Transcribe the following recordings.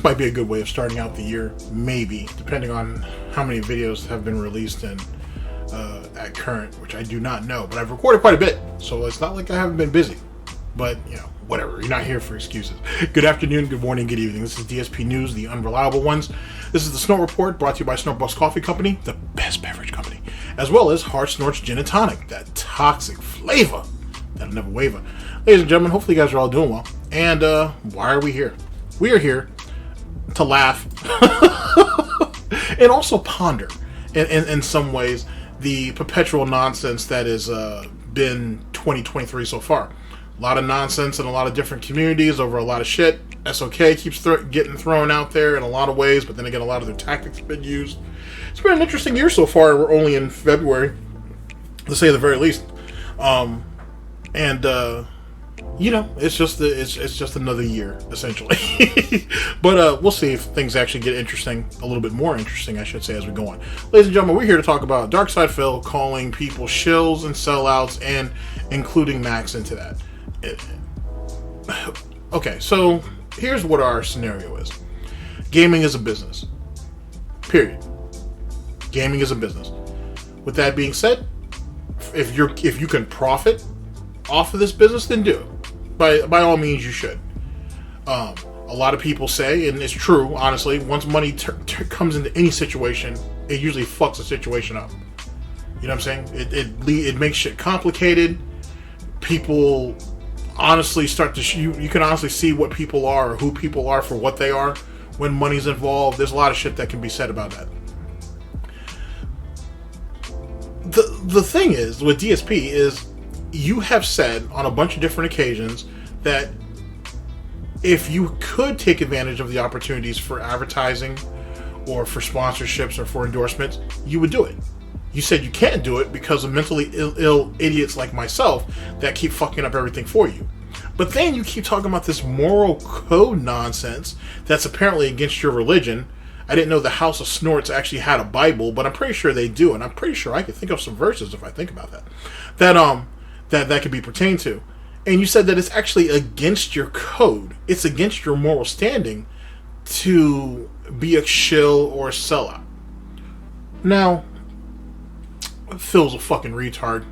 might be a good way of starting out the year, maybe, depending on how many videos have been released and at current, which I do not know, but I've recorded quite a bit, so it's not like I haven't been busy. But, you know, whatever. You're not here for excuses. Good afternoon, good morning, good evening. This is DSP News, the unreliable ones. This is the Snort Report, brought to you by SnortBucks Coffee Company, the best beverage company, as well as Hard Snorts Gin and Tonic, that toxic flavor that'll never waver. Ladies and gentlemen, hopefully you guys are all doing well. And why are we here? We are here to laugh and also ponder, in some ways, the perpetual nonsense that has been 2023 so far. A lot of nonsense in a lot of different communities over a lot of shit. SOK keeps getting thrown out there in a lot of ways, but then again, a lot of their tactics have been used. It's been an interesting year so far. We're only in February, to say the very least. You know, it's just another year, essentially. But we'll see if things actually get interesting, a little bit more interesting, I should say, as we go on. Ladies and gentlemen, we're here to talk about Darksydephil calling people shills and sellouts, and including Max into that. Okay, so here's what our scenario is. Gaming is a business. Period. Gaming is a business. With that being said, if you can profit off of this business, then do it. By all means, you should. A lot of people say, and it's true, honestly, once money comes into any situation, it usually fucks the situation up. You know what I'm saying? It makes shit complicated. People honestly start to... You can honestly see what people are, or who people are for what they are when money's involved. There's a lot of shit that can be said about that. The thing is, with DSP is... You have said on a bunch of different occasions that if you could take advantage of the opportunities for advertising or for sponsorships or for endorsements, you would do it. You said you can't do it because of mentally ill idiots like myself that keep fucking up everything for you. But then you keep talking about this moral code nonsense that's apparently against your religion. I didn't know the House of Snorts actually had a Bible, but I'm pretty sure they do, and I'm pretty sure I could think of some verses if I think about that. That could be pertained to. And you said that it's actually against your code. It's against your moral standing to be a shill or a sellout. Now, Phil's a fucking retard.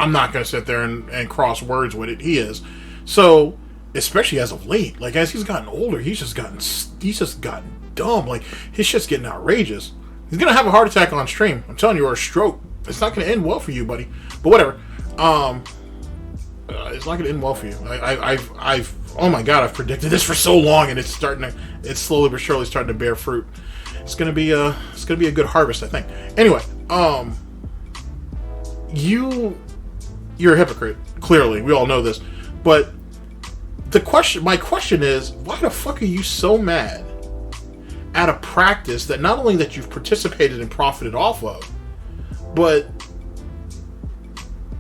I'm not going to sit there and cross words with it. He is. So, especially as of late, like as he's gotten older, he's just gotten dumb. Like, his shit's getting outrageous. He's going to have a heart attack on stream. I'm telling you, or a stroke. It's not going to end well for you, buddy. But whatever. It's not going to end well for you. Oh my god, I've predicted this for so long, and it's slowly but surely starting to bear fruit. It's going to be a good harvest, I think. Anyway, you're a hypocrite. Clearly, we all know this. But my question is, why the fuck are you so mad at a practice that not only that you've participated and profited off of, but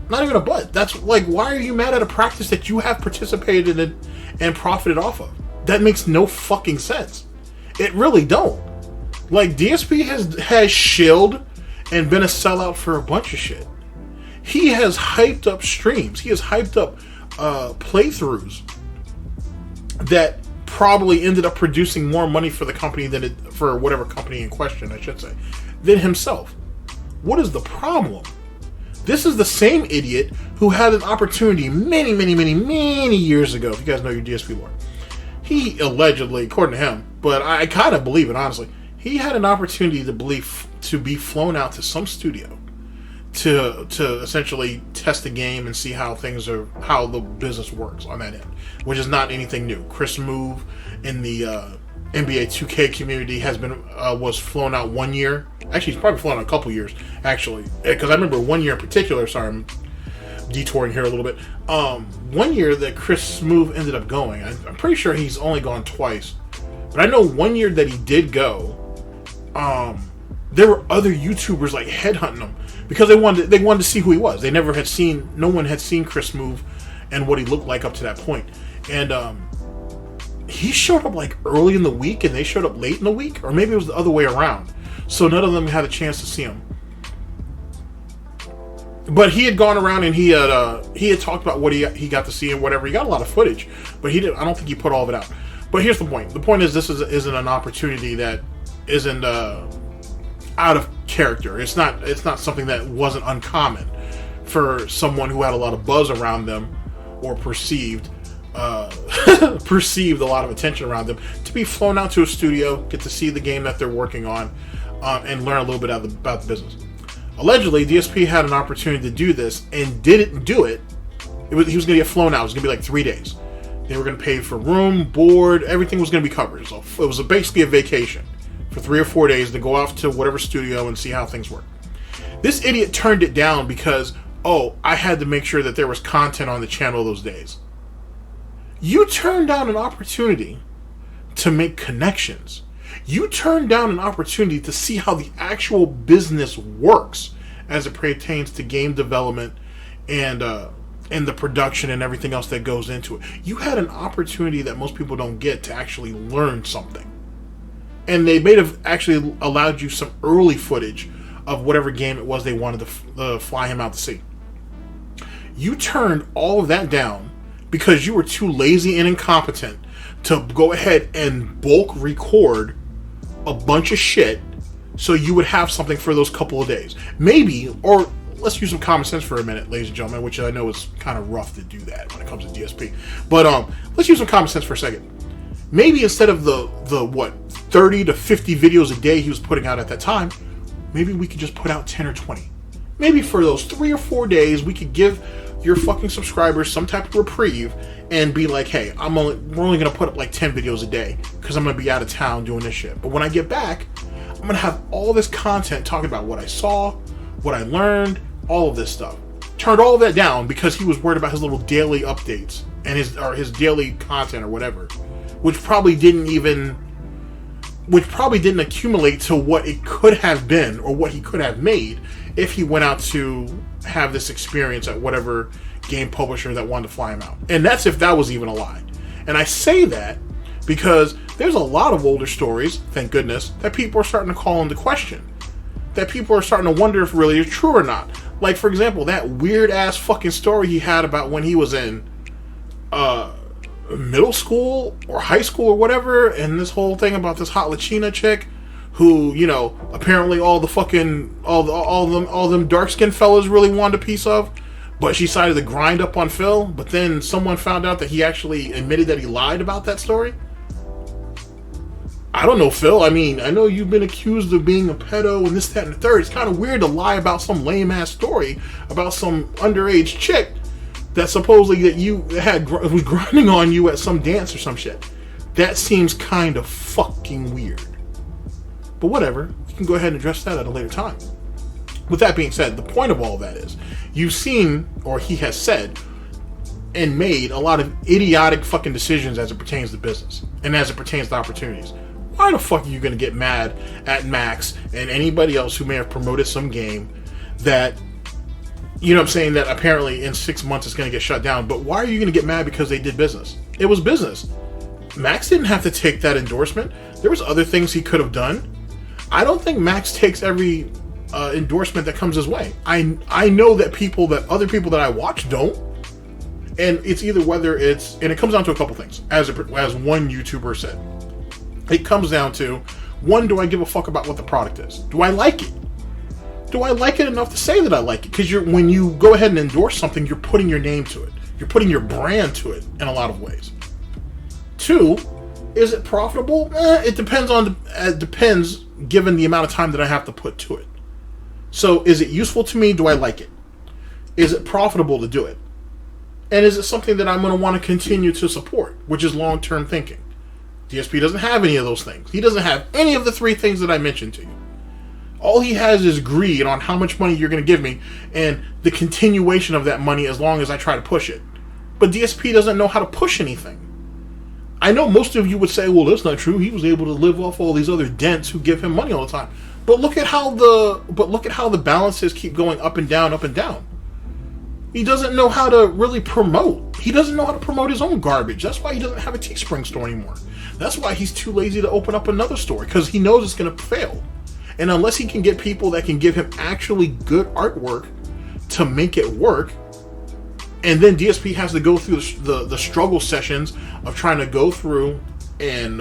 not even a but. That's like, why are you mad at a practice that you have participated in and profited off of? That makes no fucking sense. It really don't. Like, DSP has shilled and been a sellout for a bunch of shit. He has hyped up streams. He has hyped up playthroughs that probably ended up producing more money for the company for whatever company in question, I should say, than himself. What is the problem? This is the same idiot who had an opportunity many years ago. If you guys know your DSP lore, he allegedly, according to him, but I kind of believe it honestly, he had an opportunity to be flown out to some studio to essentially test the game and see how the business works on that end, which is not anything new. Chris Move in the NBA 2K community was flown out 1 year. Actually, he's probably flown out a couple years, actually. Because I remember 1 year in particular, sorry, I'm detouring here a little bit. 1 year that Chris Move ended up going, I'm pretty sure he's only gone twice. But I know 1 year that he did go, there were other YouTubers like headhunting him because they wanted to see who he was. No one had seen Chris Move and what he looked like up to that point. And he showed up like early in the week and they showed up late in the week, or maybe it was the other way around. So none of them had a chance to see him. But he had gone around and he had talked about what he got to see and whatever. He got a lot of footage, but I don't think he put all of it out. But here's the point. The point is, this isn't an opportunity that isn't out of character. It's not something that wasn't uncommon for someone who had a lot of buzz around them, or perceived perceived a lot of attention around them, to be flown out to a studio, get to see the game that they're working on, and learn a little bit about the business. Allegedly, DSP had an opportunity to do this and didn't do it. He was going to get flown out. It was going to be like 3 days. They were going to pay for room, board, everything was going to be covered. So it was basically a vacation for 3 or 4 days to go off to whatever studio and see how things work. This idiot turned it down because, oh, I had to make sure that there was content on the channel those days. You turned down an opportunity to make connections. You turned down an opportunity to see how the actual business works as it pertains to game development and the production and everything else that goes into it. You had an opportunity that most people don't get to actually learn something. And they may have actually allowed you some early footage of whatever game it was they wanted to fly him out to see. You turned all of that down because you were too lazy and incompetent to go ahead and bulk record a bunch of shit so you would have something for those couple of days. Maybe, or let's use some common sense for a minute, ladies and gentlemen, which I know is kind of rough to do that when it comes to DSP. But let's use some common sense for a second. Maybe instead of the what, 30 to 50 videos a day he was putting out at that time, maybe we could just put out 10 or 20. Maybe for those 3 or 4 days, we could give your fucking subscribers some type of reprieve and be like, hey, we're only going to put up like 10 videos a day because I'm going to be out of town doing this shit. But when I get back, I'm going to have all this content talking about what I saw, what I learned, all of this stuff. Turned all of that down because he was worried about his little daily updates and his daily content or whatever, which probably didn't accumulate to what it could have been or what he could have made if he went out to have this experience at whatever game publisher that wanted to fly him out. And that's if that was even a lie. And I say that because there's a lot of older stories, thank goodness, that people are starting to call into question. That people are starting to wonder if really it's true or not. Like, for example, that weird ass fucking story he had about when he was in middle school or high school or whatever, and this whole thing about this hot Latina chick who, you know, apparently all them dark skinned fellas really wanted a piece of, but she decided to grind up on Phil. But then someone found out that he actually admitted that he lied about that story. I don't know, Phil. I mean, I know you've been accused of being a pedo and this, that, and the third. It's kind of weird to lie about some lame ass story about some underage chick that supposedly that you was grinding on you at some dance or some shit. That seems kind of fucking weird. But whatever, you can go ahead and address that at a later time. With that being said, the point of all that is, you've seen, or he has said, and made a lot of idiotic fucking decisions as it pertains to business, and as it pertains to opportunities. Why the fuck are you going to get mad at Max and anybody else who may have promoted some game that, you know what I'm saying, that apparently in 6 months is going to get shut down? But why are you going to get mad because they did business? It was business. Max didn't have to take that endorsement. There was other things he could have done. I don't think Max takes every endorsement that comes his way. I know that other people that I watch don't. And it's either whether it's, and it comes down to a couple things, as one YouTuber said. It comes down to, one, do I give a fuck about what the product is? Do I like it? Do I like it enough to say that I like it? Because when you go ahead and endorse something, you're putting your name to it. You're putting your brand to it in a lot of ways. Two, is it profitable? It depends given the amount of time that I have to put to it. So is it useful to me? Do I like it? Is it profitable to do it? And is it something that I'm going to want to continue to support, which is long-term thinking? DSP doesn't have any of those things. He doesn't have any of the three things that I mentioned to you. All he has is greed on how much money you're going to give me and the continuation of that money as long as I try to push it. But DSP doesn't know how to push anything. I know most of you would say, well, that's not true. He was able to live off all these other dents who give him money all the time. But look at how the balances keep going up and down, up and down. He doesn't know how to really promote. He doesn't know how to promote his own garbage. That's why he doesn't have a Teespring store anymore. That's why he's too lazy to open up another store, because he knows it's going to fail. And unless he can get people that can give him actually good artwork to make it work, and then DSP has to go through the struggle sessions of trying to go through and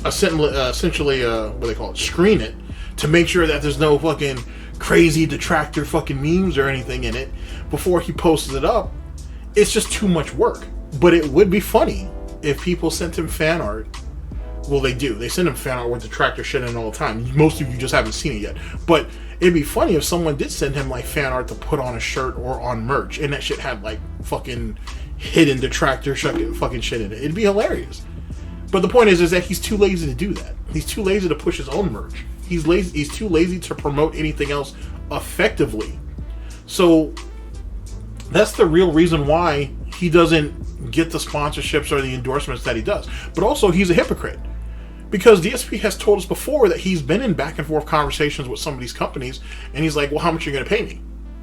essentially what they call it, screen it to make sure that there's no fucking crazy detractor fucking memes or anything in it before he posts it up. It's just too much work. But it would be funny if people sent him fan art. Well, they do. They send him fan art with Detractor shit in all the time. Most of you just haven't seen it yet. But it'd be funny if someone did send him like fan art to put on a shirt or on merch, and that shit had like fucking hidden Detractor fucking shit in it. It'd be hilarious. But the point is that he's too lazy to do that. He's too lazy to push his own merch. He's lazy. He's too lazy to promote anything else effectively. So that's the real reason why he doesn't get the sponsorships or the endorsements that he does. But also, he's a hypocrite. Because DSP has told us before that he's been in back and forth conversations with some of these companies, and he's like, well, how much are you going to pay me?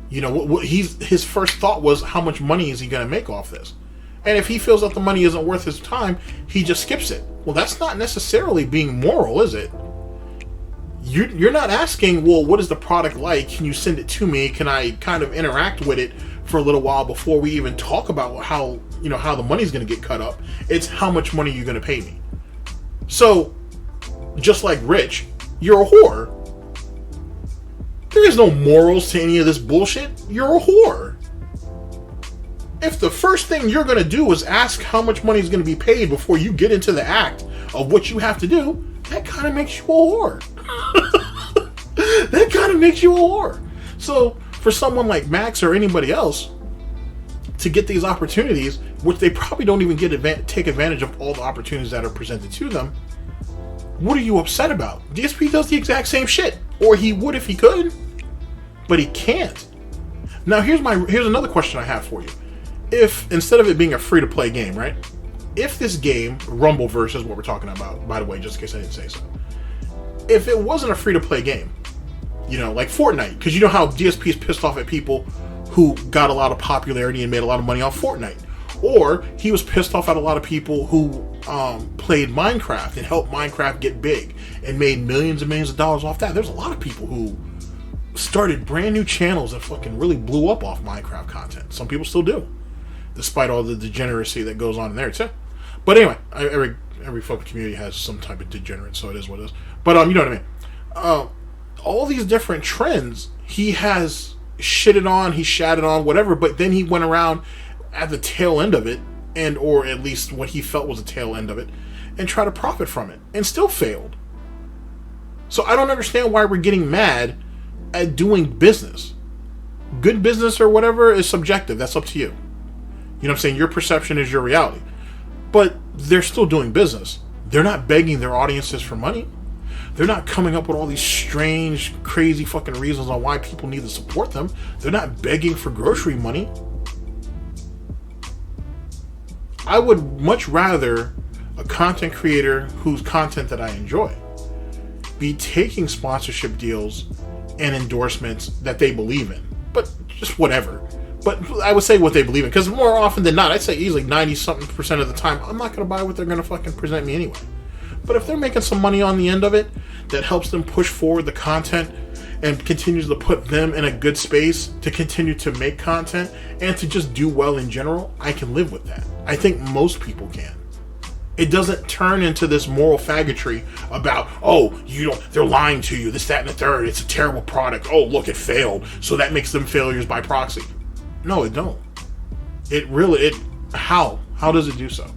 You know, his first thought was, how much money is he going to make off this? And if he feels that the money isn't worth his time, he just skips it. Well, that's not necessarily being moral, is it? You're not asking, well, what is the product like? Can you send it to me? Can I kind of interact with it for a little while before we even talk about how the money's going to get cut up? It's how much money you're going to pay me. So, just like Rich, you're a whore. There is no morals to any of this bullshit. You're a whore. If the first thing you're going to do is ask how much money is going to be paid before you get into the act of what you have to do, that kind of makes you a whore. That kind of makes you a whore. So, for someone like Max or anybody else to get these opportunities, which they probably don't even take advantage of all the opportunities that are presented to them, what are you upset about? DSP does the exact same shit. Or he would if he could. But he can't. Now, here's another question I have for you. If, instead of it being a free-to-play game, right? If this game, Rumbleverse is what we're talking about, by the way, just in case I didn't say so. If it wasn't a free-to-play game, you know, like Fortnite, because you know how DSP is pissed off at people who got a lot of popularity and made a lot of money off Fortnite. Or he was pissed off at a lot of people who played Minecraft and helped Minecraft get big and made millions and millions of dollars off that. There's a lot of people who started brand new channels that fucking really blew up off Minecraft content. Some people still do, despite all the degeneracy that goes on in there too. But anyway, every fucking community has some type of degenerate, so it is what it is. But you know what I mean. All these different trends he has shitted on, he shatted on, whatever. But then he went around at the tail end of it, and or at least what he felt was the tail end of it, and try to profit from it, and still failed. So I don't understand why we're getting mad at doing business. Good business or whatever is subjective. That's up to you. You know what I'm saying? Your perception is your reality. But they're still doing business. They're not begging their audiences for money. They're not coming up with all these strange, crazy fucking reasons on why people need to support them. They're not begging for grocery money. I would much rather a content creator whose content that I enjoy be taking sponsorship deals and endorsements that they believe in. But just whatever. But I would say what they believe in, because more often than not, I'd say easily 90-something% of the time, I'm not going to buy what they're going to fucking present me anyway. But if they're making some money on the end of it that helps them push forward the content and continues to put them in a good space to continue to make content and to just do well in general, I can live with that. I think most people can. It doesn't turn into this moral faggotry about, oh, they're lying to you, this, that, and the third, it's a terrible product, oh, look, it failed, so that makes them failures by proxy. No, it don't. How does it do so?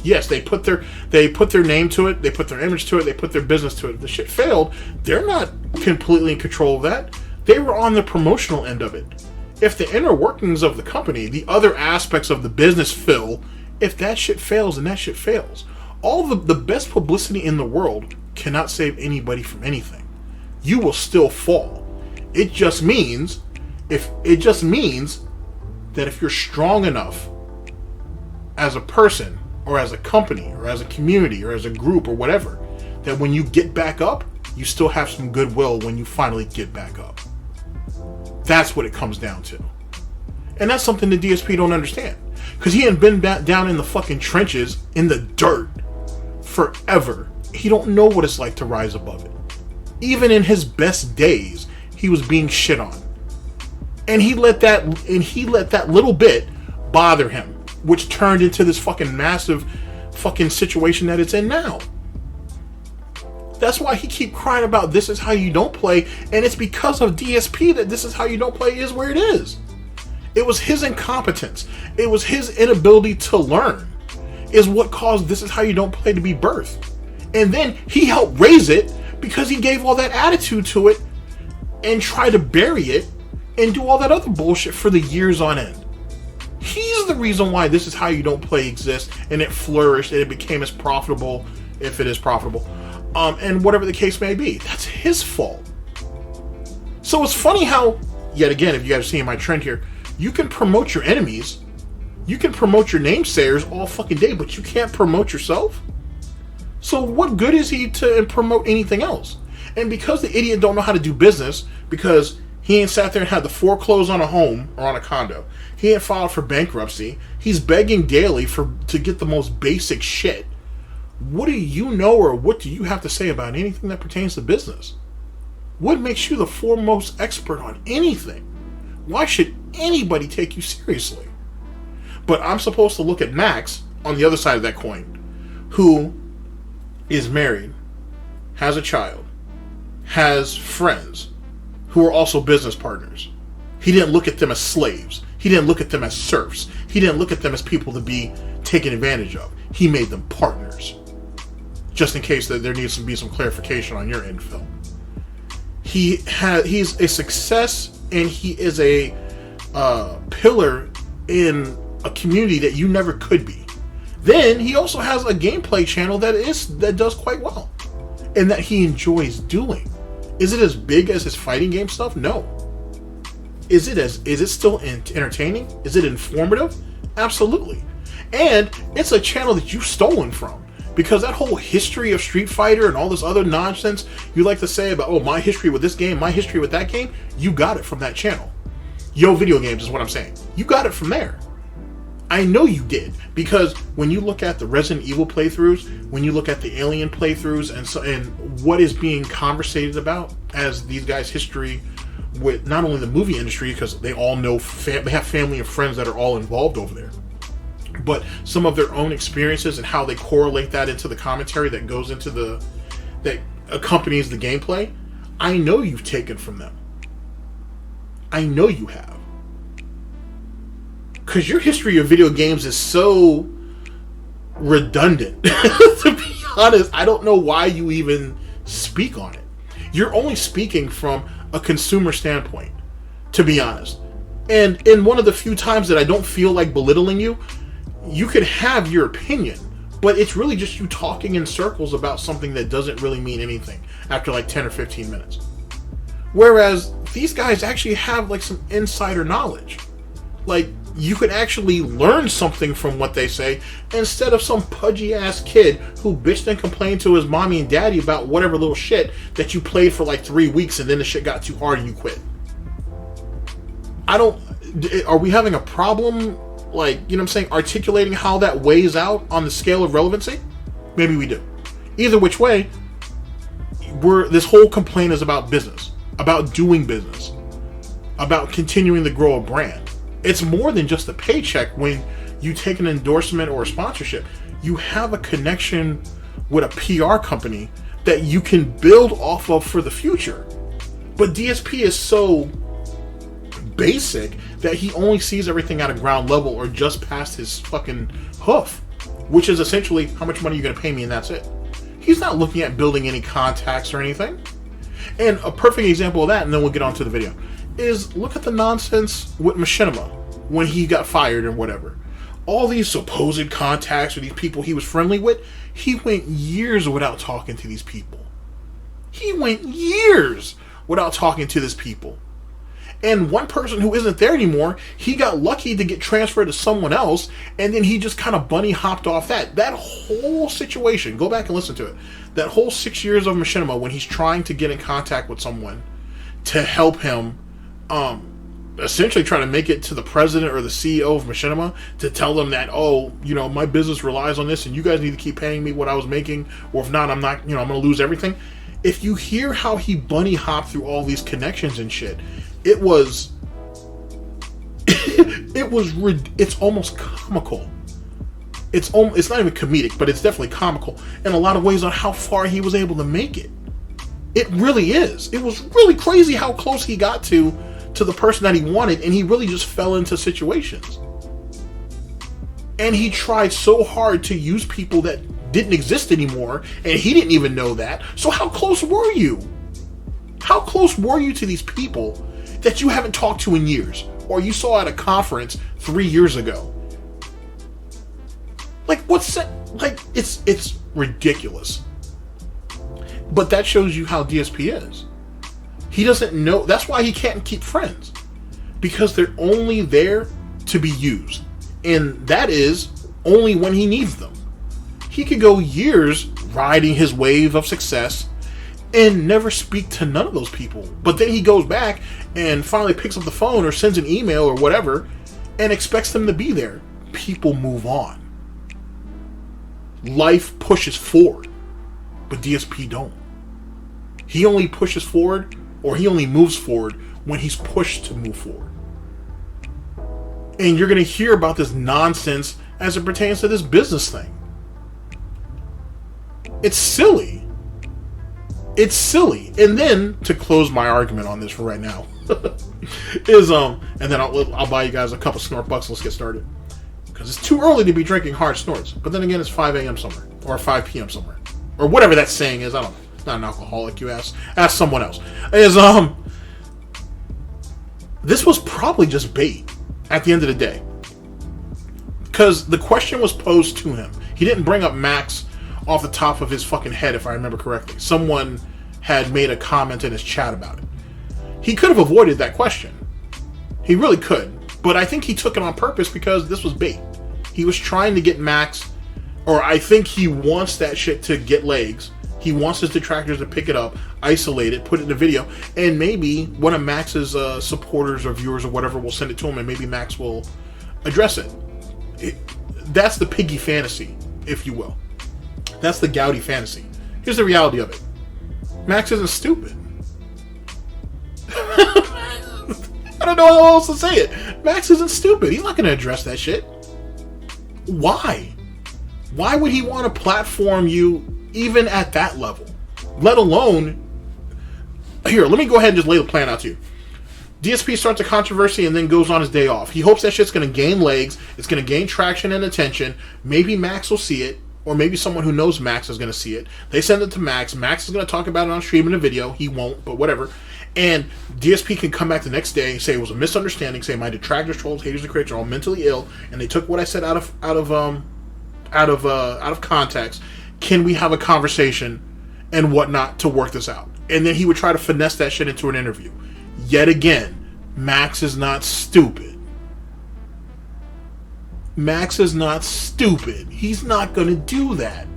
Yes, they put their name to it, they put their image to it, they put their business to it. If the shit failed, they're not completely in control of that. They were on the promotional end of it. If the inner workings of the company, the other aspects of the business fail, if that shit fails, then that shit fails. All the best publicity in the world cannot save anybody from anything. You will still fall. It just means that if you're strong enough as a person, or as a company, or as a community, or as a group, or whatever, that when you get back up, you still have some goodwill when you finally get back up. That's what it comes down to. And that's something the DSP don't understand. Because he hadn't been down in the fucking trenches, in the dirt, forever. He don't know what it's like to rise above it. Even in his best days, he was being shit on. And he let that little bit bother him, which turned into this fucking massive fucking situation that it's in now. That's why he keep crying about this is how you don't play, and it's because of DSP that this is how you don't play is where it is. It was his incompetence. It was his inability to learn is what caused this is how you don't play to be birthed. And then he helped raise it because he gave all that attitude to it and tried to bury it and do all that other bullshit for the years on end. He's the reason why this is how you don't play exists, and it flourished and it became as profitable, if it is profitable, and whatever the case may be. That's his fault. So it's funny how, yet again, if you guys are seeing my trend here, you can promote your enemies, you can promote your namesayers all fucking day, but you can't promote yourself? So what good is he to promote anything else? And because the idiot don't know how to do business, because he ain't sat there and had to foreclose on a home or on a condo, he ain't filed for bankruptcy, he's begging daily to get the most basic shit. What do you know, or what do you have to say about anything that pertains to business? What makes you the foremost expert on anything? Why should anybody take you seriously? But I'm supposed to look at Max on the other side of that coin, who is married, has a child, has friends who are also business partners. He didn't look at them as slaves. He didn't look at them as serfs. He didn't look at them as people to be taken advantage of. He made them partners. Just in case that there needs to be some clarification on your end, Phil. He's a success, and he is a pillar in a community that you never could be. Then he also has a gameplay channel that does quite well, and that he enjoys doing. Is it as big as his fighting game stuff? No. Is it still entertaining? Is it informative? Absolutely. And it's a channel that you've stolen from. Because that whole history of Street Fighter and all this other nonsense you like to say about, oh, my history with this game, my history with that game, you got it from that channel. Yo Video Games is what I'm saying. You got it from there. I know you did. Because when you look at the Resident Evil playthroughs, when you look at the Alien playthroughs, and what is being conversated about as these guys' history with not only the movie industry, because they all know, they have family and friends that are all involved over there, but some of their own experiences and how they correlate that into the commentary that goes into that accompanies the gameplay. I know you've taken from them. I know you have. Because your history of video games is so redundant. To be honest, I don't know why you even speak on it. You're only speaking from a consumer standpoint, to be honest. And in one of the few times that I don't feel like belittling you, you could have your opinion, but it's really just you talking in circles about something that doesn't really mean anything after like 10 or 15 minutes. Whereas these guys actually have like some insider knowledge. Like, you could actually learn something from what they say instead of some pudgy ass kid who bitched and complained to his mommy and daddy about whatever little shit that you played for like 3 weeks and then the shit got too hard and you quit. Are we having a problem? Like, you know what I'm saying, articulating how that weighs out on the scale of relevancy? Maybe we do. Either which way, this whole complaint is about business, about doing business, about continuing to grow a brand. It's more than just a paycheck when you take an endorsement or a sponsorship. You have a connection with a PR company that you can build off of for the future. But DSP is so basic that he only sees everything at a ground level or just past his fucking hoof, which is essentially how much money you're going to pay me and that's it. He's not looking at building any contacts or anything. And a perfect example of that, and then we'll get on to the video, is look at the nonsense with Machinima when he got fired and whatever. All these supposed contacts with these people he was friendly with, he went years without talking to these people. He went years without talking to these people. And one person who isn't there anymore, he got lucky to get transferred to someone else, and then he just kind of bunny hopped off that. That whole situation, go back and listen to it. That whole 6 years of Machinima when he's trying to get in contact with someone to help him essentially try to make it to the president or the CEO of Machinima to tell them that, oh, you know, my business relies on this and you guys need to keep paying me what I was making, or if not, I'm not, you know, I'm going to lose everything. If you hear how he bunny hopped through all these connections and shit, it's almost comical. it's not even comedic, but it's definitely comical in a lot of ways on how far he was able to make it. It really is. It was really crazy how close he got to the person that he wanted, and he really just fell into situations. And he tried so hard to use people that didn't exist anymore, and he didn't even know that. So how close were you? How close were you to these people that you haven't talked to in years, or you saw at a conference 3 years ago? Like, what's that? Like, it's ridiculous. But that shows you how DSP is. He doesn't know. That's why he can't keep friends, because they're only there to be used, and that is only when he needs them. He could go years riding his wave of success and never speak to none of those people, but then he goes back and finally picks up the phone or sends an email or whatever and expects them to be there. People move on. Life pushes forward, but DSP don't. He only pushes forward, or he only moves forward when he's pushed to move forward. And you're going to hear about this nonsense as it pertains to this business thing. It's silly. It's silly. And then, to close my argument on this for right now, is and then I'll buy you guys a couple SnortBucks. Let's get started. Because it's too early to be drinking hard snorts. But then again, it's 5 a.m. somewhere. Or 5 p.m. somewhere. Or whatever that saying is. I don't know. Not an alcoholic, you ask. Ask someone else. This was probably just bait at the end of the day. Because the question was posed to him. He didn't bring up Max off the top of his fucking head, if I remember correctly. Someone had made a comment in his chat about it. He could have avoided that question. He really could. But I think he took it on purpose because this was bait. He was trying to get Max, or I think he wants that shit to get legs. He wants his detractors to pick it up, isolate it, put it in a video, and maybe one of Max's supporters or viewers or whatever will send it to him, and maybe Max will address it. That's the piggy fantasy, if you will. That's the Gouty fantasy. Here's the reality of it. Max isn't stupid. I don't know how else to say it. Max isn't stupid. He's not going to address that shit. Why? Why would he want to platform you even at that level? Let alone... Here, let me go ahead and just lay the plan out to you. DSP starts a controversy and then goes on his day off. He hopes that shit's going to gain legs. It's going to gain traction and attention. Maybe Max will see it. Or maybe someone who knows Max is going to see it. They send it to Max. Max is going to talk about it on stream in a video. He won't, but whatever. And DSP can come back the next day and say it was a misunderstanding. Say my detractors, trolls, haters, and critics are all mentally ill, and they took what I said out of context. Can we have a conversation and whatnot to work this out? And then he would try to finesse that shit into an interview. Yet again, Max is not stupid. Max is not stupid. He's not going to do that.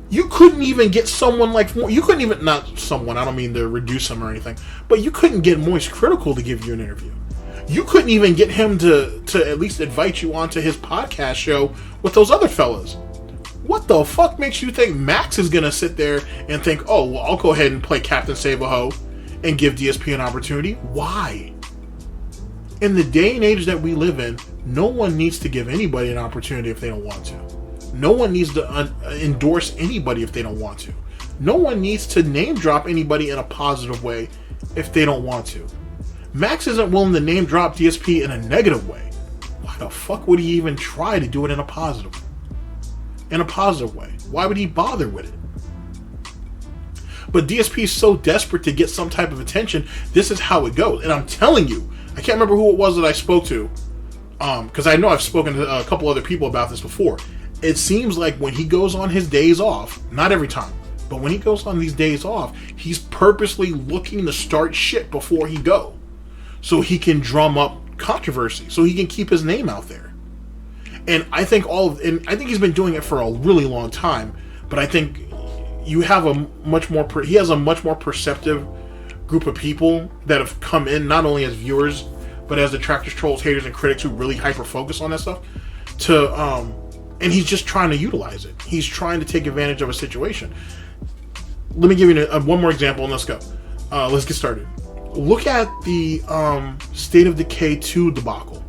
You couldn't even get someone like... You couldn't even... Not someone, I don't mean to reduce him or anything. But you couldn't get Moist Critical to give you an interview. You couldn't even get him to at least invite you onto his podcast show with those other fellas. What the fuck makes you think Max is going to sit there and think, oh, well, I'll go ahead and play Captain Save-A-Ho and give DSP an opportunity? Why? In the day and age that we live in, no one needs to give anybody an opportunity if they don't want to. No one needs to endorse anybody if they don't want to. No one needs to name drop anybody in a positive way if they don't want to. Max isn't willing to name drop DSP in a negative way. Why the fuck would he even try to do it in a positive way? In a positive way. Why would he bother with it? But DSP is so desperate to get some type of attention, this is how it goes. And I'm telling you, I can't remember who it was that I spoke to, because I know I've spoken to a couple other people about this before. It seems like when he goes on his days off, not every time, but when he goes on these days off, he's purposely looking to start shit before he go, so he can drum up controversy, so he can keep his name out there. And I think I think he's been doing it for a really long time, but I think you have he has a much more perceptive group of people that have come in, not only as viewers, but as detractors, trolls, haters, and critics who really hyper focus on that stuff. And he's just trying to utilize it. He's trying to take advantage of a situation. Let me give you one more example, and let's go. Let's get started. Look at the State of Decay 2 debacle.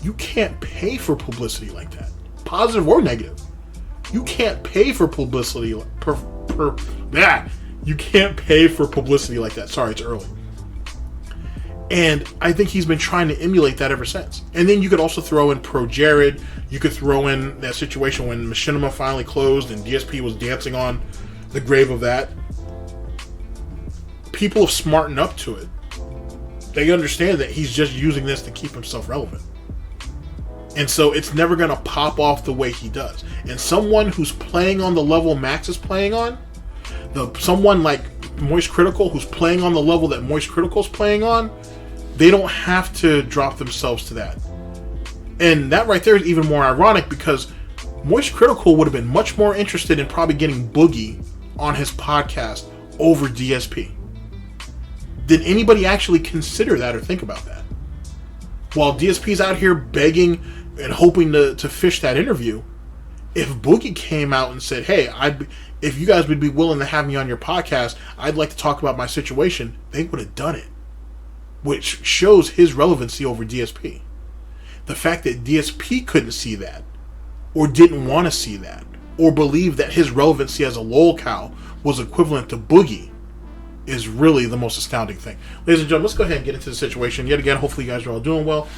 You can't pay for publicity like that, positive or negative. You can't pay for publicity you can't pay for publicity like that. Sorry, it's early. And I think he's been trying to emulate that ever since. And then you could also throw in Pro Jared. You could throw in that situation when Machinima finally closed and DSP was dancing on the grave of that. People have smartened up to it. They understand that he's just using this to keep himself relevant. And so it's never going to pop off the way he does. And someone who's playing on the level Max is playing on, someone like Moist Critical who's playing on the level that Moist Critical is playing on, they don't have to drop themselves to that. And that right there is even more ironic because Moist Critical would have been much more interested in probably getting Boogie on his podcast over DSP. Did anybody actually consider that or think about that? While DSP's out here begging and hoping to fish that interview, if Boogie came out and said, hey, if you guys would be willing to have me on your podcast, I'd like to talk about my situation, they would have done it. Which shows his relevancy over DSP. The fact that DSP couldn't see that, or didn't want to see that, or believe that his relevancy as a lolcow was equivalent to Boogie, is really the most astounding thing. Ladies and gentlemen, let's go ahead and get into the situation. Yet again, hopefully you guys are all doing well.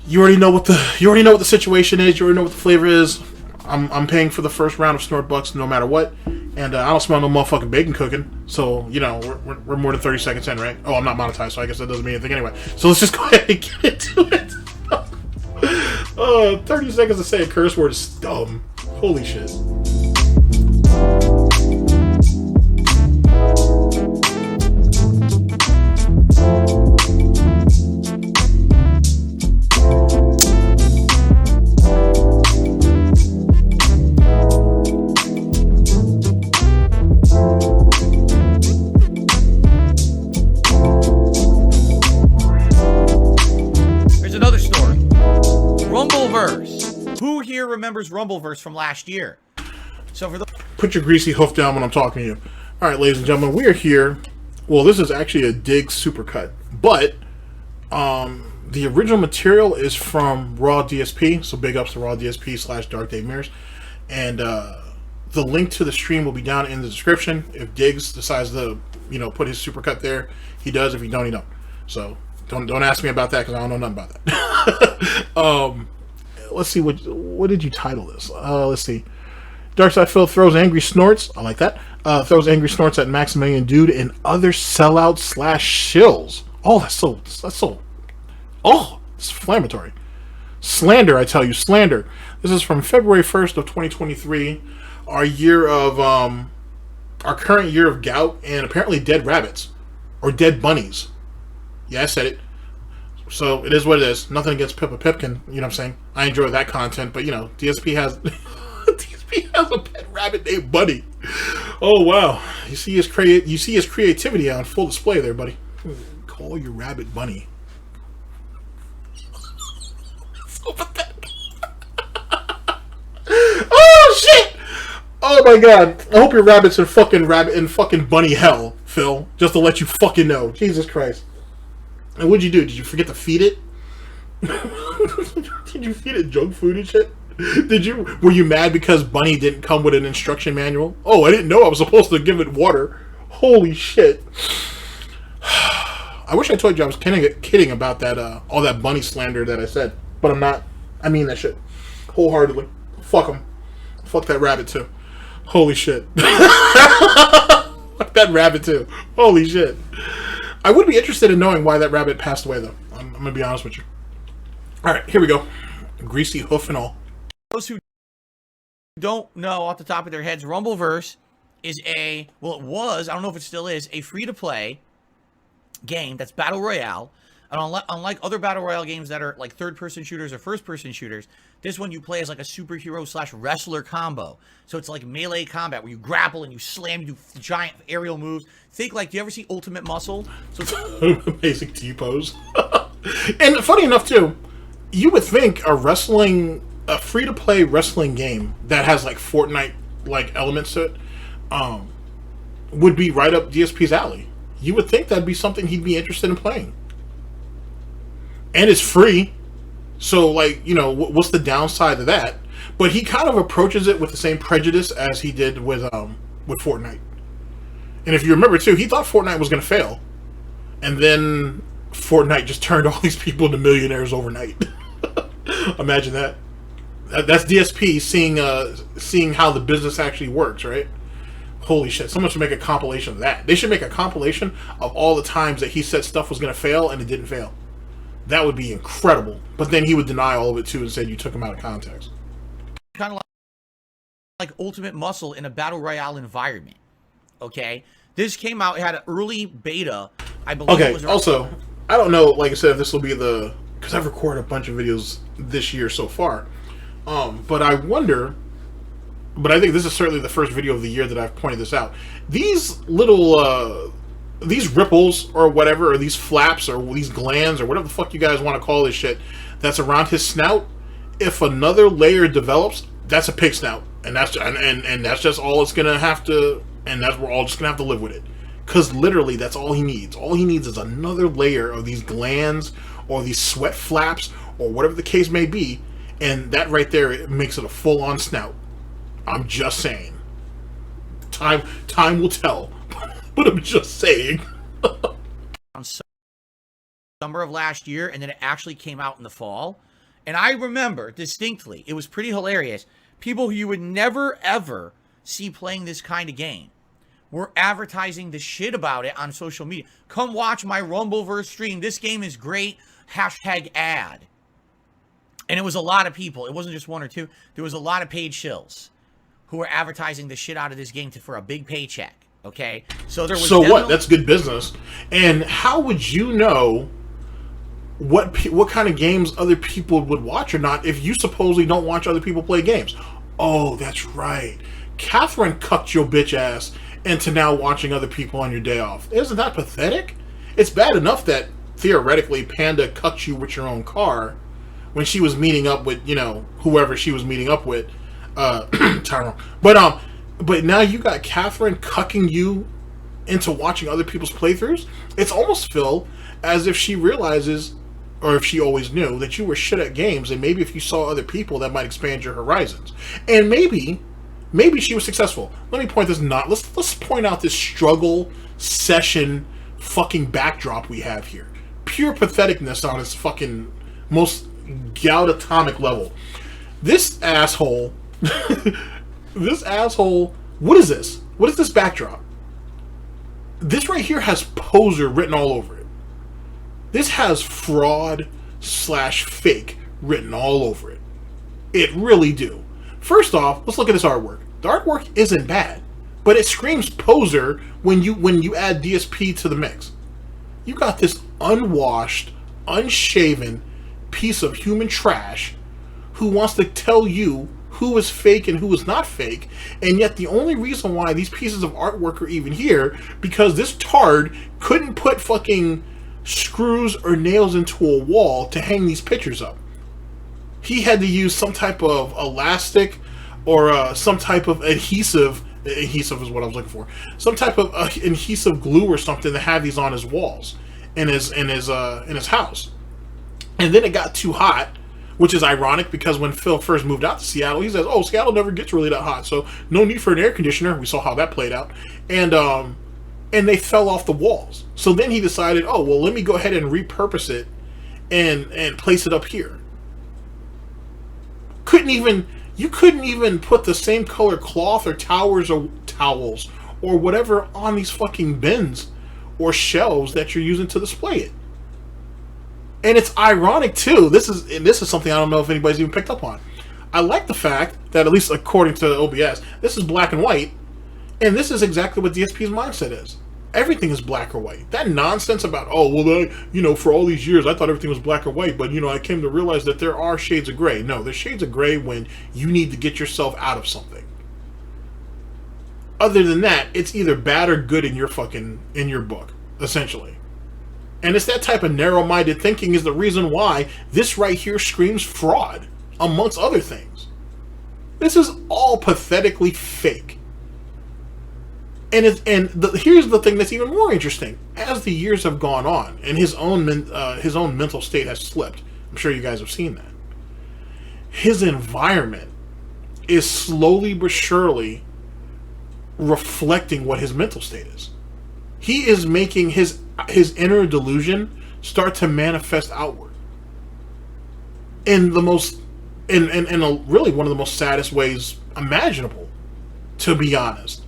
You already know what the situation is. You already know what the flavor is. I'm paying for the first round of SnortBucks no matter what, and I don't smell no motherfucking bacon cooking. So you know we're more than 30 seconds in, right? Oh, I'm not monetized, so I guess that doesn't mean anything anyway. So let's just go ahead and get into it. 30 seconds to say a curse word is dumb. Holy shit. Who here remembers Rumbleverse from last year? So for the put your greasy hoof down when I'm talking to you. All right, ladies and gentlemen, we are here. Well, this is actually a dig supercut, but the original material is from Raw DSP. So big ups to Raw DSP / Dark Dave Mears, and the link to the stream will be down in the description. If Diggs decides to put his supercut there, he does. If he don't, he don't. So don't ask me about that because I don't know nothing about that. Let's see, what did you title this? Let's see. Darksydephil throws angry snorts. I like that. Throws angry snorts at Maximilian DOOD and other sellouts / shills. Oh, that's so. Oh, it's inflammatory. Slander, I tell you, slander. This is from February 1st of 2023. Our current year of Gout and apparently dead rabbits or dead bunnies. Yeah, I said it. So it is what it is. Nothing against Pippa Pipkin, you know what I'm saying? I enjoy that content, but DSP has DSP has a pet rabbit named Buddy. Oh wow. You see his creativity on full display there, buddy. Call your rabbit Bunny. So pathetic. Oh shit! Oh my god. I hope your rabbit's in fucking bunny hell, Phil. Just to let you fucking know. Jesus Christ. And what'd you do? Did you forget to feed it? Did you feed it junk food and shit? Were you mad because Bunny didn't come with an instruction manual? Oh, I didn't know I was supposed to give it water. Holy shit. I wish I told you I was kidding about that, all that Bunny slander that I said. But I'm not. I mean that shit. Wholeheartedly. Fuck him. Fuck that rabbit too. Holy shit. Fuck that rabbit too. Holy shit. I would be interested in knowing why that rabbit passed away, though. I'm going to be honest with you. All right, here we go. Greasy hoof and all. Those who don't know off the top of their heads, Rumbleverse is it was, I don't know if it still is, a free-to-play game that's Battle Royale. And unlike other Battle Royale games that are like third-person shooters or first-person shooters, this one you play as like a superhero / wrestler combo. So it's like melee combat where you grapple and you slam, you do giant aerial moves. Think like, do you ever see Ultimate Muscle? So it's basic T-pose. And funny enough too, you would think a free-to-play wrestling game that has like Fortnite-like elements to it, would be right up DSP's alley. You would think that'd be something he'd be interested in playing. And it's free. So, like, you know, what's the downside to that? But he kind of approaches it with the same prejudice as he did with Fortnite. And if you remember too, he thought Fortnite was going to fail, and then Fortnite just turned all these people into millionaires overnight. Imagine that. That's DSP seeing how the business actually works, right? Holy shit! Someone should make a compilation of that. They should make a compilation of all the times that he said stuff was going to fail and it didn't fail. That would be incredible. But then he would deny all of it too and said you took him out of context. Kind of like Ultimate Muscle in a battle royale environment. Okay, this came out. It had an early beta, I believe. Okay. It was Also, I don't know. Like I said, if this will be because I've recorded a bunch of videos this year so far. But I wonder. But I think this is certainly the first video of the year that I've pointed this out. These little, these ripples or whatever, or these flaps or these glands or whatever the fuck you guys want to call this shit that's around his snout, if another layer develops, that's a pig snout. And that's just all it's going to have to, and we're all just going to have to live with it. Because literally, that's all he needs. All he needs is another layer of these glands or these sweat flaps or whatever the case may be. And that right there, it makes it a full-on snout. I'm just saying. Time will tell. But I'm just saying. on summer of last year, and then it actually came out in the fall. And I remember distinctly, it was pretty hilarious. People who you would never, ever see playing this kind of game were advertising the shit about it on social media. Come watch my Rumbleverse stream. This game is great. #ad. And it was a lot of people. It wasn't just one or two. There was a lot of paid shills who were advertising the shit out of this game for a big paycheck. Okay? So there was what? That's good business. And how would you know what kind of games other people would watch or not if you supposedly don't watch other people play games? Oh, that's right. Catherine cucked your bitch ass into now watching other people on your day off. Isn't that pathetic? It's bad enough that theoretically Panda cucked you with your own car when she was meeting up with, you know, whoever she was meeting up with, Tyrone. But now you got Catherine cucking you into watching other people's playthroughs. It's almost, Phil, as if she realizes, or if she always knew, that you were shit at games, and maybe if you saw other people, that might expand your horizons. And maybe she was successful. Let me point this not. Let's point out this struggle session fucking backdrop we have here. Pure patheticness on its fucking most Gout atomic level. This asshole. What is this? What is this backdrop? This right here has poser written all over it. This has fraud/fake written all over it. It really do. First off, let's look at this artwork. The artwork isn't bad, but it screams poser when you add DSP to the mix. You got this unwashed, unshaven piece of human trash who wants to tell you who is fake and who is not fake, and yet the only reason why these pieces of artwork are even here because this tard couldn't put fucking screws or nails into a wall to hang these pictures up. He had to use some type of elastic or some type of adhesive is what I was looking for. Some type of adhesive glue or something to have these on his walls in his house. And then it got too hot, which is ironic because when Phil first moved out to Seattle, he says, "Oh, Seattle never gets really that hot, so no need for an air conditioner." We saw how that played out, and they fell off the walls. So then he decided, "Oh, well, let me go ahead and repurpose it and place it up here." You couldn't even put the same color cloth or towels or whatever on these fucking bins or shelves that you're using to display it. And it's ironic too. This is something I don't know if anybody's even picked up on. I like the fact that, at least according to OBS, this is black and white, and this is exactly what DSP's mindset is. Everything is black or white. That nonsense about, oh, well, for all these years I thought everything was black or white, but I came to realize that there are shades of gray. No, there's shades of gray when you need to get yourself out of something. Other than that, it's either bad or good in your book, essentially. And it's that type of narrow-minded thinking is the reason why this right here screams fraud, amongst other things. This is all pathetically fake. And here's the thing that's even more interesting. As the years have gone on, and his own mental state has slipped, I'm sure you guys have seen that. His environment is slowly but surely reflecting what his mental state is. He is making his inner delusion start to manifest outward in the most, in really one of the most saddest ways imaginable, to be honest.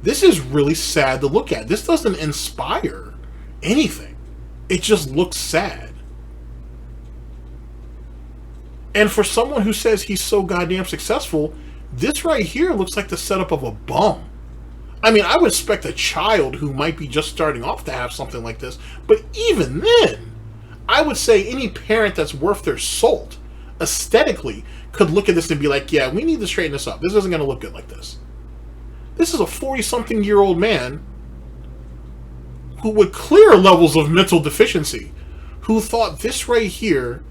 This is really sad to look at. This doesn't inspire anything. It just looks sad. And for someone who says he's so goddamn successful, this right here looks like the setup of a bum. I mean, I would expect a child who might be just starting off to have something like this, but even then, I would say any parent that's worth their salt, aesthetically, could look at this and be like, yeah, we need to straighten this up. This isn't going to look good like this. This is a 40-something-year-old man who, with clear levels of mental deficiency, who thought this right here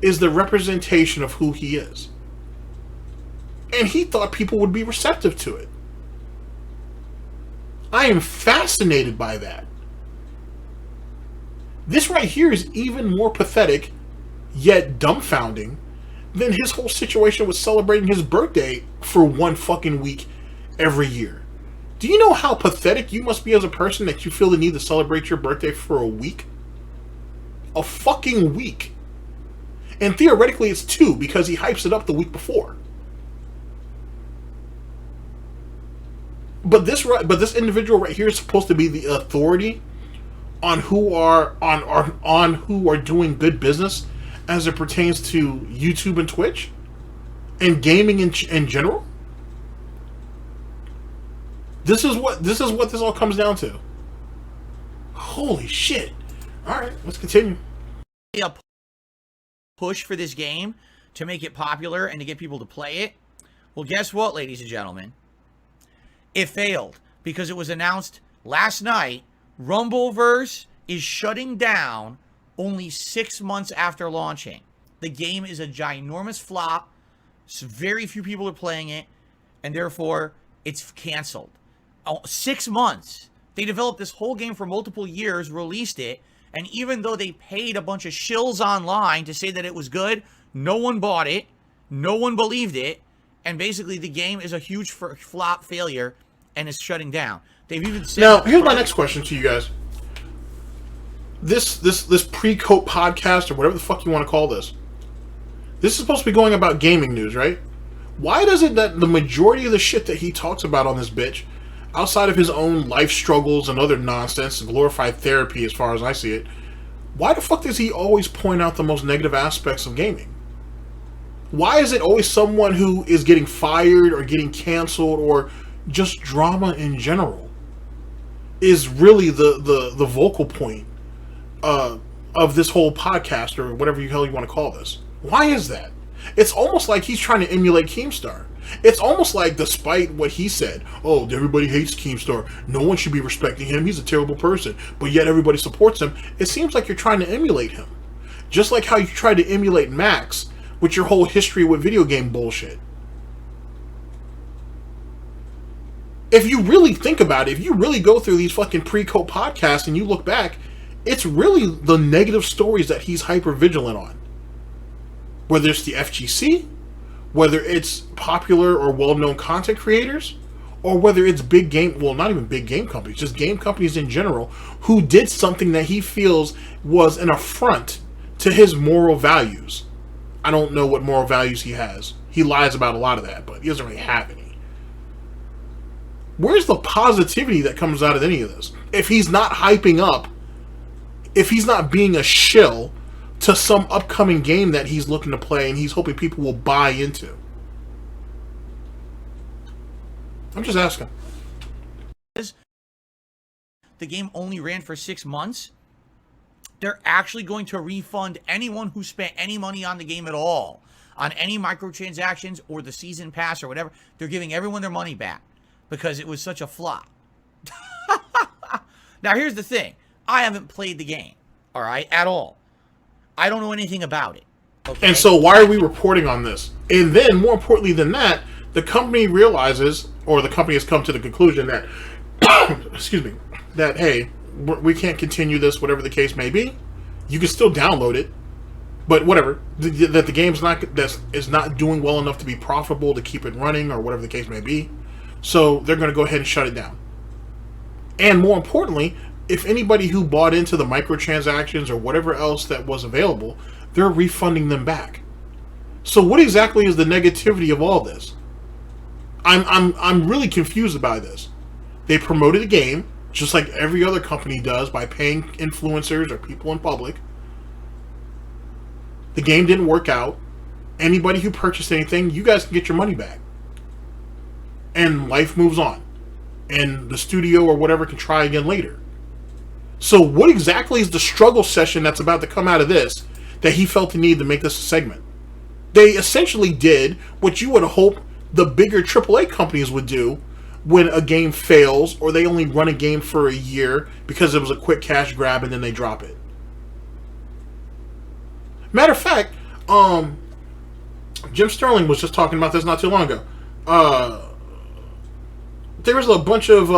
is the representation of who he is. And he thought people would be receptive to it. I am fascinated by that. This right here is even more pathetic, yet dumbfounding, than his whole situation with celebrating his birthday for one fucking week every year. Do you know how pathetic you must be as a person that you feel the need to celebrate your birthday for a week? A fucking week. And theoretically it's 2 because he hypes it up the week before. But this individual right here is supposed to be the authority on who are doing good business as it pertains to YouTube and Twitch and gaming in general. This is what this all comes down to. Holy shit. All right, let's continue. A push for this game to make it popular and to get people to play it. Well, guess what, ladies and gentlemen? It failed because it was announced last night. Rumbleverse is shutting down only 6 months after launching. The game is a ginormous flop. Very few people are playing it, and therefore it's canceled. 6 months. They developed this whole game for multiple years, released it, and even though they paid a bunch of shills online to say that it was good, no one bought it, no one believed it, and basically the game is a huge flop failure and it's shutting down. They've even said... Now, here's my next question to you guys. This pre-coat podcast, or whatever the fuck you want to call this, this is supposed to be going about gaming news, right? Why does it that the majority of the shit that he talks about on this bitch, outside of his own life struggles and other nonsense, glorified therapy as far as I see it, why the fuck does he always point out the most negative aspects of gaming? Why is it always someone who is getting fired or getting canceled or just drama in general is really the vocal point of this whole podcast, or whatever the hell you want to call this? Why is that? It's almost like he's trying to emulate Keemstar. It's almost like, despite what he said, oh, everybody hates Keemstar, no one should be respecting him, he's a terrible person, but yet everybody supports him. It seems like you're trying to emulate him. Just like how you tried to emulate Max with your whole history with video game bullshit. If you really think about it, if you really go through these fucking pre-coat podcasts and you look back, it's really the negative stories that he's hyper-vigilant on. Whether it's the FGC, whether it's popular or well-known content creators, or whether it's big game, well, not even big game companies, just game companies in general, who did something that he feels was an affront to his moral values. I don't know what moral values he has. He lies about a lot of that, but he doesn't really have any. Where's the positivity that comes out of any of this? If he's not hyping up, if he's not being a shill to some upcoming game that he's looking to play and he's hoping people will buy into. I'm just asking. The game only ran for 6 months. They're actually going to refund anyone who spent any money on the game at all, on any microtransactions or the season pass or whatever. They're giving everyone their money back because it was such a flop. Now, here's the thing. I haven't played the game, all right, at all. I don't know anything about it. Okay? And so why are we reporting on this? And then, more importantly than that, the company realizes, or the company has come to the conclusion that, excuse me, that, hey, we can't continue this, whatever the case may be. You can still download it. But whatever, that the game's is not doing well enough to be profitable to keep it running or whatever the case may be. So they're going to go ahead and shut it down. And more importantly, if anybody who bought into the microtransactions or whatever else that was available, they're refunding them back. So what exactly is the negativity of all this? I'm really confused by this. They promoted a game just like every other company does by paying influencers or people in public. The game didn't work out. Anybody who purchased anything, you guys can get your money back. And life moves on. And the studio or whatever can try again later. So what exactly is the struggle session that's about to come out of this that he felt the need to make this a segment? They essentially did what you would hope the bigger AAA companies would do when a game fails or they only run a game for a year because it was a quick cash grab and then they drop it. Matter of fact, Jim Sterling was just talking about this not too long ago. There was a bunch of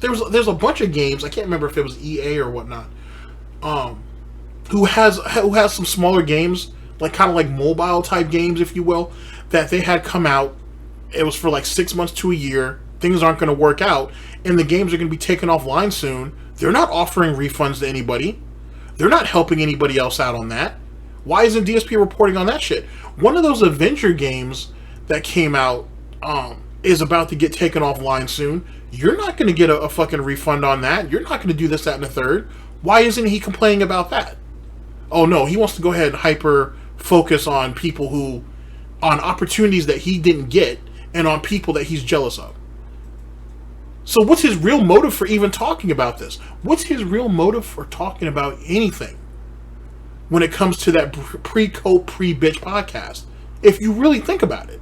there's a bunch of games, I can't remember if it was EA or whatnot, who has some smaller games, like kind of like mobile type games, if you will, that they had come out. It was for like 6 months to a year. Things aren't going to work out, and the games are going to be taken offline soon. They're not offering refunds to anybody. They're not helping anybody else out on that. Why isn't DSP reporting on that shit? One of those Avenger games that came out is about to get taken offline soon. You're not going to get a fucking refund on that. You're not going to do this, that, and the third. Why isn't he complaining about that? Oh no, he wants to go ahead and hyper focus on people on opportunities that he didn't get and on people that he's jealous of. So what's his real motive for even talking about this? What's his real motive for talking about anything when it comes to that pre-coat, pre-bitch podcast? If you really think about it.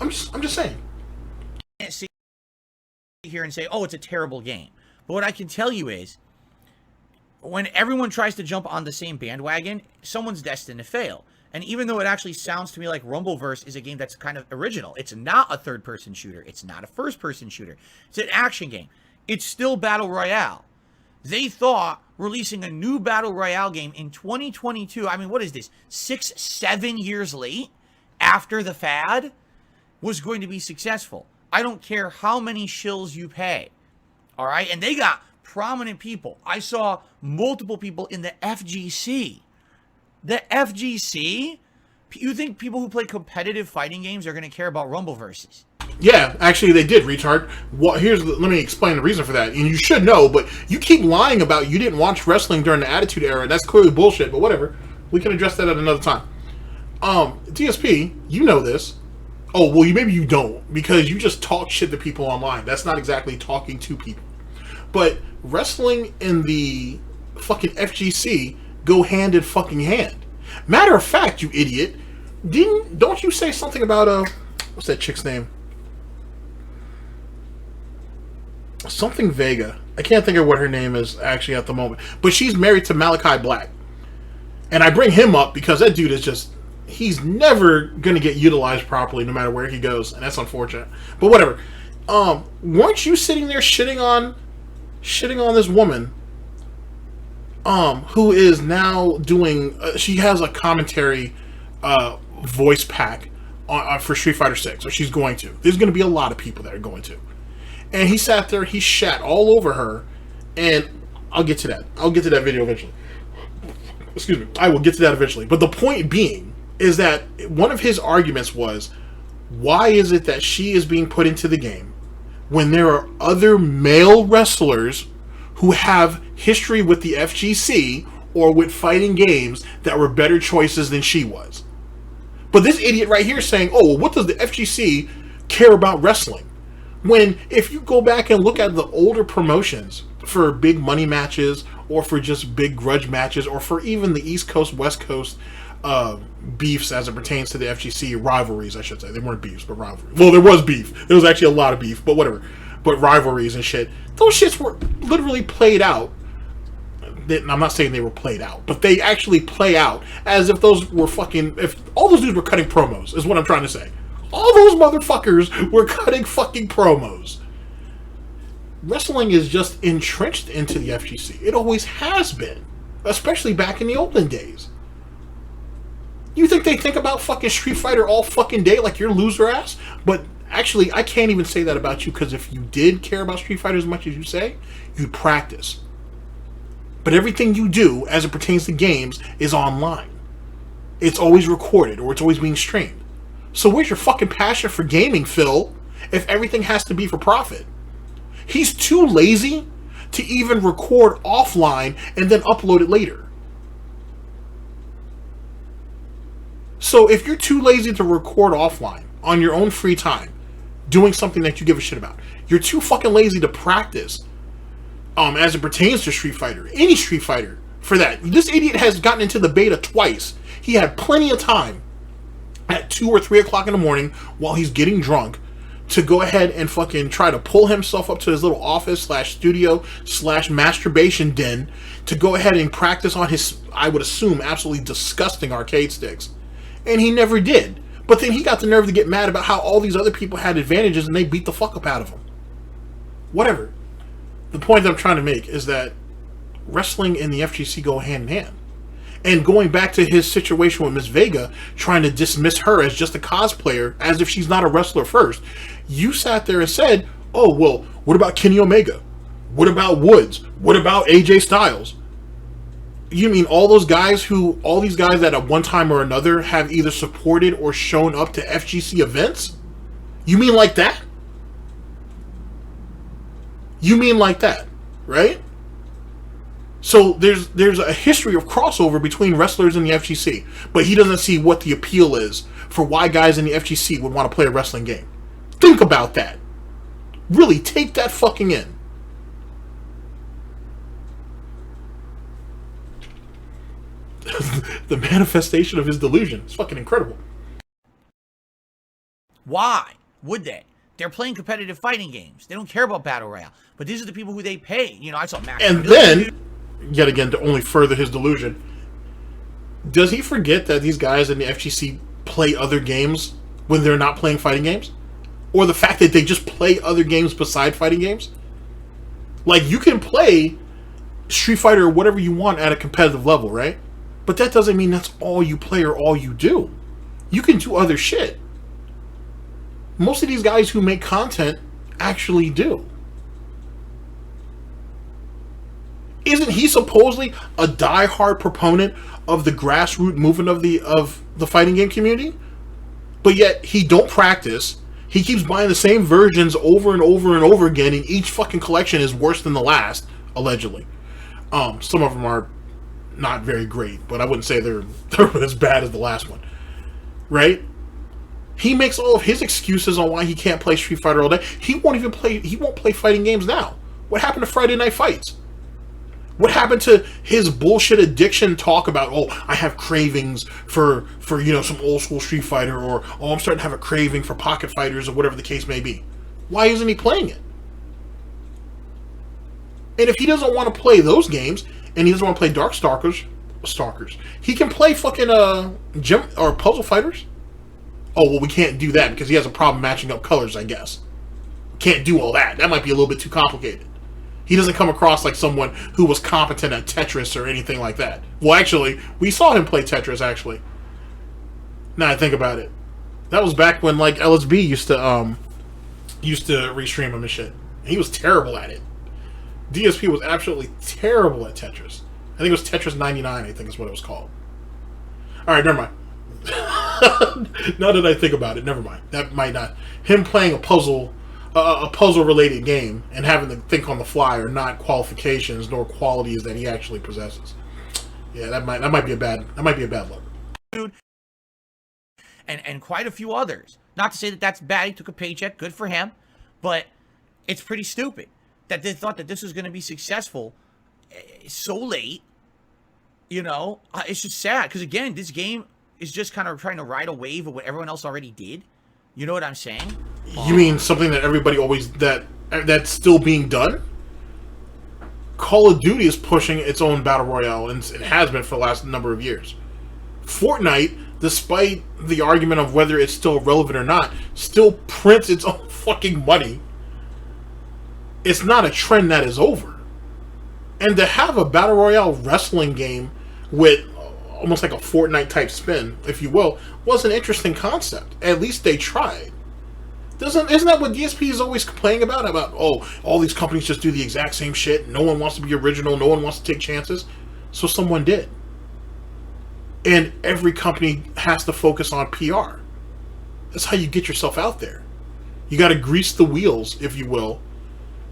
I'm just saying. I can't sit here and say, oh, it's a terrible game. But what I can tell you is, when everyone tries to jump on the same bandwagon, someone's destined to fail. And even though it actually sounds to me like Rumbleverse is a game that's kind of original, it's not a third-person shooter. It's not a first-person shooter. It's an action game. It's still Battle Royale. They thought releasing a new Battle Royale game in 2022, I mean, what is this, 6-7 years late after the fad, was going to be successful. I don't care how many shills you pay. All right? And they got prominent people. I saw multiple people in the FGC. The FGC? You think people who play competitive fighting games are going to care about Rumbleverses? Yeah, actually they did, retard. Let me explain the reason for that. And you should know, but you keep lying about you didn't watch wrestling during the Attitude Era. That's clearly bullshit, but whatever. We can address that at another time. DSP, you know this. Oh, well, maybe you don't, because you just talk shit to people online. That's not exactly talking to people. But wrestling and the fucking FGC go hand in fucking hand. Matter of fact, you idiot, don't you say something about what's that chick's name? Something Vega. I can't think of what her name is actually at the moment. But she's married to Malachi Black. And I bring him up because that dude is just, he's never going to get utilized properly no matter where he goes. And that's unfortunate. But whatever. Weren't you sitting there shitting on this woman who is now doing, she has a commentary voice pack for Street Fighter 6, or she's going to. There's going to be a lot of people that are going to. And he sat there, he shat all over her, and I'll get to that. I'll get to that video eventually. Excuse me. I will get to that eventually. But the point being is that one of his arguments was, why is it that she is being put into the game when there are other male wrestlers who have history with the FGC or with fighting games that were better choices than she was? But this idiot right here is saying, oh, well, what does the FGC care about wrestling? When, if you go back and look at the older promotions for big money matches, or for just big grudge matches, or for even the East Coast, West Coast beefs as it pertains to the FGC, rivalries, I should say. They weren't beefs, but rivalries. Well, there was beef. There was actually a lot of beef, but whatever. But rivalries and shit. Those shits were literally played out. I'm not saying they were played out, but they actually play out as if those were fucking, if all those dudes were cutting promos, is what I'm trying to say. All those motherfuckers were cutting fucking promos. Wrestling is just entrenched into the FGC. It always has been. Especially back in the olden days. You think they think about fucking Street Fighter all fucking day like you're loser ass? But actually, I can't even say that about you, because if you did care about Street Fighter as much as you say, you'd practice. But everything you do as it pertains to games is online. It's always recorded, or it's always being streamed. So where's your fucking passion for gaming, Phil, if everything has to be for profit? He's too lazy to even record offline and then upload it later. So if you're too lazy to record offline on your own free time, doing something that you give a shit about, you're too fucking lazy to practice as it pertains to Street Fighter, any Street Fighter, for that. This idiot has gotten into the beta twice. He had plenty of time at 2 or 3 o'clock in the morning while he's getting drunk to go ahead and fucking try to pull himself up to his little office / studio / masturbation den to go ahead and practice on his, I would assume, absolutely disgusting arcade sticks. And he never did. But then he got the nerve to get mad about how all these other people had advantages and they beat the fuck up out of him. Whatever. The point that I'm trying to make is that wrestling and the FGC go hand in hand. And going back to his situation with Miss Vega, trying to dismiss her as just a cosplayer, as if she's not a wrestler first, you sat there and said, oh, well, what about Kenny Omega? What about Woods? What about AJ Styles? You mean all these guys that at one time or another have either supported or shown up to FGC events? You mean like that? You mean like that, right? So there's a history of crossover between wrestlers and the FGC, but he doesn't see what the appeal is for why guys in the FGC would want to play a wrestling game. Think about that. Really, take that fucking in. The manifestation of his delusion. It's fucking incredible. Why would they? They're playing competitive fighting games. They don't care about Battle Royale. But these are the people who they pay. You know, I saw Maximilian. And then, yet again, to only further his delusion, does he forget that these guys in the FGC play other games when they're not playing fighting games? Or the fact that they just play other games beside fighting games? Like, you can play Street Fighter or whatever you want at a competitive level, right? But that doesn't mean that's all you play or all you do. You can do other shit. Most of these guys who make content actually do. Isn't he supposedly a die-hard proponent of the grassroots movement of the fighting game community? But yet he don't practice. He keeps buying the same versions over and over and over again, and each fucking collection is worse than the last, allegedly. Some of them are not very great, but I wouldn't say they're as bad as the last one, right? He makes all of his excuses on why he can't play Street Fighter all day. He won't play fighting games now. What happened to Friday Night Fights? What happened to his bullshit addiction talk about, oh, I have cravings for some old school Street Fighter, or oh, I'm starting to have a craving for Pocket Fighters, or whatever the case may be? Why isn't he playing it? And if he doesn't want to play those games, and he doesn't want to play Darkstalkers, he can play fucking gym or Puzzle Fighters. Oh, well, we can't do that because he has a problem matching up colors, I guess. Can't do all that. That might be a little bit too complicated. He doesn't come across like someone who was competent at Tetris or anything like that. Well, actually, we saw him play Tetris, actually. Now I think about it. That was back when, like, LSB used to restream him and shit. He was terrible at it. DSP was absolutely terrible at Tetris. I think it was Tetris 99, I think is what it was called. Alright, never mind. Now that I think about it, never mind. That might not. Him playing a puzzle-related game and having to think on the fly are not qualifications nor qualities that he actually possesses. Yeah, that might be a bad look. Dude, and quite a few others. Not to say that that's bad. He took a paycheck, good for him, but it's pretty stupid that they thought that this was going to be successful so late. You know, it's just sad because again, this game is just kind of trying to ride a wave of what everyone else already did. You know what I'm saying? You mean something that everybody always that's still being done? Call of Duty is pushing its own battle royale, and it has been for the last number of years. Fortnite, despite the argument of whether it's still relevant or not, still prints its own fucking money. It's not a trend that is over. And to have a battle royale wrestling game with almost like a Fortnite type spin, if you will, was an interesting concept. At least they tried. Isn't that what DSP is always complaining about? About, oh, all these companies just do the exact same shit. No one wants to be original. No one wants to take chances. So someone did. And every company has to focus on PR. That's how you get yourself out there. You got to grease the wheels, if you will,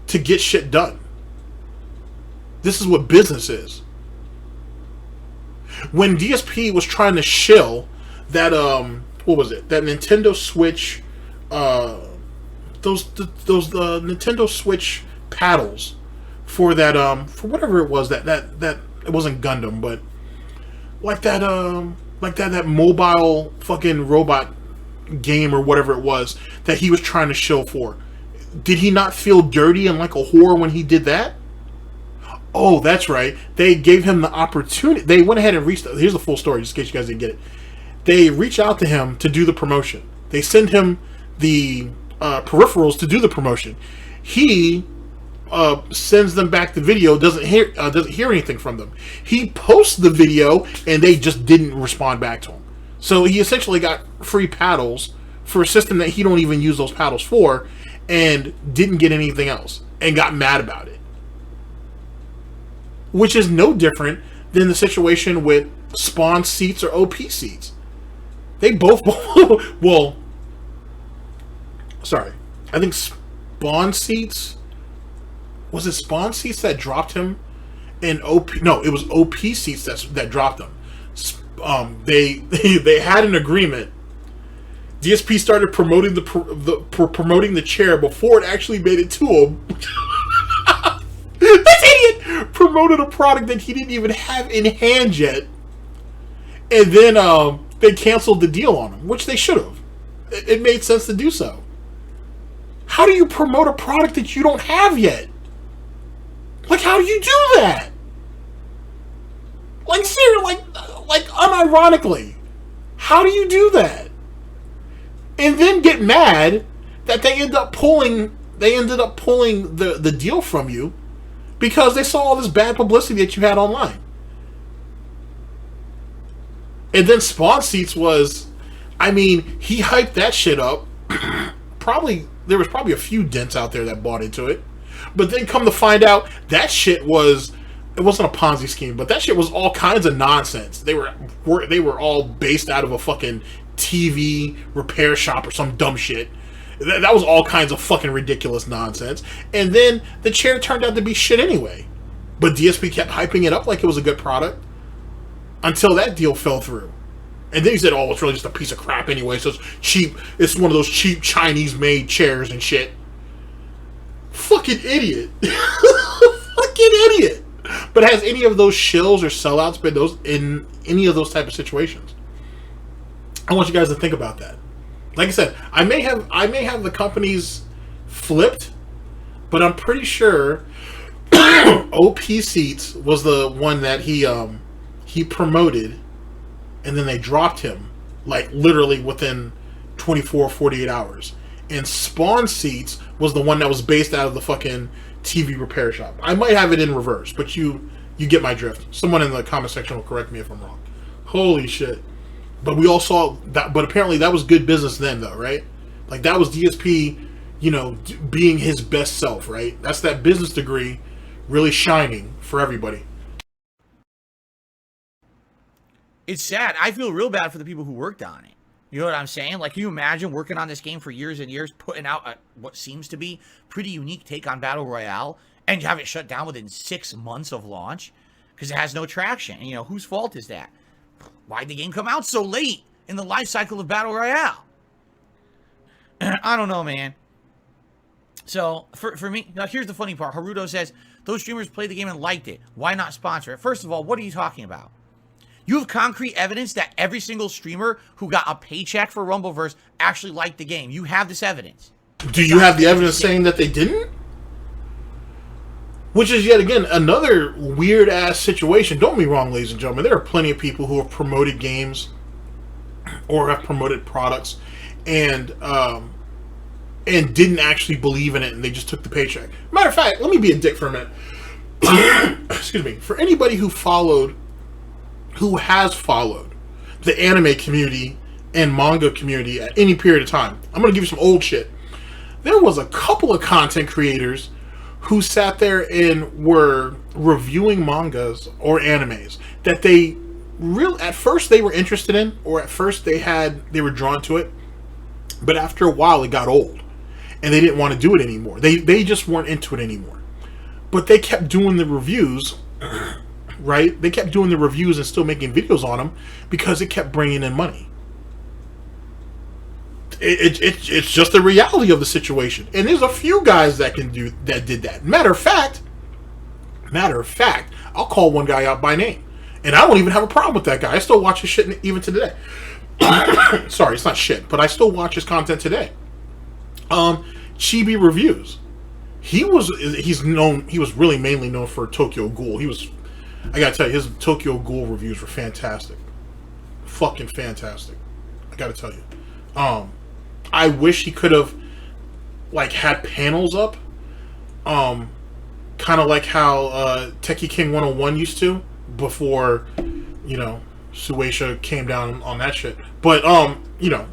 to get shit done. This is what business is. When DSP was trying to shill that, what was it? That Nintendo Switch, those Nintendo Switch paddles for that, for whatever it was, that it wasn't Gundam, but like that mobile fucking robot game or whatever it was that he was trying to shill for. Did he not feel dirty and like a whore when he did that? Oh, that's right. They gave him the opportunity. They went ahead and reached. Here's the full story, just in case you guys didn't get it. They reach out to him to do the promotion. They send him the peripherals to do the promotion. He sends them back the video. Doesn't hear anything from them. He posts the video, and they just didn't respond back to him. So he essentially got free paddles for a system that he don't even use those paddles for, and didn't get anything else, and got mad about it. Which is no different than the situation with Spawn seats or OP seats. They both, well, sorry, I think Spawn seats, was it Spawn seats that dropped him? And OP, no, it was OP seats that dropped him. They had an agreement. DSP started promoting promoting the chair before it actually made it to him. This idiot promoted a product that he didn't even have in hand yet, and then they canceled the deal on him, which they should have. It made sense to do so. How do you promote a product that you don't have yet? Like, how do you do that? Like, seriously, like unironically, how do you do that? And then get mad that they ended up pulling the deal from you because they saw all this bad publicity that you had online. And then Spawn Seats was, I mean, he hyped that shit up. There was probably a few dents out there that bought into it. But then come to find out, that shit it wasn't a Ponzi scheme, but that shit was all kinds of nonsense. They were all based out of a fucking TV repair shop or some dumb shit. That was all kinds of fucking ridiculous nonsense. And then the chair turned out to be shit anyway. But DSP kept hyping it up like it was a good product until that deal fell through. And then he said, oh, it's really just a piece of crap anyway, so it's cheap. It's one of those cheap Chinese-made chairs and shit. Fucking idiot. Fucking idiot. But has any of those shills or sellouts been in any of those type of situations? I want you guys to think about that. Like I said, I may have the companies flipped, but I'm pretty sure OP Seats was the one that he promoted, and then they dropped him like literally within 24 48 hours. And Spawn Seats was the one that was based out of the fucking TV repair shop. I might have it in reverse, but you get my drift. Someone in the comment section will correct me if I'm wrong. Holy shit. But we all saw that, but apparently that was good business then though, right? Like that was DSP, being his best self, right? That's that business degree really shining for everybody. It's sad. I feel real bad for the people who worked on it. You know what I'm saying? Like, can you imagine working on this game for years and years, putting out what seems to be pretty unique take on Battle Royale, and have it shut down within 6 months of launch because it has no traction? And, whose fault is that? Why'd the game come out so late in the life cycle of Battle Royale? I don't know, man. So, for me, now here's the funny part. Haruto says, those streamers played the game and liked it. Why not sponsor it? First of all, what are you talking about? You have concrete evidence that every single streamer who got a paycheck for Rumbleverse actually liked the game. You have this evidence. Do you have the evidence saying that they didn't? Which is, yet again, another weird-ass situation. Don't be wrong, ladies and gentlemen. There are plenty of people who have promoted games or have promoted products and didn't actually believe in it, and they just took the paycheck. Matter of fact, let me be a dick for a minute. Excuse me. For anybody who who has followed the anime community and manga community at any period of time, I'm going to give you some old shit. There was a couple of content creators who sat there and were reviewing mangas or animes that they at first they were interested in, or at first they were drawn to it, but after a while it got old and they didn't want to do it anymore. They just weren't into it anymore. But they kept doing the reviews, right? They kept doing the reviews and still making videos on them because it kept bringing in money. It's just the reality of the situation. And there's a few guys that did that. Matter of fact, I'll call one guy out by name. And I don't even have a problem with that guy. I still watch his shit even today. Sorry, it's not shit, but I still watch his content today. Chibi Reviews. He was really mainly known for Tokyo Ghoul. I gotta tell you, his Tokyo Ghoul reviews were fantastic. Fucking fantastic. I gotta tell you. I wish he could have had panels up. Kind of like how Techie King 101 used to before, Suecia came down on that shit. But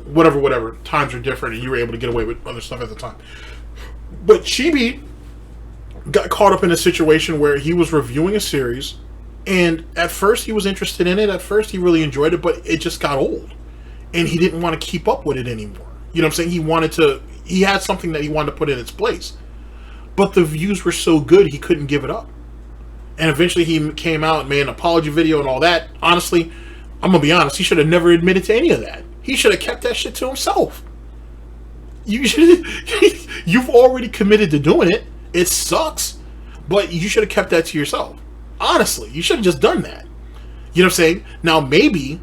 whatever. Times are different and you were able to get away with other stuff at the time. But Chibi got caught up in a situation where he was reviewing a series, and at first he was interested in it. At first he really enjoyed it, but it just got old. And he didn't want to keep up with it anymore. You know what I'm saying? He had something that he wanted to put in its place. But the views were so good, he couldn't give it up. And eventually he came out and made an apology video and all that. Honestly, I'm going to be honest, he should have never admitted to any of that. He should have kept that shit to himself. You've already committed to doing it. It sucks. But you should have kept that to yourself. Honestly, you should have just done that. You know what I'm saying? Now, maybe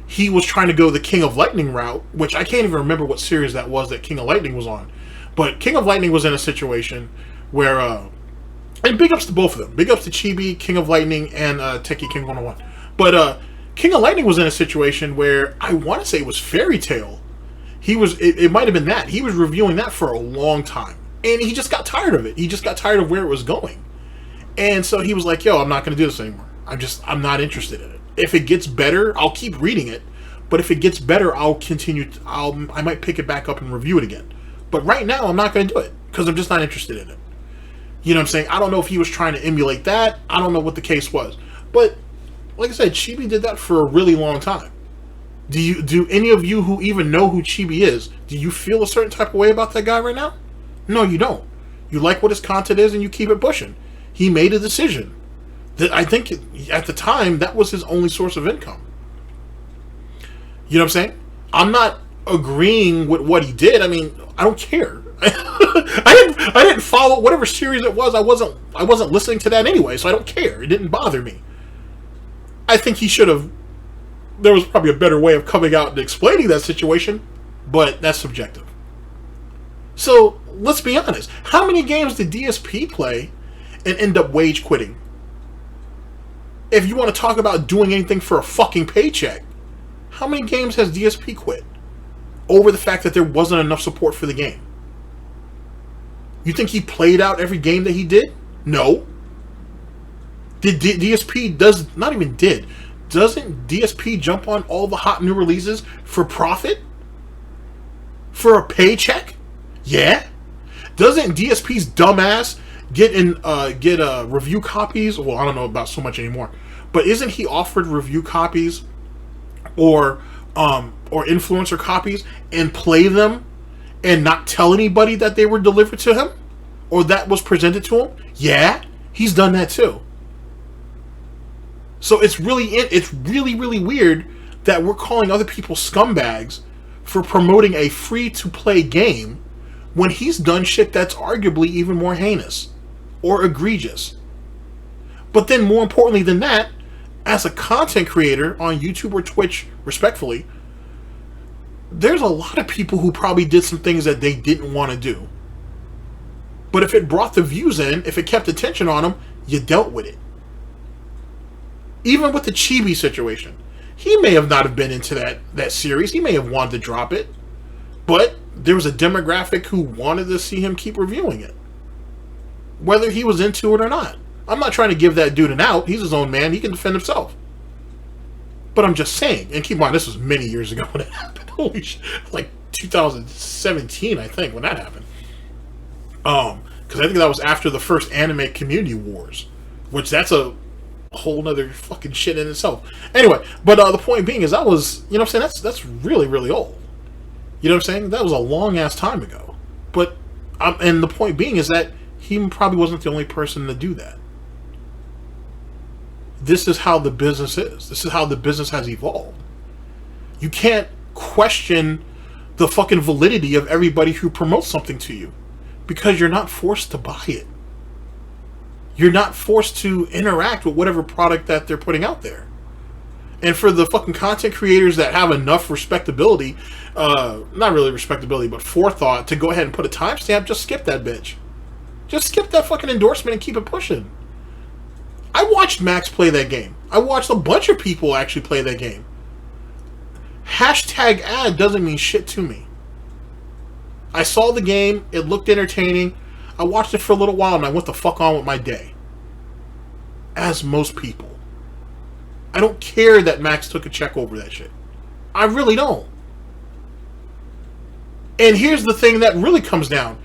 he was trying to go the King of Lightning route, which I can't even remember what series that was that King of Lightning was on. But King of Lightning was in a situation where, and big ups to both of them. Big ups to Chibi, King of Lightning, and Techie King 101. But King of Lightning was in a situation where I want to say it was Fairy Tail. It might have been that. He was reviewing that for a long time. And he just got tired of it. He just got tired of where it was going. And so he was like, yo, I'm not going to do this anymore. I'm not interested in it. If it gets better, I'll keep reading it. But if it gets better, I'll continue. I might pick it back up and review it again. But right now, I'm not going to do it because I'm just not interested in it. You know what I'm saying? I don't know if he was trying to emulate that. I don't know what the case was. But like I said, Chibi did that for a really long time. Do any of you who even know who Chibi is, do you feel a certain type of way about that guy right now? No, you don't. You like what his content is and you keep it pushing. He made a decision. I think at the time that was his only source of income. You know what I'm saying? I'm not agreeing with what he did. I mean, I don't care. I didn't follow whatever series it was. I wasn't listening to that anyway, so I don't care. It didn't bother me. I think he should have. There was probably a better way of coming out and explaining that situation, but that's subjective. So let's be honest. How many games did DSP play and end up wage quitting? If you want to talk about doing anything for a fucking paycheck, how many games has DSP quit over the fact that there wasn't enough support for the game? You think he played out every game that he did? No. Doesn't DSP jump on all the hot new releases for profit? For a paycheck? Yeah. Doesn't DSP's dumbass get review copies? Well, I don't know about so much anymore, but isn't he offered review copies or influencer copies and play them and not tell anybody that they were delivered to him or that was presented to him? Yeah, he's done that too. So it's really weird that we're calling other people scumbags for promoting a free-to-play game when he's done shit that's arguably even more heinous or egregious. But then more importantly than that, as a content creator on YouTube or Twitch, respectfully, there's a lot of people who probably did some things that they didn't want to do. But if it brought the views in, if it kept attention on them, you dealt with it. Even with the Chibi situation, he may have not have been into that series. He may have wanted to drop it. But there was a demographic who wanted to see him keep reviewing it. Whether he was into it or not. I'm not trying to give that dude an out. He's his own man. He can defend himself. But I'm just saying, and keep in mind, this was many years ago when it happened. Holy shit. Like 2017, I think, when that happened. Because I think that was after the first anime community wars, which that's a whole nother fucking shit in itself. Anyway, but the point being is that was, you know what I'm saying, that's really, really old. You know what I'm saying? That was a long ass time ago. But, and the point being is that he probably wasn't the only person to do that. This is how the business is. This is how the business has evolved. You can't question the fucking validity of everybody who promotes something to you, because you're not forced to buy it. You're not forced to interact with whatever product that they're putting out there. And for the fucking content creators that have enough respectability, not really respectability, but forethought to go ahead and put a timestamp, just skip that bitch. Just skip that fucking endorsement and keep it pushing. I watched Max play that game. I watched a bunch of people actually play that game. Hashtag ad doesn't mean shit to me. I saw the game, it looked entertaining, I watched it for a little while, and I went the fuck on with my day. As most people. I don't care that Max took a check over that shit. I really don't. And here's the thing that really comes down.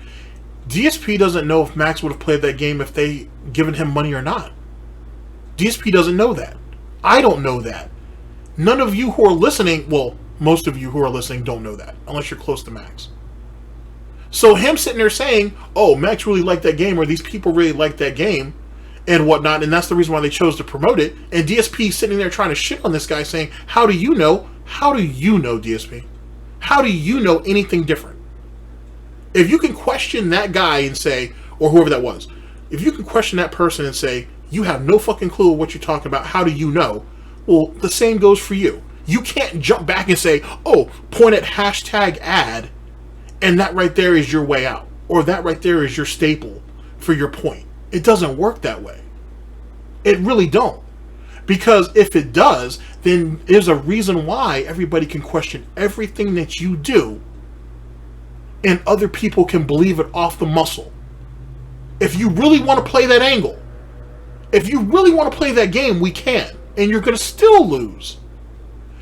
DSP doesn't know if Max would have played that game if they given him money or not. DSP doesn't know that. I don't know that. None of you who are listening, well, most of you who are listening don't know that, unless you're close to Max. So him sitting there saying, oh, Max really liked that game, or these people really liked that game, and whatnot, and that's the reason why they chose to promote it, and DSP sitting there trying to shit on this guy saying, how do you know? How do you know, DSP? How do you know anything different? If you can question that guy and say, or whoever that was, if you can question that person and say, you have no fucking clue what you're talking about, how do you know? Well, the same goes for you. You can't jump back and say, oh, point at hashtag ad, and that right there is your way out. Or that right there is your staple for your point. It doesn't work that way. It really don't. Because if it does, then there's a reason why everybody can question everything that you do, and other people can believe it off the muscle. If you really want to play that angle, if you really want to play that game, we can. And you're going to still lose.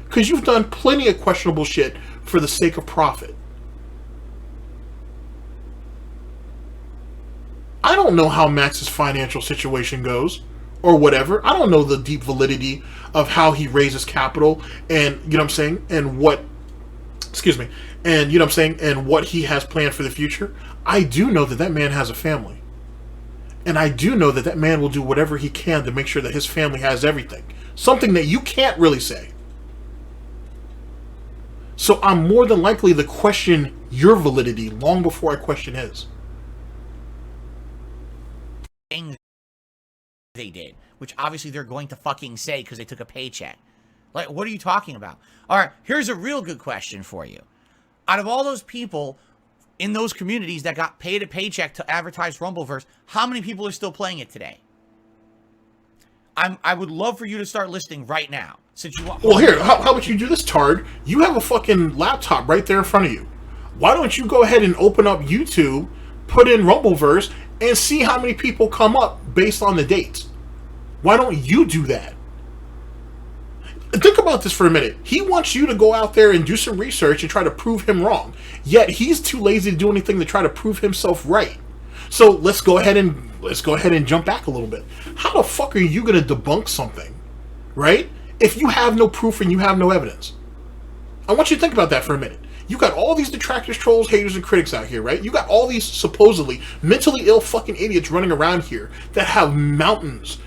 Because you've done plenty of questionable shit for the sake of profit. I don't know how Max's financial situation goes, or whatever. I don't know the deep validity of how he raises capital, and, you know what I'm saying, and what, excuse me, and, you know what I'm saying, and what he has planned for the future. I do know that that man has a family. And I do know that that man will do whatever he can to make sure that his family has everything. Something that you can't really say. So I'm more than likely to question your validity long before I question his. They did, which obviously they're going to fucking say because they took a paycheck. Like, what are you talking about? All right, here's a real good question for you. Out of all those people in those communities that got paid a paycheck to advertise Rumbleverse, how many people are still playing it today? I would love for you to start listing right now. Since you want. Well, here, how about you do this, Tard? You have a fucking laptop right there in front of you. Why don't you go ahead and open up YouTube, put in Rumbleverse, and see how many people come up based on the dates? Why don't you do that? Think about this for a minute. He wants you to go out there and do some research and try to prove him wrong. Yet he's too lazy to do anything to try to prove himself right. So let's go ahead and jump back a little bit. How the fuck are you going to debunk something, right? If you have no proof and you have no evidence. I want you to think about that for a minute. You got all these detractors, trolls, haters, and critics out here, right? You got all these supposedly mentally ill fucking idiots running around here that have mountains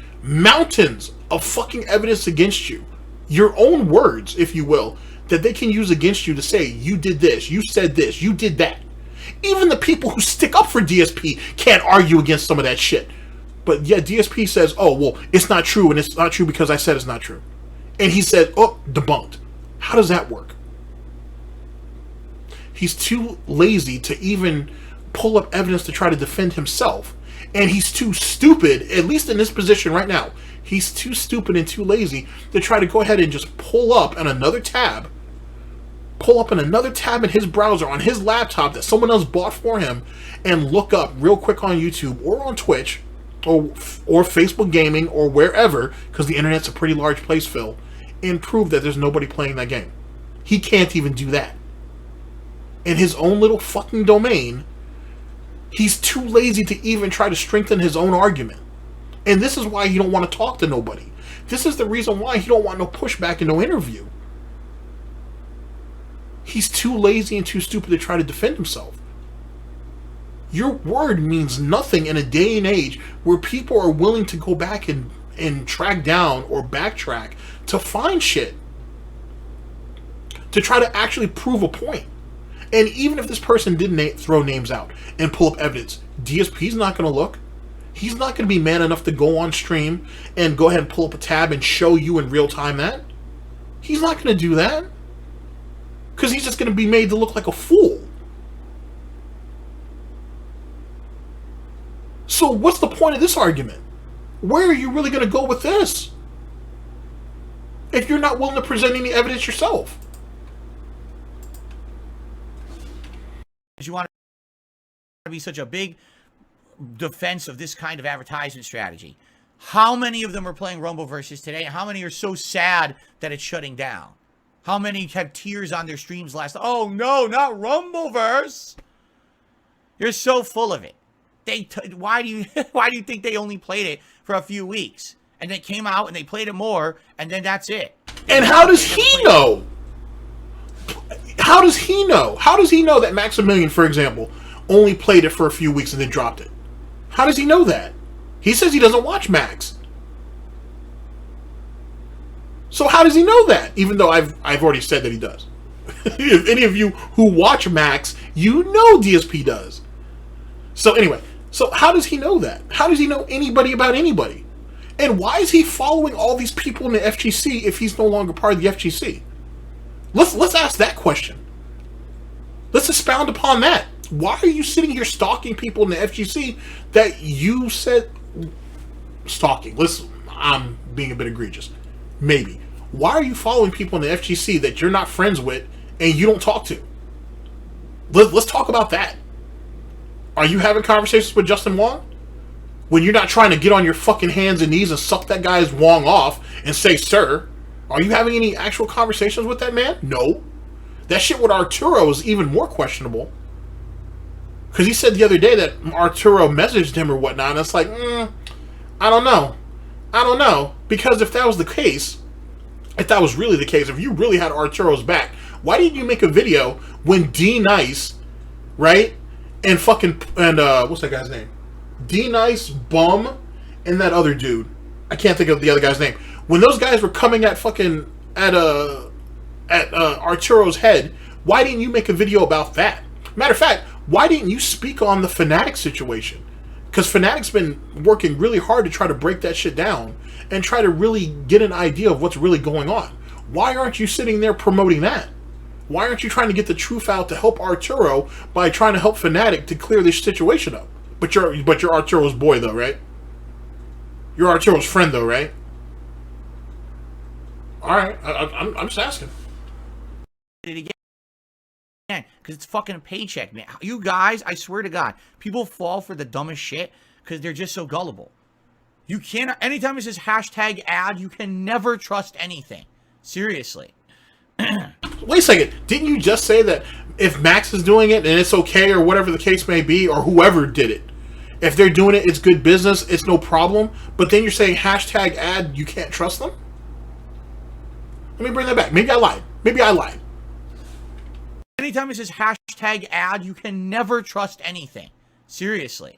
of fucking evidence against you. Your own words, if you will, that they can use against you to say, you did this, you said this, you did that. Even the people who stick up for DSP can't argue against some of that shit. But yet DSP says, oh, well, it's not true, and it's not true because I said it's not true. And he said, oh, debunked. How does that work? He's too lazy to even pull up evidence to try to defend himself. And he's too stupid, at least in this position right now, he's too stupid and too lazy to try to go ahead and just pull up on another tab in his browser on his laptop that someone else bought for him and look up real quick on YouTube or on Twitch or Facebook Gaming or wherever, because the internet's a pretty large place, Phil, and prove that there's nobody playing that game. He can't even do that. In his own little fucking domain, he's too lazy to even try to strengthen his own argument. And this is why he don't want to talk to nobody. This is the reason why he don't want no pushback and no interview. He's too lazy and too stupid to try to defend himself. Your word means nothing in a day and age where people are willing to go back and track down or backtrack to find shit. To try to actually prove a point. And even if this person didn't throw names out and pull up evidence, DSP's not going to look. He's not going to be man enough to go on stream and go ahead and pull up a tab and show you in real time that. He's not going to do that. Because he's just going to be made to look like a fool. So what's the point of this argument? Where are you really going to go with this? If you're not willing to present any evidence yourself. You want to be such a big defense of this kind of advertisement strategy. How many of them are playing Rumbleverses today? How many are so sad that it's shutting down? How many had tears on their streams last? Oh no, not Rumbleverse! You're so full of it. Why do you think they only played it for a few weeks and then came out and they played it more and then that's it? And how does he know? How does he know? How does he know that Maximilian, for example, only played it for a few weeks and then dropped it? How does he know that? He says he doesn't watch Max. So how does he know that? Even though I've already said that he does. If any of you who watch Max, you know DSP does. So anyway, so how does he know that? How does he know anybody about anybody? And why is he following all these people in the FGC if he's no longer part of the FGC? Let's ask that question. Let's expound upon that. Why are you sitting here stalking people in the FGC that you said stalking? Listen, I'm being a bit egregious. Maybe. Why are you following people in the FGC that you're not friends with and you don't talk to? Let's talk about that. Are you having conversations with Justin Wong? When you're not trying to get on your fucking hands and knees and suck that guy's Wong off and say, sir, are you having any actual conversations with that man? No. That shit with Arturo is even more questionable. Because he said the other day that Arturo messaged him or whatnot, and it's like, I don't know. I don't know. Because if that was the case, if that was really the case, if you really had Arturo's back, why didn't you make a video when D Nice, right? And what's that guy's name? D Nice, Bum, and that other dude. I can't think of the other guy's name. When those guys were coming at Arturo's head, why didn't you make a video about that? Matter of fact, why didn't you speak on the Fanatic situation? Because Fanatic's been working really hard to try to break that shit down and try to really get an idea of what's really going on. Why aren't you sitting there promoting that? Why aren't you trying to get the truth out to help Arturo by trying to help Fanatic to clear this situation up? But you're Arturo's boy though, right? You're Arturo's friend though, right? All right, I'm just asking. It again, because it's fucking a paycheck, man. You guys, I swear to God, people fall for the dumbest shit because they're just so gullible. You can't. Anytime it says hashtag ad, you can never trust anything. Seriously. Wait a second. Didn't you just say that if Max is doing it and it's okay or whatever the case may be, or whoever did it, if they're doing it, it's good business, it's no problem. But then you're saying hashtag ad, you can't trust them? Let me bring that back. Maybe I lied. Anytime it says hashtag ad, you can never trust anything. Seriously.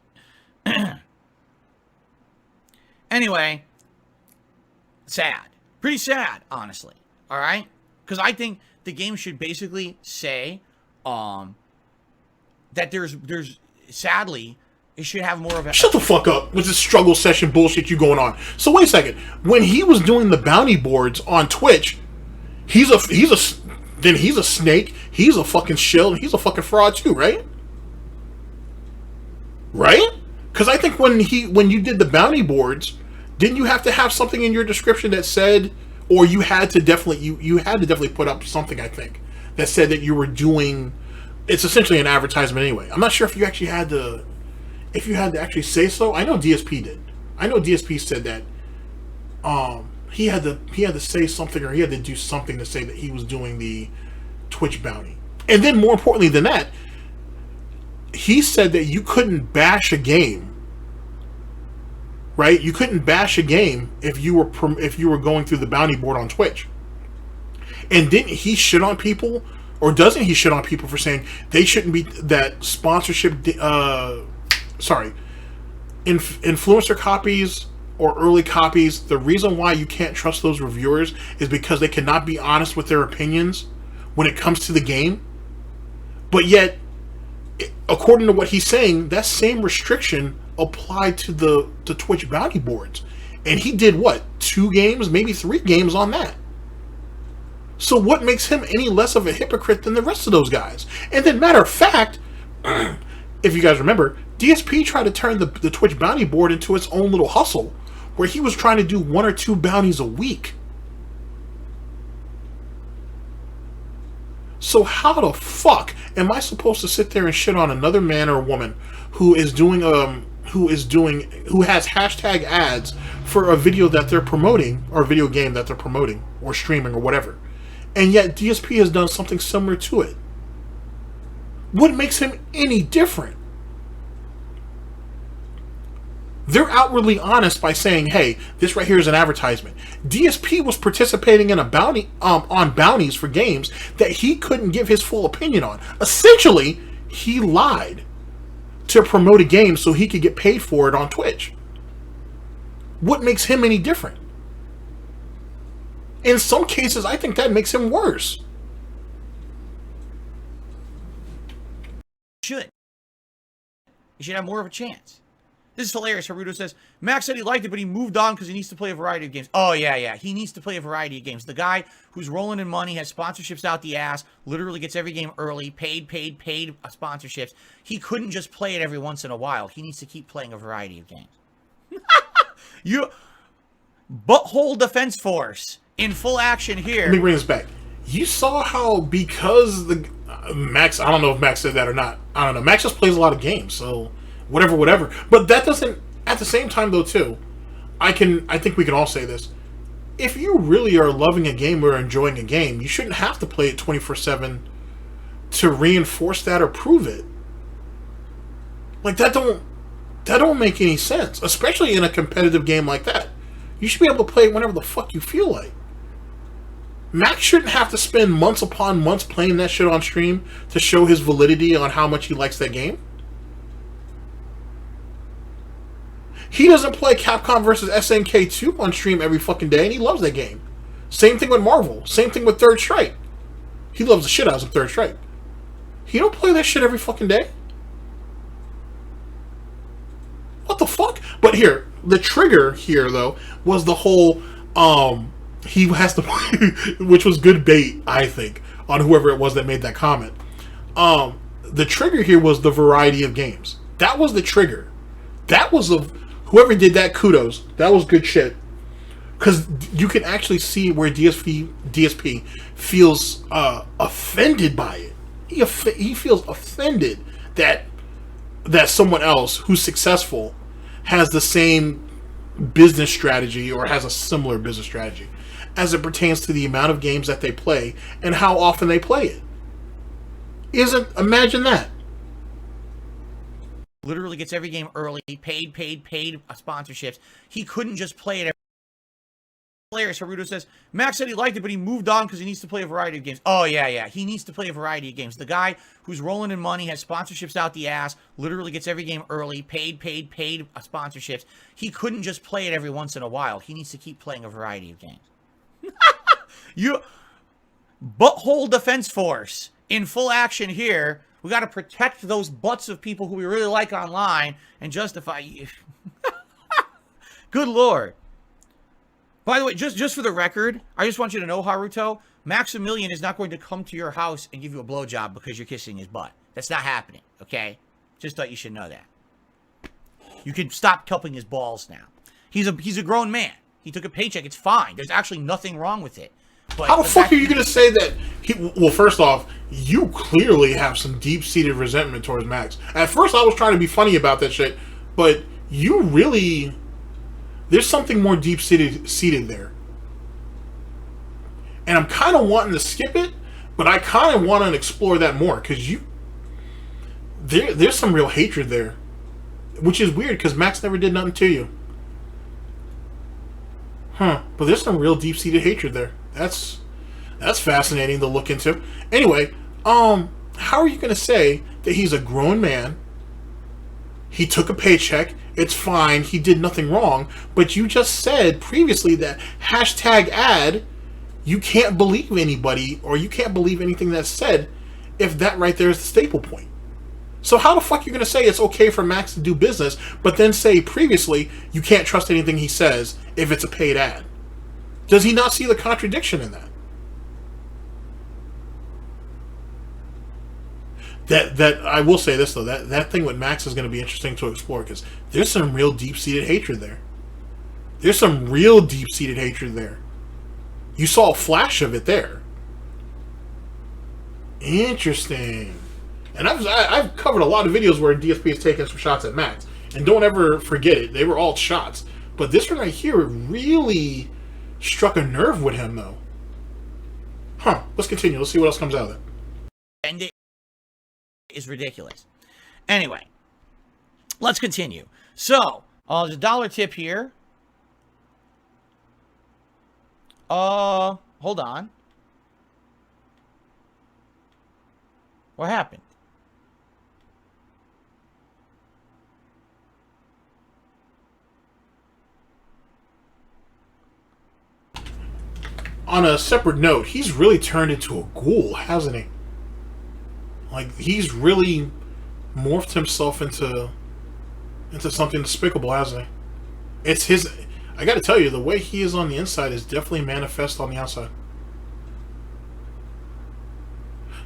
Anyway, sad. Pretty sad, honestly. All right? Because I think the game should basically say that there's sadly, it should have more of a... Shut the fuck up with this struggle session bullshit you going on. So wait a second. When he was doing the bounty boards on Twitch, he's a snake, he's a fucking shill, and he's a fucking fraud too, right? Right? Because I think when you did the bounty boards, didn't you have to have something in your description that said, or you had to definitely put up something, I think, that said that you were doing, it's essentially an advertisement anyway. I'm not sure if you actually had to actually say so. I know DSP did. I know DSP said that he had to say something, or he had to do something to say that he was doing the Twitch bounty. And then more importantly than that, he said that you couldn't bash a game, right? You couldn't bash a game if you were going through the bounty board on Twitch. And didn't he shit on people, or doesn't he shit on people for saying they shouldn't be that sponsorship? Influencer copies or early copies. The reason why you can't trust those reviewers is because they cannot be honest with their opinions when it comes to the game. But yet, according to what he's saying, that same restriction applied to the Twitch bounty boards, and he did what, 2 games, maybe 3 games on that. So what makes him any less of a hypocrite than the rest of those guys? And then, matter of fact, if you guys remember, DSP tried to turn the Twitch bounty board into its own little hustle, where he was trying to do 1 or 2 bounties a week. So how the fuck am I supposed to sit there and shit on another man or woman who has hashtag ads for a video that they're promoting, or a video game that they're promoting or streaming or whatever, and yet DSP has done something similar to it? What makes him any different? They're outwardly honest by saying, hey, this right here is an advertisement. DSP was participating in a bounty on bounties for games that he couldn't give his full opinion on. Essentially, he lied to promote a game so he could get paid for it on Twitch. What makes him any different? In some cases, I think that makes him worse. You should have more of a chance. This is hilarious. Haruto says, Max said he liked it, but he moved on because he needs to play a variety of games. Oh, yeah. He needs to play a variety of games. The guy who's rolling in money, has sponsorships out the ass, literally gets every game early, paid sponsorships. He couldn't just play it every once in a while. He needs to keep playing a variety of games. You Butthole Defense Force in full action here. Let me bring this back. You saw how, because the Max, I don't know if Max said that or not. I don't know. Max just plays a lot of games, so whatever. But that doesn't, at the same time though too, I think we can all say this. If you really are loving a game or enjoying a game, you shouldn't have to play it 24/7 to reinforce that or prove it. Like that don't make any sense, especially in a competitive game like that. You should be able to play it whenever the fuck you feel like. Max shouldn't have to spend months upon months playing that shit on stream to show his validity on how much he likes that game. He doesn't play Capcom vs. SNK 2 on stream every fucking day, and he loves that game. Same thing with Marvel. Same thing with Third Strike. He loves the shit out of Third Strike. He don't play that shit every fucking day. What the fuck? But here, the trigger here, though, was the whole, he has to play, which was good bait, I think, on whoever it was that made that comment. The trigger here was the variety of games. That was the trigger. That was whoever did that, kudos. That was good shit. Because you can actually see where DSP feels offended by it. He feels offended that someone else who's successful has the same business strategy or has a similar business strategy as it pertains to the amount of games that they play and how often they play it. Imagine that. Literally gets every game early, paid sponsorships. He couldn't just play it. Hilarious. Haruto says, Max said he liked it, but he moved on because he needs to play a variety of games. Oh, yeah. He needs to play a variety of games. The guy who's rolling in money, has sponsorships out the ass, literally gets every game early, paid sponsorships. He couldn't just play it every once in a while. He needs to keep playing a variety of games. Butthole Defense Force in full action here. We got to protect those butts of people who we really like online and justify. Good Lord. By the way, just for the record, I just want you to know, Haruto, Maximilian is not going to come to your house and give you a blowjob because you're kissing his butt. That's not happening, okay? Just thought you should know that. You can stop cupping his balls now. He's a grown man. He took a paycheck. It's fine. There's actually nothing wrong with it. But how the fuck are you going to say that? Well, first off, you clearly have some deep-seated resentment towards Max. At first, I was trying to be funny about that shit, but you really... There's something more deep-seated there. And I'm kind of wanting to skip it, but I kind of want to explore that more because there's some real hatred there, which is weird because Max never did nothing to you. Huh. But there's some real deep-seated hatred there. That's fascinating to look into. Anyway, how are you going to say that he's a grown man? He took a paycheck. It's fine. He did nothing wrong. But you just said previously that #ad, you can't believe anybody or you can't believe anything that's said if that right there is the staple point. So how the fuck are you going to say it's okay for Max to do business, but then say previously you can't trust anything he says if it's a paid ad? Does he not see the contradiction in that? That I will say this though, that thing with Max is going to be interesting to explore because there's some real deep-seated hatred there. There's some real deep-seated hatred there. You saw a flash of it there. Interesting. And I've covered a lot of videos where DSP has taken some shots at Max. And don't ever forget it. They were all shots. But this one right here really struck a nerve with him, though. Huh. Let's continue. Let's see what else comes out of it. And it is ridiculous. Anyway, let's continue. So, there's a $1 tip here. Hold on. What happened? On a separate note, he's really turned into a ghoul, hasn't he? Like, he's really morphed himself into something despicable, hasn't he? It's his... I gotta tell you, the way he is on the inside is definitely manifest on the outside.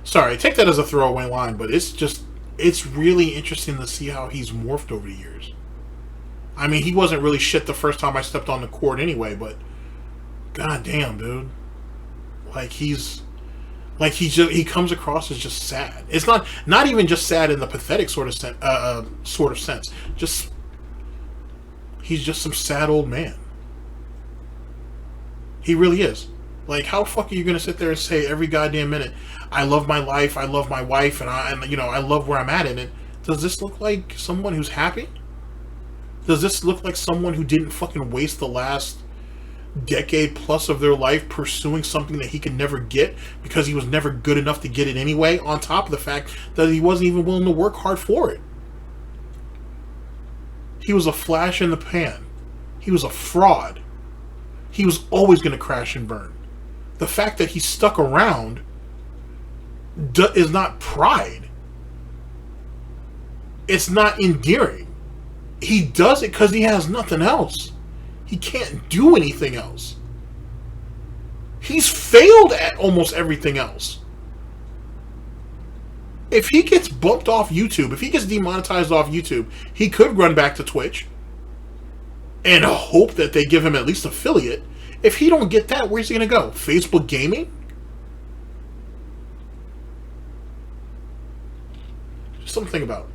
Sorry, take that as a throwaway line, but it's really interesting to see how he's morphed over the years. I mean, he wasn't really shit the first time I stepped on the court anyway, but god damn, dude. He comes across as just sad. It's not even just sad in the pathetic sort of sense. Just he's just some sad old man. He really is. Like, how the fuck are you gonna sit there and say every goddamn minute, I love my life, I love my wife, and I love where I'm at in it? Does this look like someone who's happy? Does this look like someone who didn't fucking waste the last decade plus of their life pursuing something that he could never get because he was never good enough to get it anyway, on top of the fact that he wasn't even willing to work hard for it? He was a flash in the pan. He was a fraud. He was always going to crash and burn. The fact that he stuck around is not pride. It's not endearing. He does it because he has nothing else. He can't do anything else. He's failed at almost everything else. If he gets bumped off YouTube, if he gets demonetized off YouTube, he could run back to Twitch and hope that they give him at least affiliate. If he don't get that, where's he going to go? Facebook Gaming? Just something to think about.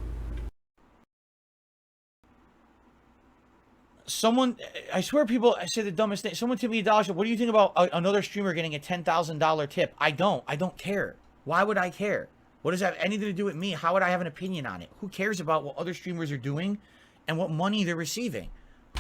Someone, I swear people, I say the dumbest thing. Someone tipped me $1. What do you think about another streamer getting a $10,000 tip? I don't care. Why would I care? What does that have anything to do with me? How would I have an opinion on it? Who cares about what other streamers are doing and what money they're receiving?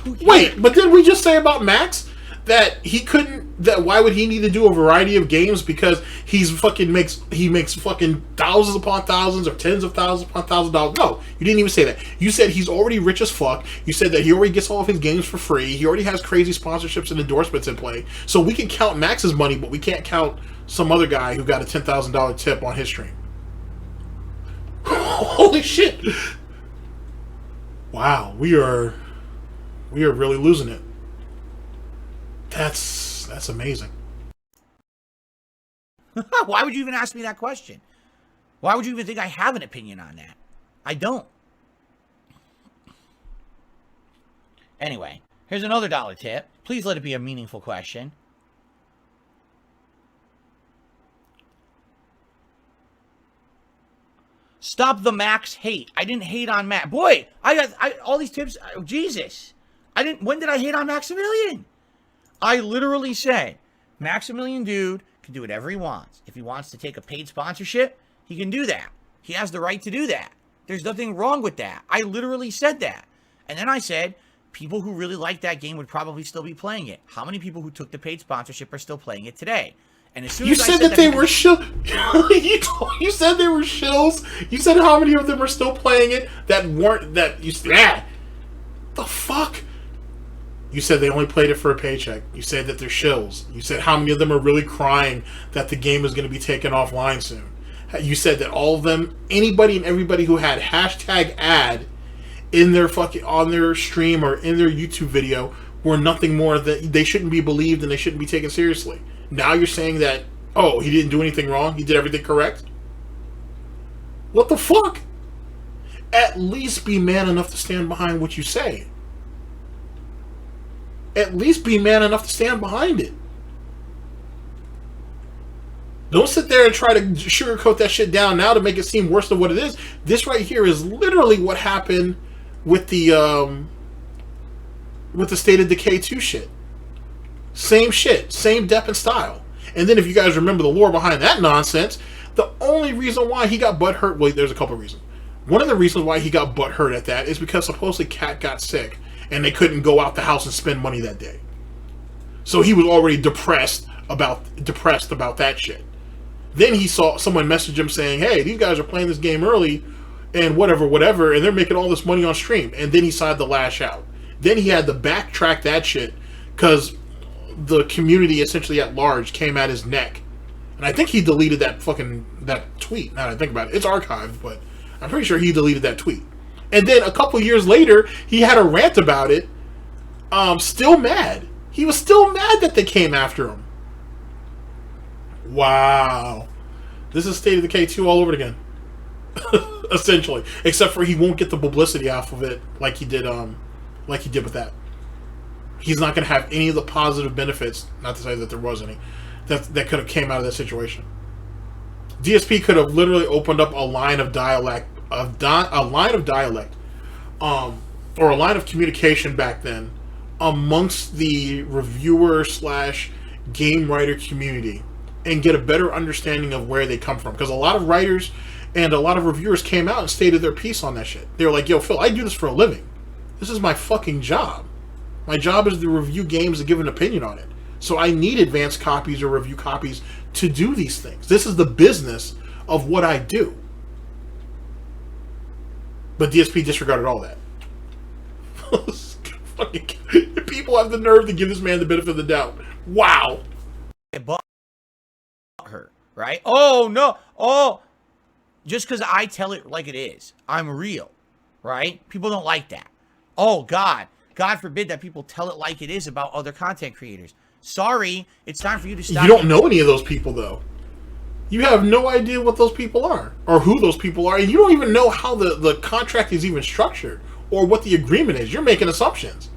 Who cares? Wait, but didn't we just say about Max that he couldn't, that why would he need to do a variety of games because he makes fucking thousands upon thousands or tens of thousands upon thousands of dollars? No, you didn't even say that. You said he's already rich as fuck. You said that he already gets all of his games for free. He already has crazy sponsorships and endorsements in play. So we can count Max's money, but we can't count some other guy who got a $10,000 tip on his stream. Holy shit. Wow, we are really losing it. That's amazing. Why would you even ask me that question? Why would you even think I have an opinion on that? I don't. Anyway, here's another $1 tip. Please let it be a meaningful question. Stop the Max hate. I didn't hate on Max. Boy, I got all these tips. Jesus. When did I hate on Maximilian? I literally said, Maximilian dude can do whatever he wants. If he wants to take a paid sponsorship, he can do that. He has the right to do that. There's nothing wrong with that. I literally said that. And then I said, people who really like that game would probably still be playing it. How many people who took the paid sponsorship are still playing it today? And as soon you as said that they were shills. You said they were shills. You said how many of them are still playing it that weren't that you said. The fuck? You said they only played it for a paycheck. You said that they're shills. You said how many of them are really crying that the game is going to be taken offline soon. You said that all of them, anybody and everybody who had hashtag ad in their fucking on their stream or in their YouTube video were nothing more than they shouldn't be believed and they shouldn't be taken seriously. Now you're saying that, oh, he didn't do anything wrong, he did everything correct? What the fuck? At least be man enough to stand behind what you say. At least be man enough to stand behind it. Don't sit there and try to sugarcoat that shit down now to make it seem worse than what it is. This right here is literally what happened with the State of Decay 2 shit. Same shit, same depth and style. And then if you guys remember the lore behind that nonsense, the only reason why he got butthurt, well, there's a couple of reasons. One of the reasons why he got butthurt at that is because supposedly Cat got sick and they couldn't go out the house and spend money that day. So he was already depressed about that shit. Then he saw someone message him saying, hey, these guys are playing this game early and whatever, and they're making all this money on stream. And then he decided to lash out. Then he had to backtrack that shit because the community essentially at large came at his neck. And I think he deleted that tweet. Now that I think about it, it's archived, but I'm pretty sure he deleted that tweet. And then a couple years later, he had a rant about it. Still mad. He was still mad that they came after him. Wow. This is State of Decay 2 all over again. Essentially. Except for he won't get the publicity off of it like he did with that. He's not going to have any of the positive benefits, not to say that there was any, that could have came out of that situation. DSP could have literally opened up a line of dialect, or a line of communication back then amongst the reviewer / game writer community and get a better understanding of where they come from. Because a lot of writers and a lot of reviewers came out and stated their piece on that shit. They were like, yo, Phil, I do this for a living. This is my fucking job. My job is to review games and give an opinion on it. So I need advanced copies or review copies to do these things. This is the business of what I do. But DSP disregarded all that. People have the nerve to give this man the benefit of the doubt. Wow. Her, right? Oh, no. Oh, just because I tell it like it is. I'm real, right? People don't like that. Oh, God forbid that people tell it like it is about other content creators. Sorry, it's time for you to stop. You don't know any of those people, though. You have no idea what those people are, or who those people are, and you don't even know how the contract is even structured, or what the agreement is. You're making assumptions.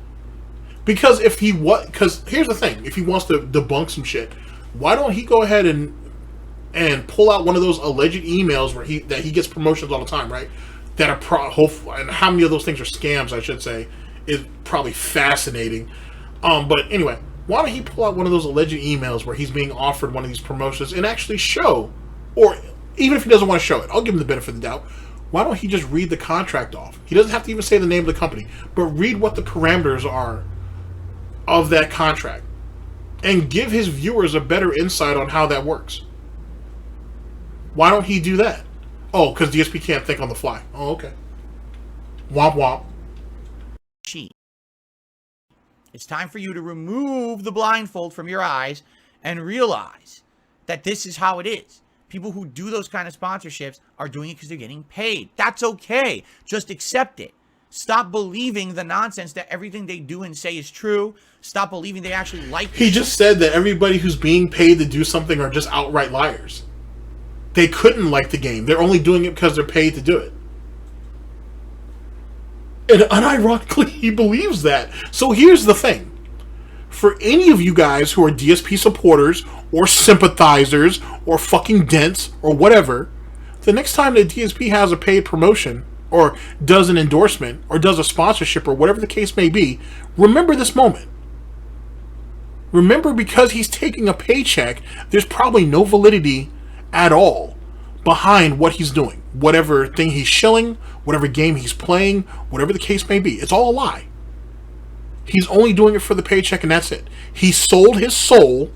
Because because here's the thing, if he wants to debunk some shit, why don't he go ahead and pull out one of those alleged emails where he gets promotions all the time, right? That are and how many of those things are scams, I should say, is probably fascinating. But anyway, why don't he pull out one of those alleged emails where he's being offered one of these promotions and actually show, or even if he doesn't want to show it, I'll give him the benefit of the doubt. Why don't he just read the contract off? He doesn't have to even say the name of the company, but read what the parameters are of that contract and give his viewers a better insight on how that works. Why don't he do that? Oh, because DSP can't think on the fly. Oh, okay. Womp womp. It's time for you to remove the blindfold from your eyes and realize that this is how it is. People who do those kind of sponsorships are doing it because they're getting paid. That's okay. Just accept it. Stop believing the nonsense that everything they do and say is true. Stop believing they actually like it. He just said that everybody who's being paid to do something are just outright liars. They couldn't like the game. They're only doing it because they're paid to do it. And unironically, he believes that. So here's the thing. For any of you guys who are DSP supporters or sympathizers or fucking Dents or whatever, the next time that DSP has a paid promotion or does an endorsement or does a sponsorship or whatever the case may be, remember this moment. Remember, because he's taking a paycheck, there's probably no validity at all behind what he's doing. Whatever thing he's shilling, whatever game he's playing, whatever the case may be, it's all a lie. He's only doing it for the paycheck, and that's it. He sold his soul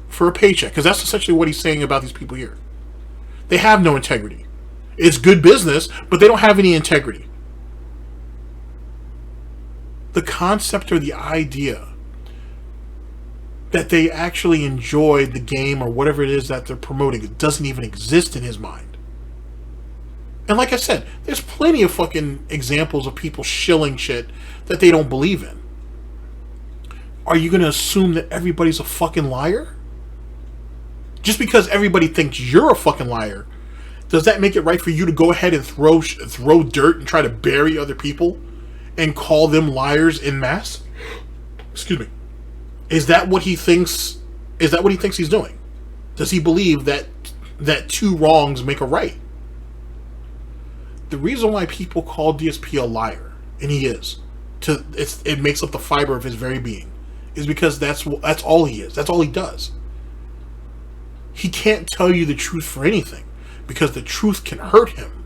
for a paycheck, because that's essentially what he's saying about these people here. They have no integrity. It's good business, but they don't have any integrity. The concept or the idea that they actually enjoy the game or whatever it is that they're promoting, it doesn't even exist in his mind. And like I said, there's plenty of fucking examples of people shilling shit that they don't believe in. Are you going to assume that everybody's a fucking liar? Just because everybody thinks you're a fucking liar, does that make it right for you to go ahead and throw dirt and try to bury other people and call them liars en masse? Excuse me. Is that what he thinks? Is that what he thinks he's doing? Does he believe that two wrongs make a right? The reason why people call DSP a liar, and he is, it makes up the fiber of his very being, is because that's all he is. That's all he does. He can't tell you the truth for anything, because the truth can hurt him.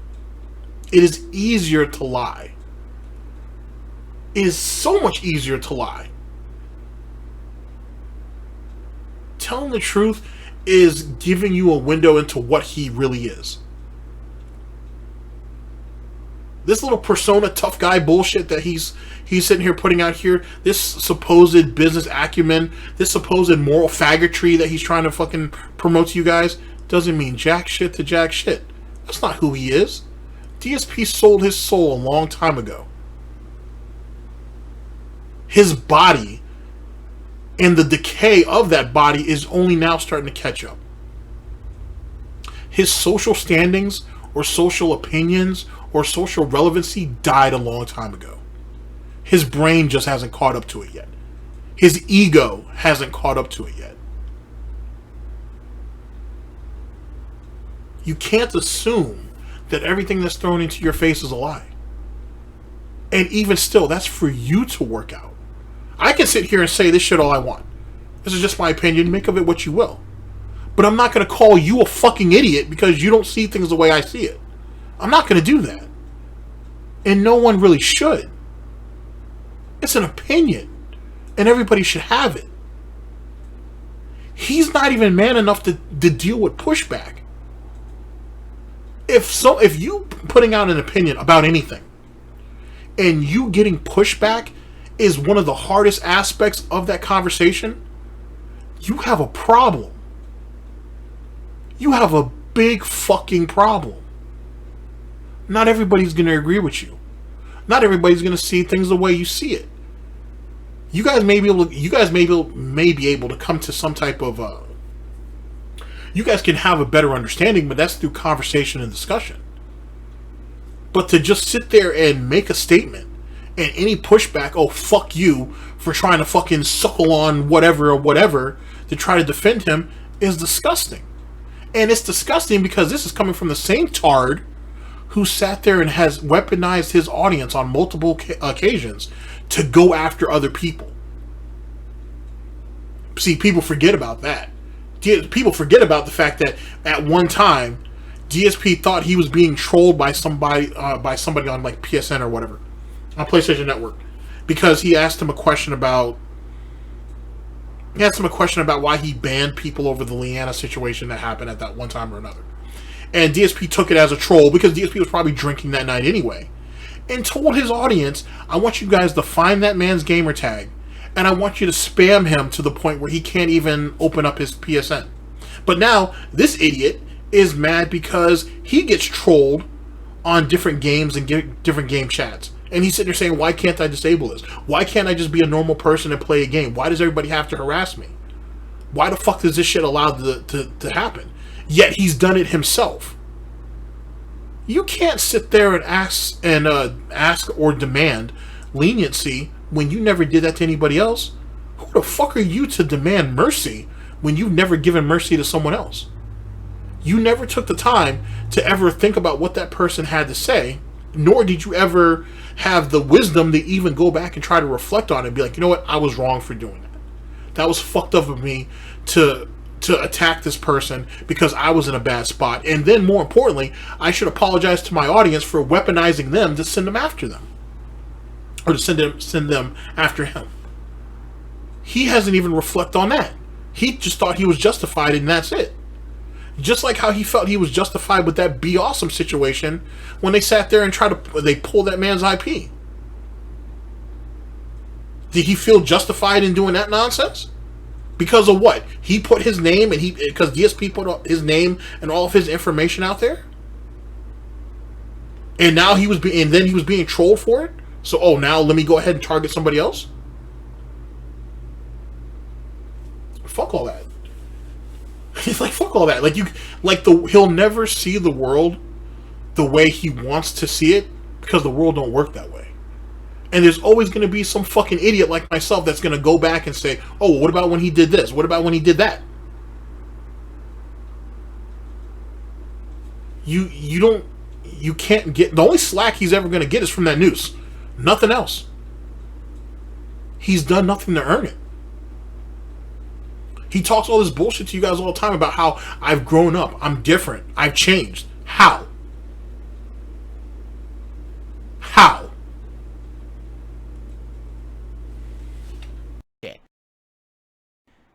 It is easier to lie. It is so much easier to lie. Telling the truth is giving you a window into what he really is. This little persona tough guy bullshit that he's sitting here putting out here, this supposed business acumen, this supposed moral faggotry that he's trying to fucking promote to you guys, doesn't mean jack shit to jack shit. That's not who he is. DSP sold his soul a long time ago. His body and the decay of that body is only now starting to catch up. His social standings or social opinions or social relevancy died a long time ago. His brain just hasn't caught up to it yet. His ego hasn't caught up to it yet. You can't assume that everything that's thrown into your face is a lie. And even still, that's for you to work out. I can sit here and say this shit all I want. This is just my opinion. Make of it what you will. But I'm not going to call you a fucking idiot because you don't see things the way I see it. I'm not going to do that. And no one really should. It's an opinion. And everybody should have it. He's not even man enough to deal with pushback. If you putting out an opinion about anything and you getting pushback is one of the hardest aspects of that conversation, you have a problem. You have a big fucking problem. Not everybody's going to agree with you. Not everybody's going to see things the way you see it. You guys may be able to come to some type of you guys can have a better understanding, but that's through conversation and discussion. But to just sit there and make a statement and any pushback, oh fuck you for trying to fucking suckle on whatever or whatever to try to defend him, is disgusting. And it's disgusting because this is coming from the same tard who sat there and has weaponized his audience on multiple occasions to go after other people. See, people forget about that. People forget about the fact that at one time, DSP thought he was being trolled by somebody on like PSN or whatever, on PlayStation Network, because he asked him a question about why he banned people over the Leanna situation that happened at that one time or another. And DSP took it as a troll because DSP was probably drinking that night anyway, and told his audience, I want you guys to find that man's gamer tag, and I want you to spam him to the point where he can't even open up his PSN. But now, this idiot is mad because he gets trolled on different games and different game chats. And he's sitting there saying, why can't I disable this? Why can't I just be a normal person and play a game? Why does everybody have to harass me? Why the fuck is this shit allowed to happen? Yet he's done it himself. You can't sit there and ask or demand leniency when you never did that to anybody else. Who the fuck are you to demand mercy when you've never given mercy to someone else? You never took the time to ever think about what that person had to say, nor did you ever have the wisdom to even go back and try to reflect on it and be like, you know what, I was wrong for doing that. That was fucked up of me to attack this person because I was in a bad spot. And then, more importantly, I should apologize to my audience for weaponizing them to send them after them. Or to send them after him. He hasn't even reflected on that. He just thought he was justified and that's it. Just like how he felt he was justified with that Be Awesome situation when they sat there and they pulled that man's IP. Did he feel justified in doing that nonsense? Because of what? He put his name and because DSP put his name and all of his information out there? And now he was being trolled for it? So, oh, now let me go ahead and target somebody else? Fuck all that. It's like, fuck all that. He'll never see the world the way he wants to see it because the world don't work that way. And there's always going to be some fucking idiot like myself that's going to go back and say, oh, what about when he did this? What about when he did that? You can't get... The only slack he's ever going to get is from that noose. Nothing else. He's done nothing to earn it. He talks all this bullshit to you guys all the time about how I've grown up, I'm different, I've changed. How? How?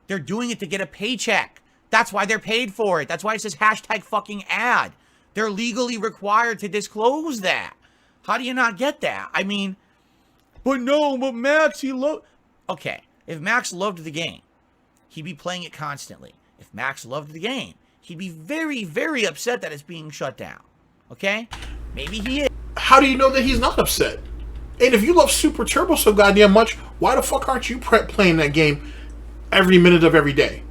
They're doing it to get a paycheck. That's why they're paid for it. That's why it says hashtag fucking ad. They're legally required to disclose that. How do you not get that? I mean, but Max, he loved... Okay, if Max loved the game, he'd be playing it constantly. If Max loved the game, he'd be very, very upset that it's being shut down. Okay? Maybe he is. How do you know that he's not upset? And if you love Super Turbo so goddamn much, why the fuck aren't you playing that game every minute of every day?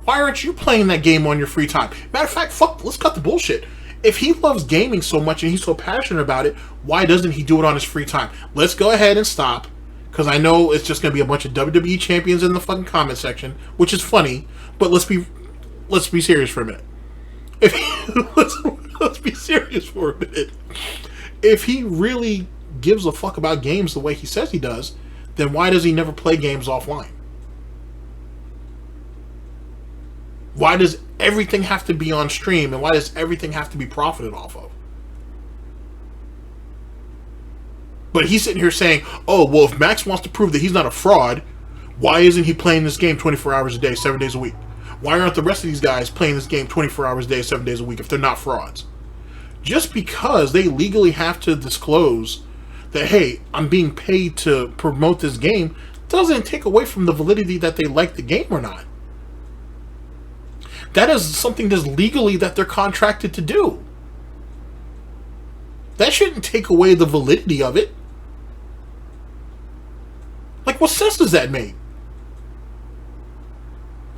Why aren't you playing that game on your free time? Matter of fact, let's cut the bullshit. If he loves gaming so much and he's so passionate about it, why doesn't he do it on his free time? Let's go ahead and stop, because I know it's just going to be a bunch of WWE champions in the fucking comment section, which is funny, but let's be serious for a minute. Let's be serious for a minute. If he really gives a fuck about games the way he says he does, then why does he never play games offline? Why does everything have to be on stream, and why does everything have to be profited off of? But he's sitting here saying, oh, well, if Max wants to prove that he's not a fraud, why isn't he playing this game 24 hours a day, 7 days a week? Why aren't the rest of these guys playing this game 24 hours a day, 7 days a week if they're not frauds? Just because they legally have to disclose that, hey, I'm being paid to promote this game, doesn't take away from the validity that they like the game or not. That is something that's legally that they're contracted to do. That shouldn't take away the validity of it. Like, what sense does that make?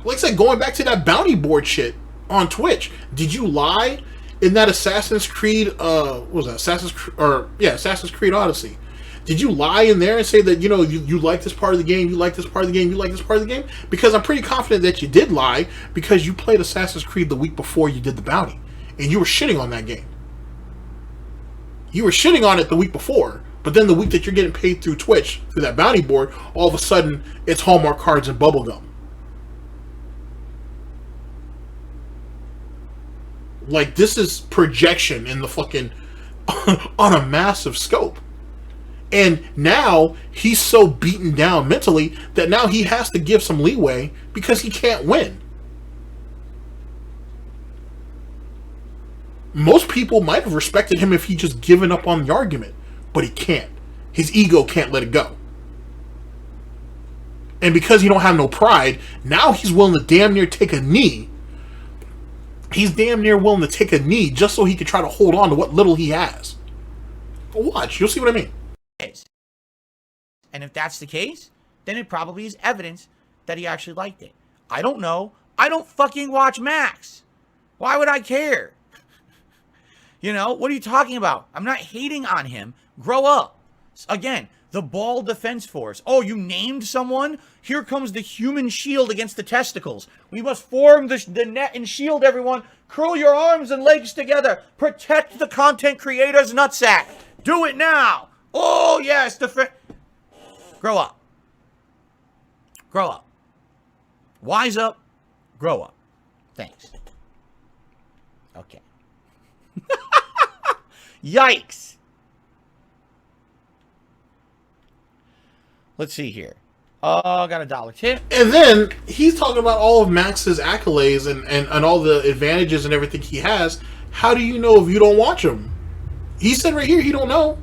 Like I said, going back to that bounty board shit on Twitch, did you lie in that Assassin's Creed, what was that? Assassin's Creed Odyssey? Did you lie in there and say that, you know, you like this part of the game, you like this part of the game, you like this part of the game? Because I'm pretty confident that you did lie, because you played Assassin's Creed the week before you did the bounty. And you were shitting on that game. You were shitting on it the week before, but then the week that you're getting paid through Twitch, through that bounty board, all of a sudden, it's Hallmark cards and bubblegum. Like, this is projection in the fucking... on a massive scope. And now he's so beaten down mentally that now he has to give some leeway because he can't win. Most people might have respected him if he just given up on the argument, but he can't. His ego can't let it go. And because he don't have no pride, now he's willing to damn near take a knee. He's damn near willing to take a knee just so he can try to hold on to what little he has. Watch, you'll see what I mean. And if that's the case, then it probably is evidence that he actually liked it. I don't know. I don't fucking watch Max. Why would I care? You know, what are you talking about? I'm not hating on him. Grow up. Again, the Ball Defense Force. Oh, you named someone? Here comes the human shield against the testicles. We must form the net and shield everyone. Curl your arms and legs together. Protect the content creator's nutsack. Do it now. Oh, yes. Grow up. Grow up. Wise up. Grow up. Thanks. Okay. Yikes. Let's see here. Got a dollar tip. And then he's talking about all of Max's accolades and all the advantages and everything he has. How do you know if you don't watch him? He said right here he don't know.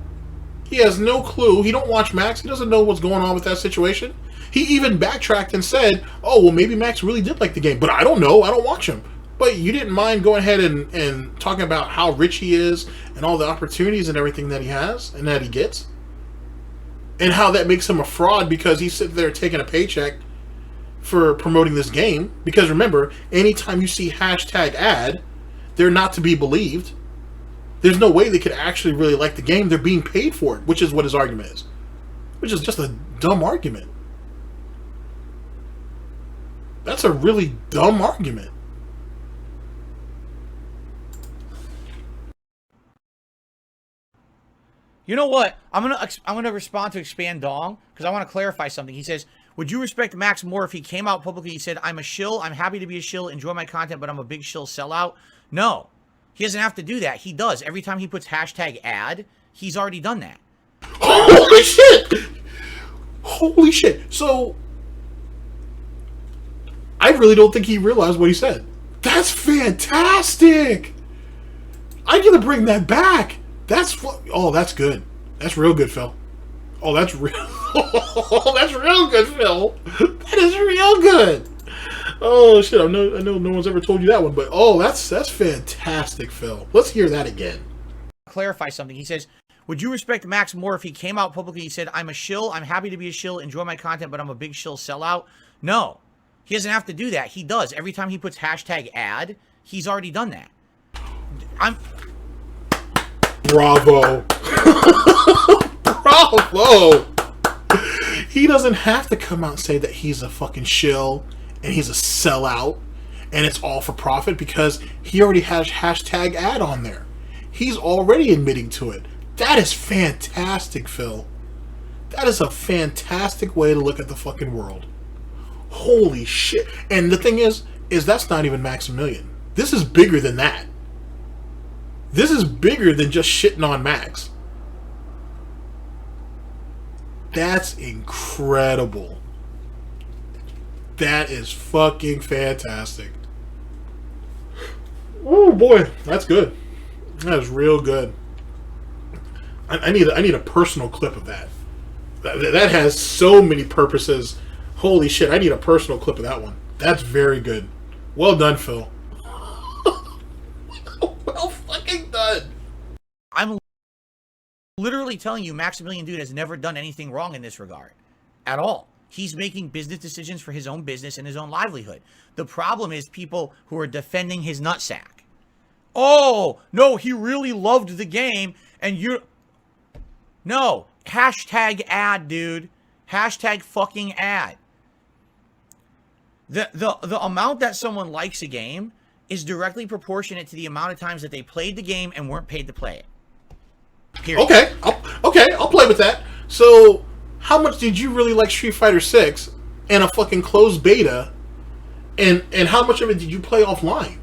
He has no clue. He don't watch Max. He doesn't know what's going on with that situation. He even backtracked and said, oh, well, maybe Max really did like the game. But I don't know. I don't watch him. But you didn't mind going ahead and talking about how rich he is and all the opportunities and everything that he has and that he gets. And how that makes him a fraud because he's sitting there taking a paycheck for promoting this game. Because remember, anytime you see hashtag ad, they're not to be believed. There's no way they could actually really like the game. They're being paid for it, which is what his argument is. Which is just a dumb argument. That's a really dumb argument. You know what? I'm gonna respond to Expand Dong because I want to clarify something. He says, "Would you respect Max more if he came out publicly? He said, I'm a shill. I'm happy to be a shill. Enjoy my content, but I'm a big shill sellout." No, he doesn't have to do that. He does. Every time he puts hashtag ad, he's already done that. Holy shit! Holy shit! So I really don't think he realized what he said. That's fantastic. I gotta bring that back. Oh, that's good. That's real good, Phil. Oh, that's real. Oh, that's real good, Phil. That is real good. Oh shit! I know no one's ever told you that one, but oh, that's fantastic, Phil. Let's hear that again. Clarify something. He says, "Would you respect Max more if he came out publicly? He said, I'm a shill. I'm happy to be a shill. Enjoy my content, but I'm a big shill sellout." No, he doesn't have to do that. He does. Every time he puts hashtag ad, he's already done that. Bravo. Bravo. He doesn't have to come out and say that he's a fucking shill and he's a sellout and it's all for profit because he already has hashtag ad on there. He's already admitting to it. That is fantastic, Phil. That is a fantastic way to look at the fucking world. Holy shit. And the thing is that's not even Maximilian. This is bigger than that. This is bigger than just shitting on Max. That's incredible. That is fucking fantastic. Oh boy, that's good. That is real good. I need a personal clip of that. That has so many purposes. Holy shit, I need a personal clip of that one. That's very good. Well done, Phil. Well fucking done. I'm literally telling you, Maximilian Dude has never done anything wrong in this regard. At all. He's making business decisions for his own business and his own livelihood. The problem is people who are defending his nutsack. Oh, no, he really loved the game and you're... No. Hashtag ad, dude. Hashtag fucking ad. The amount that someone likes a game is directly proportionate to the amount of times that they played the game and weren't paid to play it. Period. Okay, I'll play with that. So, how much did you really like Street Fighter 6 and a fucking closed beta? And how much of it did you play offline?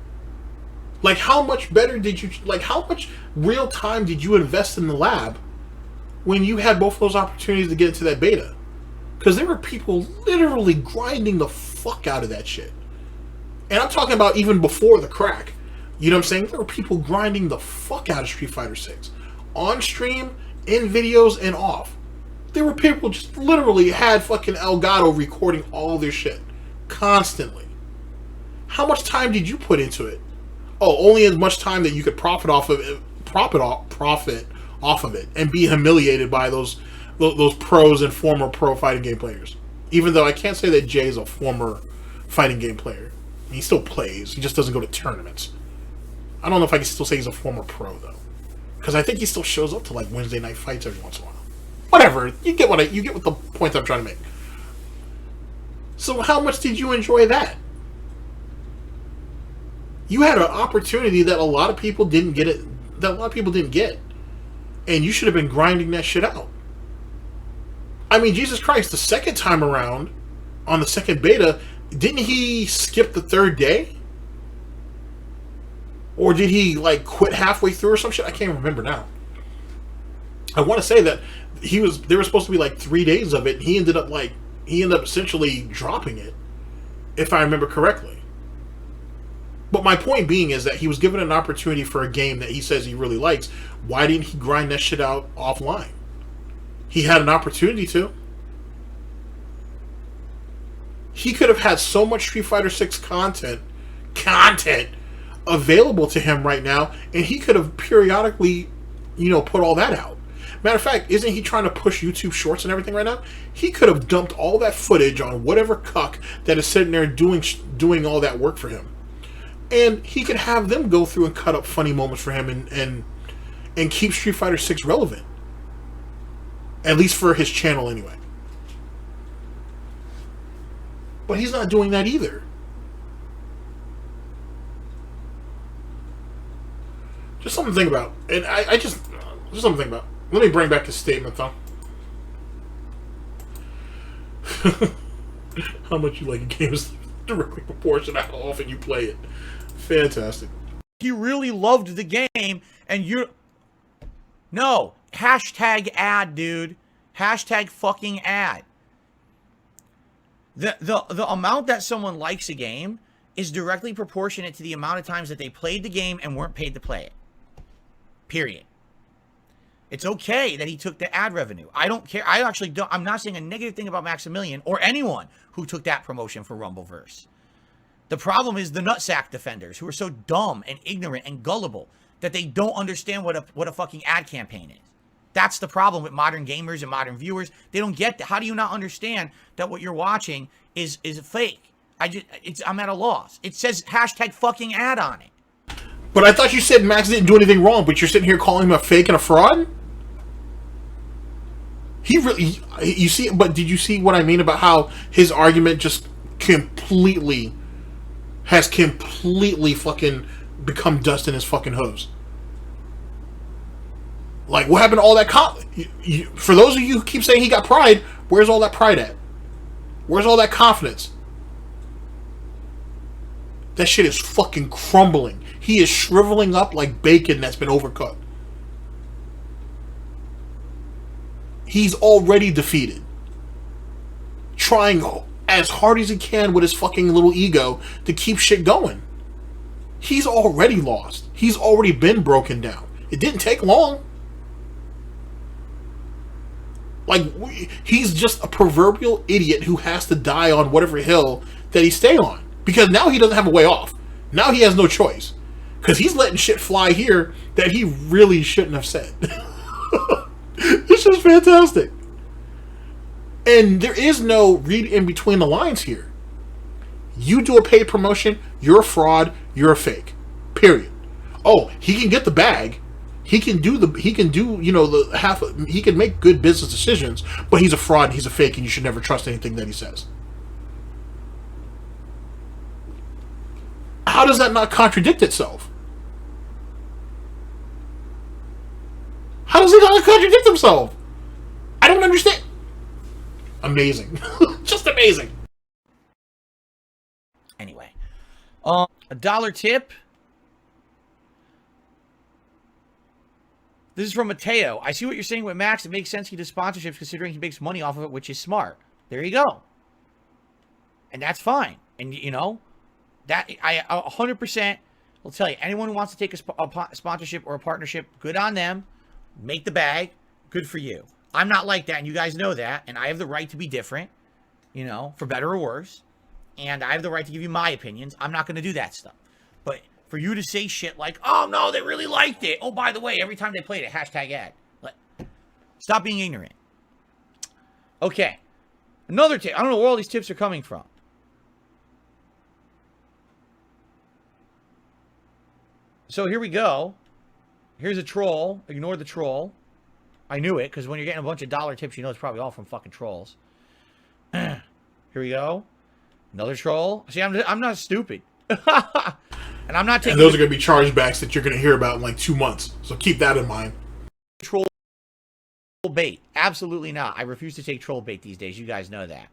Like, how much better did you... Like, how much real time did you invest in the lab when you had both those opportunities to get into that beta? Because there were people literally grinding the fuck out of that shit. And I'm talking about even before the crack. You know what I'm saying? There were people grinding the fuck out of Street Fighter 6. On stream, in videos, and off. There were people just literally had fucking Elgato recording all their shit. Constantly. How much time did you put into it? Oh, only as much time that you could profit off of it and be humiliated by those pros and former pro fighting game players. Even though I can't say that Jay is a former fighting game player. He still plays. He just doesn't go to tournaments. I don't know if I can still say he's a former pro, though. Because I think he still shows up to, like, Wednesday night fights every once in a while. Whatever. You get what the point I'm trying to make. So how much did you enjoy that? You had an opportunity that a lot of people didn't get And you should have been grinding that shit out. I mean, Jesus Christ, the second time around on the second beta, didn't he skip the third day? Or did he like quit halfway through or some shit? I can't remember now. I want to say that there were supposed to be like 3 days of it, and he ended up essentially dropping it, if I remember correctly. But my point being is that he was given an opportunity for a game that he says he really likes. Why didn't he grind that shit out offline? He had an opportunity to. He could have had so much Street Fighter 6 content available to him right now, and he could have periodically, put all that out. Matter of fact, isn't he trying to push YouTube Shorts and everything right now? He could have dumped all that footage on whatever cuck that is sitting there doing all that work for him. And he could have them go through and cut up funny moments for him and keep Street Fighter 6 relevant. At least for his channel anyway. But he's not doing that either. Just something to think about. And just something to think about. Let me bring back his statement, though. How much you like a game is directly proportional to how often you play it. Fantastic. He really loved the game, and you're... No. Hashtag ad, dude. Hashtag fucking ad. The amount that someone likes a game is directly proportionate to the amount of times that they played the game and weren't paid to play it. Period. It's okay that he took the ad revenue. I don't care. I'm not saying a negative thing about Maximilian or anyone who took that promotion for Rumbleverse. The problem is the nutsack defenders who are so dumb and ignorant and gullible that they don't understand what a fucking ad campaign is. That's the problem with modern gamers and modern viewers. They don't get that. How do you not understand that what you're watching is fake? I'm at a loss. It says hashtag fucking ad on it. But I thought you said Max didn't do anything wrong, but you're sitting here calling him a fake and a fraud? But did you see what I mean about how his argument just has completely fucking become dust in his fucking hose? Like, what happened to all that for those of you who keep saying he got pride, where's all that pride at? Where's all that confidence? That shit is fucking crumbling. He is shriveling up like bacon that's been overcooked. He's already defeated. Trying as hard as he can with his fucking little ego to keep shit going. He's already lost. He's already been broken down. It didn't take long. Like, he's just a proverbial idiot who has to die on whatever hill that he stay on. Because now he doesn't have a way off. Now he has no choice. Because he's letting shit fly here that he really shouldn't have said. This is fantastic. And there is no read in between the lines here. You do a paid promotion, you're a fraud, you're a fake. Period. Oh, he can get the bag. He can make good business decisions, but he's a fraud and he's a fake and you should never trust anything that he says. How does that not contradict itself? How does it not contradict himself? I don't understand. Amazing. Just amazing. Anyway. $1 tip. This is from Mateo. I see what you're saying with Max. It makes sense he does sponsorships considering he makes money off of it, which is smart. There you go. And that's fine. And, that I 100% will tell you. Anyone who wants to take a sponsorship or a partnership, good on them. Make the bag. Good for you. I'm not like that, and you guys know that. And I have the right to be different, for better or worse. And I have the right to give you my opinions. I'm not going to do that stuff. But for you to say shit like, oh, no, they really liked it. Oh, by the way, every time they played it, hashtag ad. Stop being ignorant. Okay. Another tip. I don't know where all these tips are coming from. So here we go. Here's a troll. Ignore the troll. I knew it, because when you're getting a bunch of $1 tips, you know it's probably all from fucking trolls. Here we go. Another troll. See, I'm not stupid. And I'm not taking... And those are going to be chargebacks that you're going to hear about in like 2 months. So keep that in mind. Troll bait. Absolutely not. I refuse to take troll bait these days. You guys know that.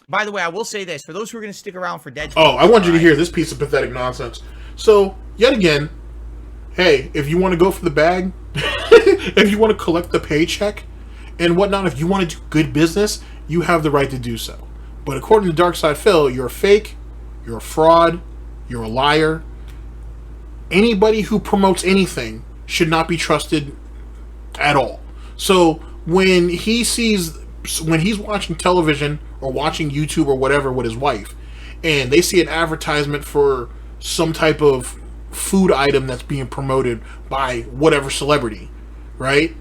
By the way, I will say this for those who are going to stick around for Dead. Oh, I want you to hear this piece of pathetic nonsense. So, yet again, hey, if you want to go for the bag, if you want to collect the paycheck and whatnot, if you want to do good business, you have the right to do so. But according to Darksydephil, you're a fake, you're a fraud, you're a liar. Anybody who promotes anything should not be trusted at all. So when he's watching television or watching YouTube or whatever with his wife, and they see an advertisement for some type of food item that's being promoted by whatever celebrity, right?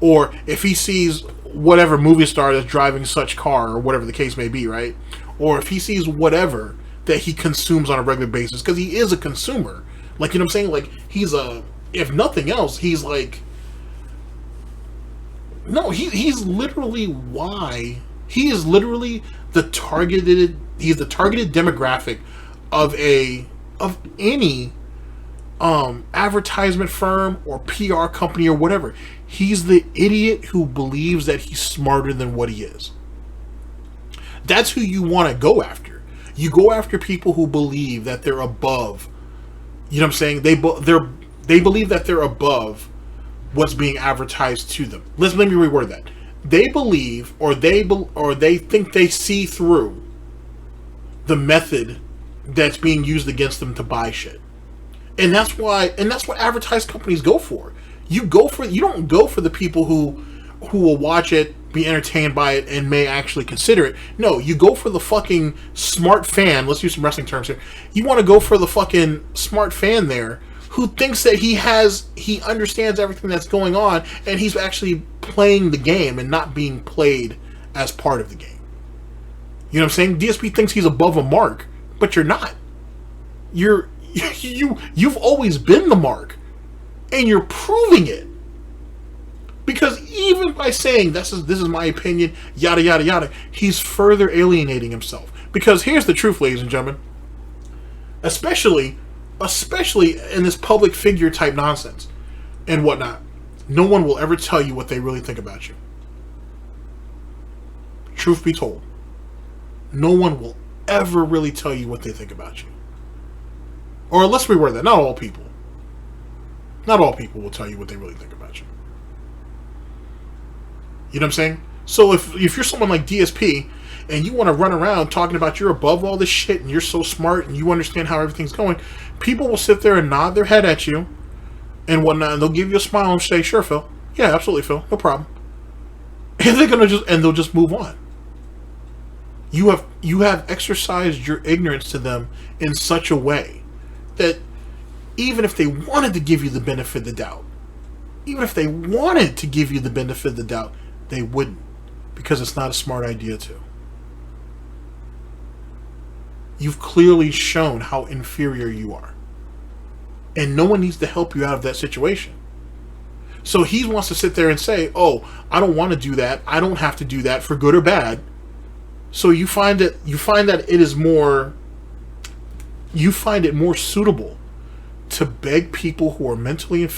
Or if he sees whatever movie star that's driving such car or whatever the case may be, right? Or if he sees whatever that he consumes on a regular basis, because he is a consumer. Like, you know what I'm saying? Like, if nothing else, he's like, no, he's literally he is literally he's the targeted demographic of any advertisement firm or PR company or whatever. He's the idiot who believes that he's smarter than what he is. That's who you want to go after. You go after people who believe that they're above. You know what I'm saying? They believe that they're above what's being advertised to them. Let me reword that. They believe, or they think they see through the method that's being used against them to buy shit. And that's what advertised companies go for. You don't go for the people who will watch it, be entertained by it, and may actually consider it. No, you go for the fucking smart fan. Let's use some wrestling terms here. You want to go for the fucking smart fan there who thinks that he understands everything that's going on, and he's actually playing the game and not being played as part of the game. You know what I'm saying? DSP thinks he's above a mark, but you're not. You've always been the mark, and you're proving it. Because even by saying this is my opinion, yada yada yada, he's further alienating himself. Because here's the truth, ladies and gentlemen, especially in this public figure type nonsense and whatnot, no one will ever tell you what they really think about you. Truth be told, no one will ever really tell you what they think about you. Or let's reword that, not all people. Not all people will tell you what they really think about you. You know what I'm saying? So if you're someone like DSP and you want to run around talking about you're above all this shit and you're so smart and you understand how everything's going, people will sit there and nod their head at you and whatnot, and they'll give you a smile and say, "Sure, Phil. Yeah, absolutely, Phil. No problem." And they'll just move on. You have exercised your ignorance to them in such a way that even if they wanted to give you the benefit of the doubt, they wouldn't, because it's not a smart idea to. You've clearly shown how inferior you are, and no one needs to help you out of that situation. So he wants to sit there and say, "Oh, I don't want to do that. I don't have to do that for good or bad." So you find it more suitable to beg people who are mentally and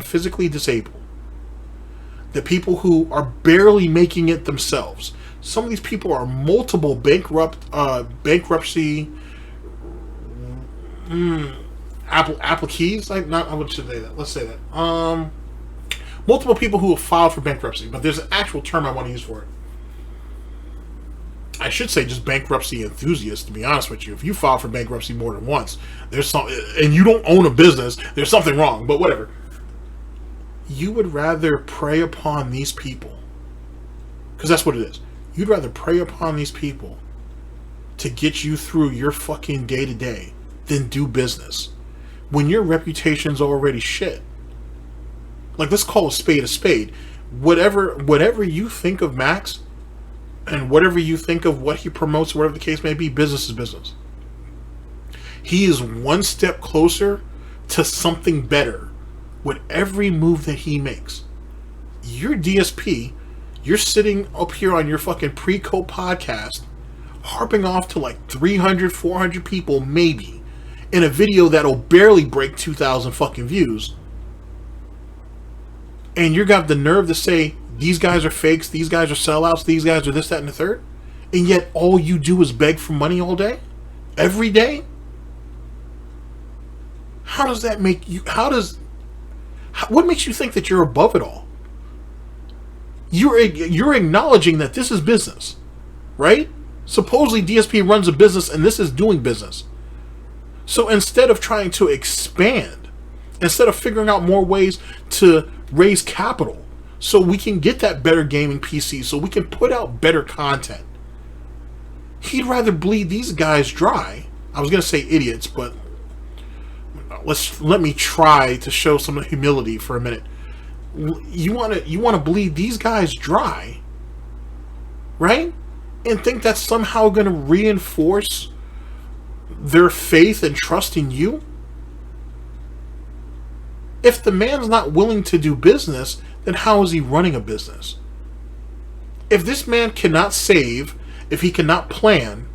physically disabled, the people who are barely making it themselves. Some of these people are multiple bankruptcy appliquees. Let's say that. Multiple people who have filed for bankruptcy, but there's an actual term I want to use for it. I should say just bankruptcy enthusiasts, to be honest with you. If you file for bankruptcy more than once, and you don't own a business, there's something wrong, but whatever. You would rather prey upon these people, because that's what it is. You'd rather prey upon these people to get you through your fucking day-to-day than do business when your reputation's already shit. Like, let's call a spade a spade. Whatever you think of Max, and whatever you think of what he promotes, whatever the case may be, business is business. He is one step closer to something better with every move that he makes. You're DSP, you're sitting up here on your fucking pre-code podcast, harping off to like 300, 400 people maybe, in a video that'll barely break 2,000 fucking views. And you got the nerve to say, these guys are fakes, these guys are sellouts, these guys are this, that, and the third. and yet all you do is beg for money all day? Every day? How does that make you... what makes you think that you're above it all? You're acknowledging that this is business, right? Supposedly DSP runs a business and this is doing business. So instead of trying to expand, instead of figuring out more ways to raise capital so we can get that better gaming PC, so we can put out better content, he'd rather bleed these guys dry. I was going to say idiots, but let me try to show some humility for a minute. You want to bleed these guys dry, right? And think that's somehow going to reinforce their faith and trust in you? If the man's not willing to do business, then how is he running a business? If this man cannot save, if he cannot plan,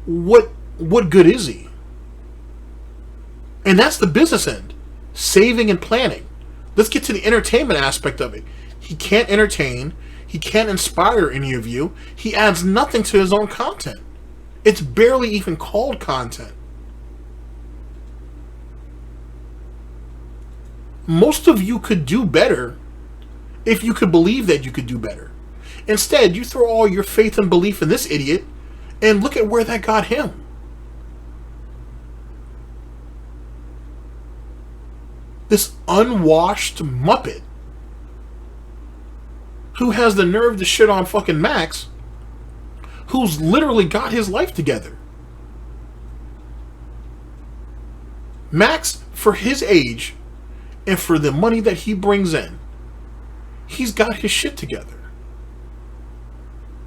what good is he? And that's the business end. Saving and planning. Let's get to the entertainment aspect of it. He can't entertain. He can't inspire any of you. He adds nothing to his own content. It's barely even called content. Most of you could do better if you could believe that you could do better. Instead, you throw all your faith and belief in this idiot, and look at where that got him. This unwashed muppet who has the nerve to shit on fucking Max, who's literally got his life together. Max, for his age and for the money that he brings in, he's got his shit together.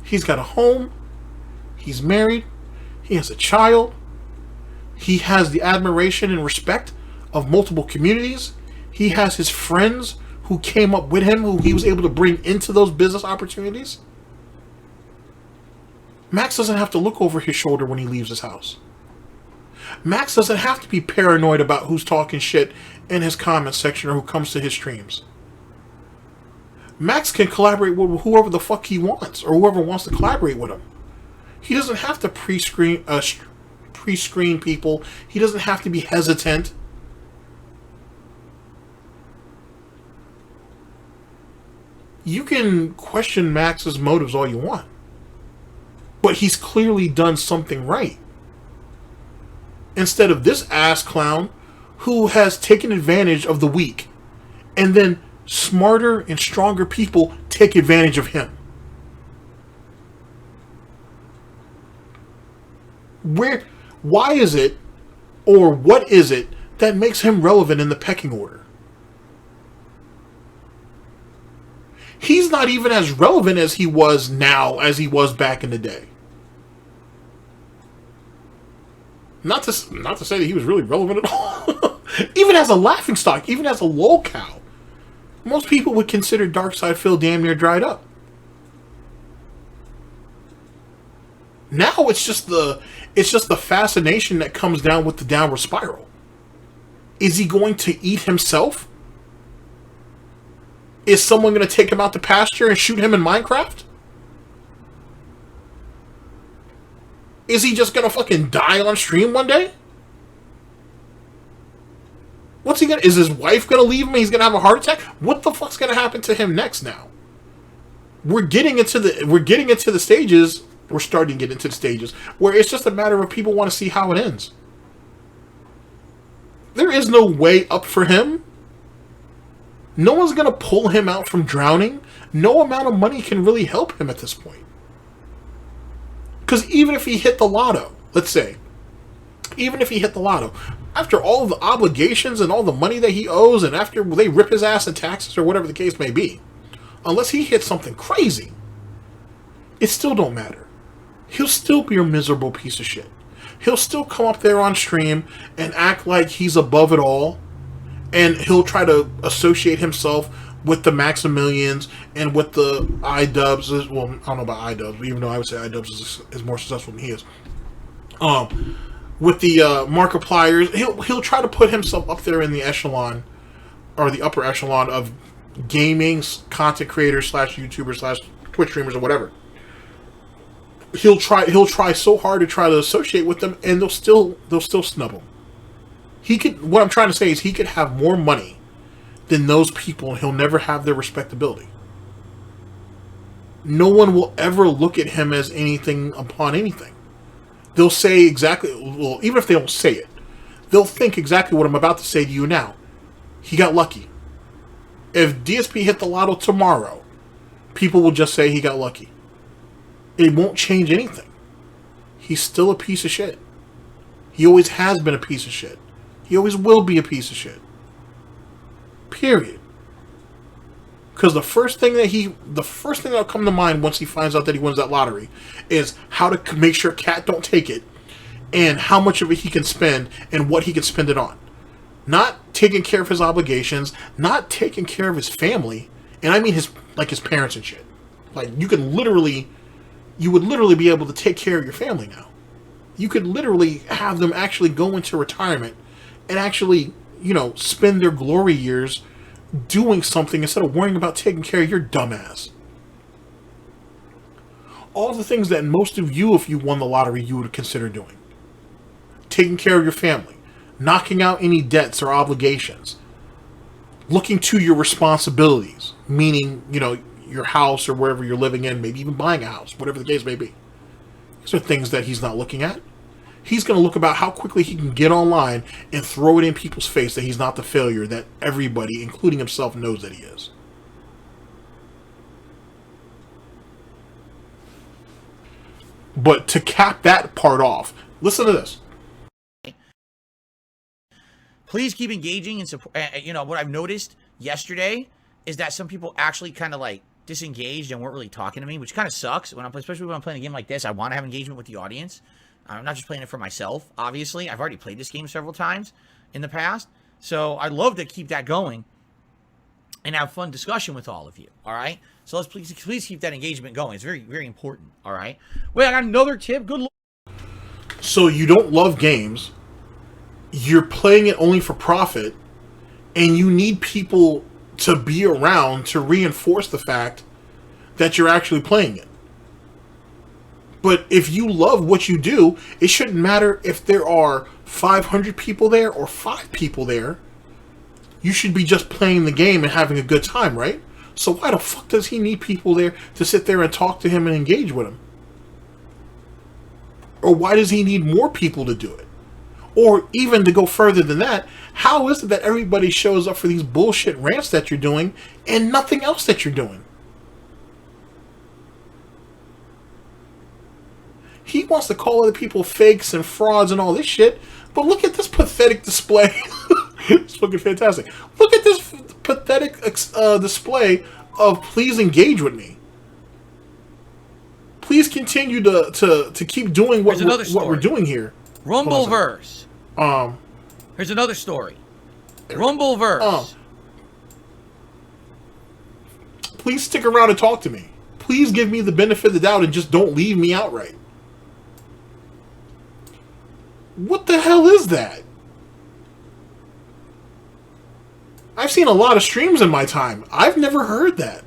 He's got a home. He's married. He has a child. He has the admiration and respect of multiple communities. He has his friends who came up with him, who he was able to bring into those business opportunities. Max doesn't have to look over his shoulder when he leaves his house. Max doesn't have to be paranoid about who's talking shit in his comment section or who comes to his streams. Max can collaborate with whoever the fuck he wants, or whoever wants to collaborate with him. He doesn't have to pre-screen people. He doesn't have to be hesitant. You can question Max's motives all you want, but he's clearly done something right. Instead of this ass clown who has taken advantage of the weak, and then smarter and stronger people take advantage of him. Why is it, or what is it that makes him relevant in the pecking order? He's not even as relevant as he was now as he was back in the day. Not to say that he was really relevant at all. Even as a laughingstock, even as a lolcow, most people would consider Darksydephil damn near dried up. Now it's just the fascination that comes down with the downward spiral. Is he going to eat himself? Is someone going to take him out to pasture and shoot him in Minecraft? Is he just going to fucking die on stream one day? What's he gonna... Is his wife gonna leave him and he's gonna have a heart attack? What the fuck's gonna happen to him next now? We're getting into the stages. We're starting to get into the stages where it's just a matter of people want to see how it ends. There is no way up for him. No one's gonna pull him out from drowning. No amount of money can really help him at this point. Because even if he hit the lotto, let's say, even if he hit the lotto, after all the obligations and all the money that he owes, and after they rip his ass in taxes or whatever the case may be, unless he hits something crazy, it still don't matter. He'll still be a miserable piece of shit. He'll still come up there on stream and act like he's above it all, and he'll try to associate himself with the Maximilians and with the iDubbbz. Well, I don't know about iDubbbz, even though I would say iDubbbz is more successful than he is. With the Markipliers, he'll try to put himself up there in the echelon, or the upper echelon of gaming content creators / YouTubers / Twitch streamers or whatever. he'll try so hard to try to associate with them, and they'll still snub him. He could. What I'm trying to say is he could have more money than those people, and he'll never have their respectability. No one will ever look at him as anything upon anything. They'll say exactly, well, even if they don't say it, they'll think exactly what I'm about to say to you now. He got lucky. If DSP hit the lotto tomorrow, people will just say he got lucky. It won't change anything. He's still a piece of shit. He always has been a piece of shit. He always will be a piece of shit. Period. Because the first thing that'll come to mind once he finds out that he wins that lottery is how to make sure Cat don't take it, and how much of it he can spend, and what he can spend it on. Not taking care of his obligations, not taking care of his family, and I mean his parents and shit. Like, you would literally be able to take care of your family now. You could literally have them actually go into retirement and actually, spend their glory years doing something instead of worrying about taking care of your dumbass. All the things that most of you, if you won the lottery, you would consider doing. Taking care of your family. Knocking out any debts or obligations. Looking to your responsibilities. Meaning, your house or wherever you're living in. Maybe even buying a house. Whatever the case may be. These are things that he's not looking at. He's going to look about how quickly he can get online and throw it in people's face that he's not the failure that everybody, including himself, knows that he is. But to cap that part off, listen to this. Please keep engaging and support. What I've noticed yesterday is that some people actually kind of like disengaged and weren't really talking to me, which kind of sucks. Especially when I'm playing a game like this, I want to have engagement with the audience. I'm not just playing it for myself, obviously. I've already played this game several times in the past. So I'd love to keep that going and have fun discussion with all of you, all right? So let's please keep that engagement going. It's very, very important, all right? Wait, I got another tip. Good luck. So you don't love games. You're playing it only for profit. And you need people to be around to reinforce the fact that you're actually playing it. But if you love what you do, it shouldn't matter if there are 500 people there or 5 people there. You should be just playing the game and having a good time, right? So why the fuck does he need people there to sit there and talk to him and engage with him? Or why does he need more people to do it? Or even to go further than that, how is it that everybody shows up for these bullshit rants that you're doing and nothing else that you're doing? He wants to call other people fakes and frauds and all this shit, but look at this pathetic display. It's fucking fantastic. Look at this pathetic display of please engage with me. Please continue to keep doing what we're doing here. Rumbleverse. Here's another story. Rumbleverse. Please stick around and talk to me. Please give me the benefit of the doubt and just don't leave me outright. What the hell is that? I've seen a lot of streams in my time. I've never heard that.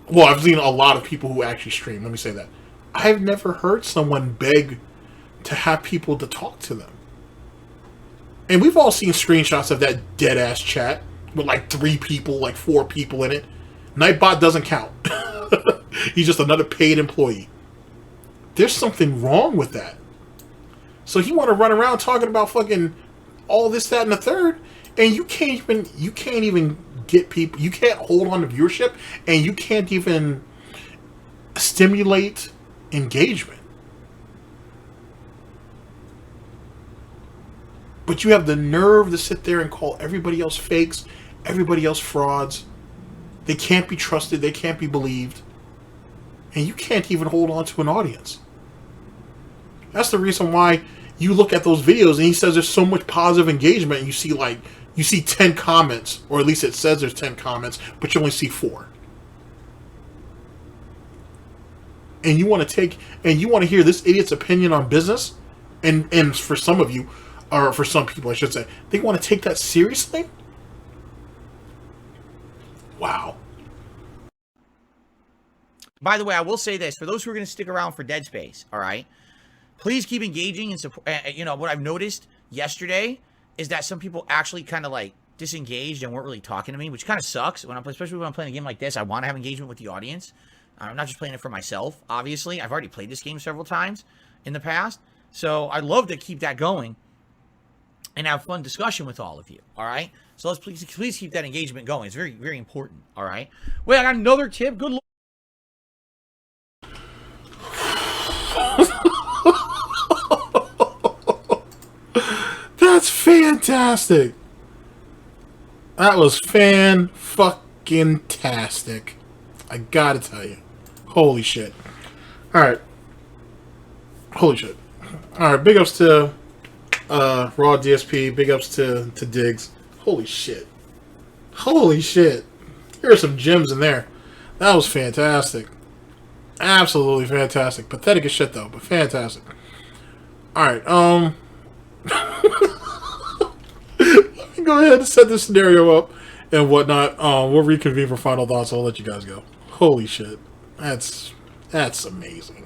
Well, I've seen a lot of people who actually stream. Let me say that. I've never heard someone beg to have people to talk to them. And we've all seen screenshots of that dead-ass chat with like 3 people, like 4 people in it. Nightbot doesn't count. He's just another paid employee. There's something wrong with that. So you want to run around talking about fucking all this, that, and the third, and you can't even get people. You can't hold on to viewership, and you can't even stimulate engagement. But you have the nerve to sit there and call everybody else fakes, everybody else frauds. They can't be trusted. They can't be believed. And you can't even hold on to an audience. That's the reason why you look at those videos and he says there's so much positive engagement. And you see 10 comments, or at least it says there's 10 comments, but you only see 4. And you want to hear this idiot's opinion on business, and for some of you, or for some people I should say, they want to take that seriously? Wow. By the way, I will say this. For those who are going to stick around for Dead Space, all right, please keep engaging and support. You know, what I've noticed yesterday is that some people actually kind of like disengaged and weren't really talking to me, which kind of sucks. Especially when I'm playing a game like this, I want to have engagement with the audience. I'm not just playing it for myself, obviously. I've already played this game several times in the past. So I'd love to keep that going and have fun discussion with all of you, all right? So let's please keep that engagement going. It's very, very important, all right? Wait, I got another tip. Good luck. That's fantastic. That was fan-fucking-tastic. I gotta tell you. Holy shit. Alright. Holy shit. Alright, big ups to Raw DSP. Big ups to Diggs. Holy shit. Holy shit. Here are some gems in there. That was fantastic. Absolutely fantastic. Pathetic as shit though, but fantastic. Alright, let me go ahead and set this scenario up and whatnot. We'll reconvene for final thoughts. I'll let you guys go. Holy shit. That's amazing.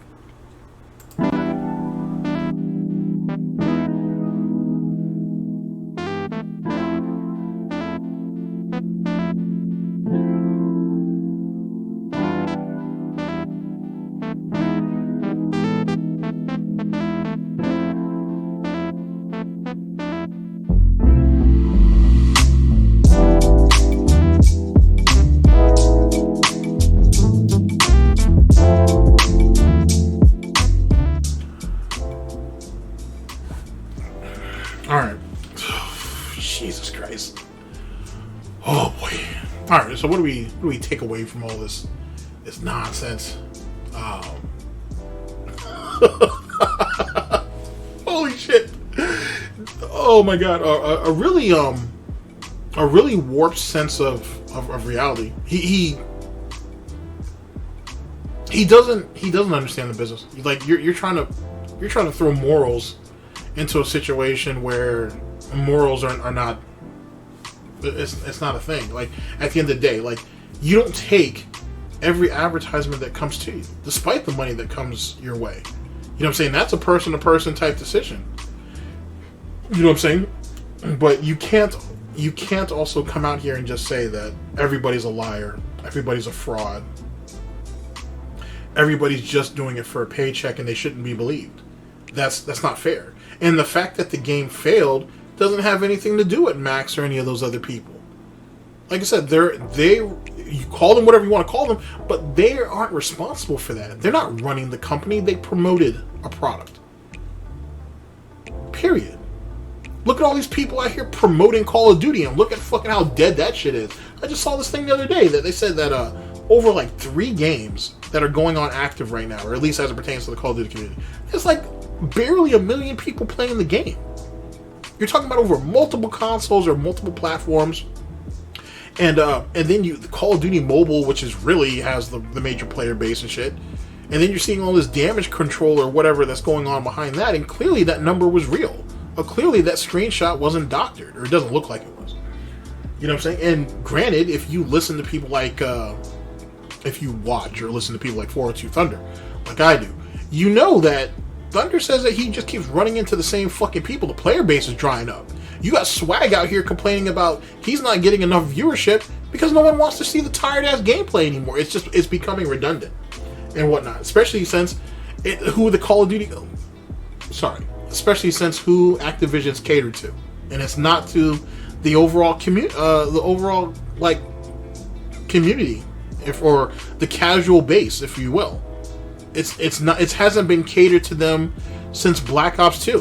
So what do we take away from all this nonsense? Holy shit! Oh my god! A really warped sense of reality. He doesn't understand the business. Like you're trying to throw morals into a situation where morals are not. It's not a thing. Like, at the end of the day, like, you don't take every advertisement that comes to you, despite the money that comes your way. You know what I'm saying? That's a person-to-person type decision. You know what I'm saying? But you can't also come out here and just say that everybody's a liar, everybody's a fraud, everybody's just doing it for a paycheck and they shouldn't be believed. That's not fair. And the fact that the game failed doesn't have anything to do with Max or any of those other people. Like I said, you call them whatever you want to call them, but they aren't responsible for that. They're not running the company. They promoted a product. Period. Look at all these people out here promoting Call of Duty, and look at fucking how dead that shit is. I just saw this thing the other day that they said that over like 3 games that are going on active right now, or at least as it pertains to the Call of Duty community, there's like barely 1 million people playing the game. You're talking about over multiple consoles or multiple platforms, and then the Call of Duty Mobile, which is really has the major player base and shit, and then you're seeing all this damage control or whatever that's going on behind that, and clearly that number was real. Clearly that screenshot wasn't doctored, or it doesn't look like it was. You know what I'm saying? And granted, if you listen to people like, if you watch or listen to people like 402 Thunder, like I do, you know that Thunder says that he just keeps running into the same fucking people. The player base is drying up. You got Swag out here complaining about he's not getting enough viewership because no one wants to see the tired-ass gameplay anymore. It's becoming redundant and whatnot. Especially since who Activision's catered to. And it's not to the overall community, community, or the casual base, if you will. It hasn't been catered to them since Black Ops 2. You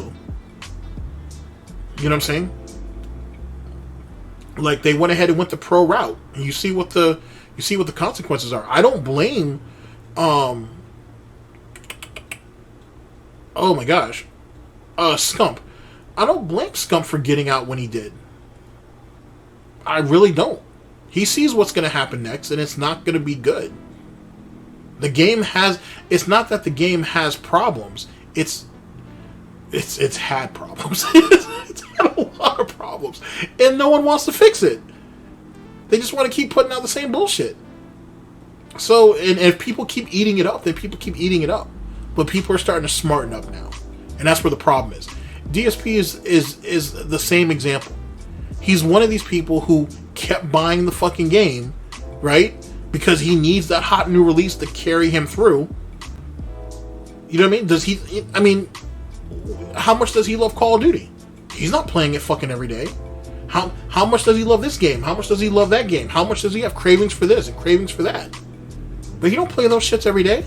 know what I'm saying? Like, they went ahead and went the pro route, and you see what the consequences are. I don't blame oh my gosh, Scump. I don't blame Scump for getting out when he did. I really don't. He sees what's going to happen next, and it's not going to be good. The game it's not that the game has problems. It's had problems. It's had a lot of problems. And no one wants to fix it. They just want to keep putting out the same bullshit. So, and if people keep eating it up, then people keep eating it up. But people are starting to smarten up now. And that's where the problem is. DSP is the same example. He's one of these people who kept buying the fucking game, right? Because he needs that hot new release to carry him through. You know what I mean? Does he, I mean, how much does he love Call of Duty? He's not playing it fucking every day. How much does he love this game? How much does he love that game? How much does he have cravings for this and cravings for that? But he don't play those shits every day.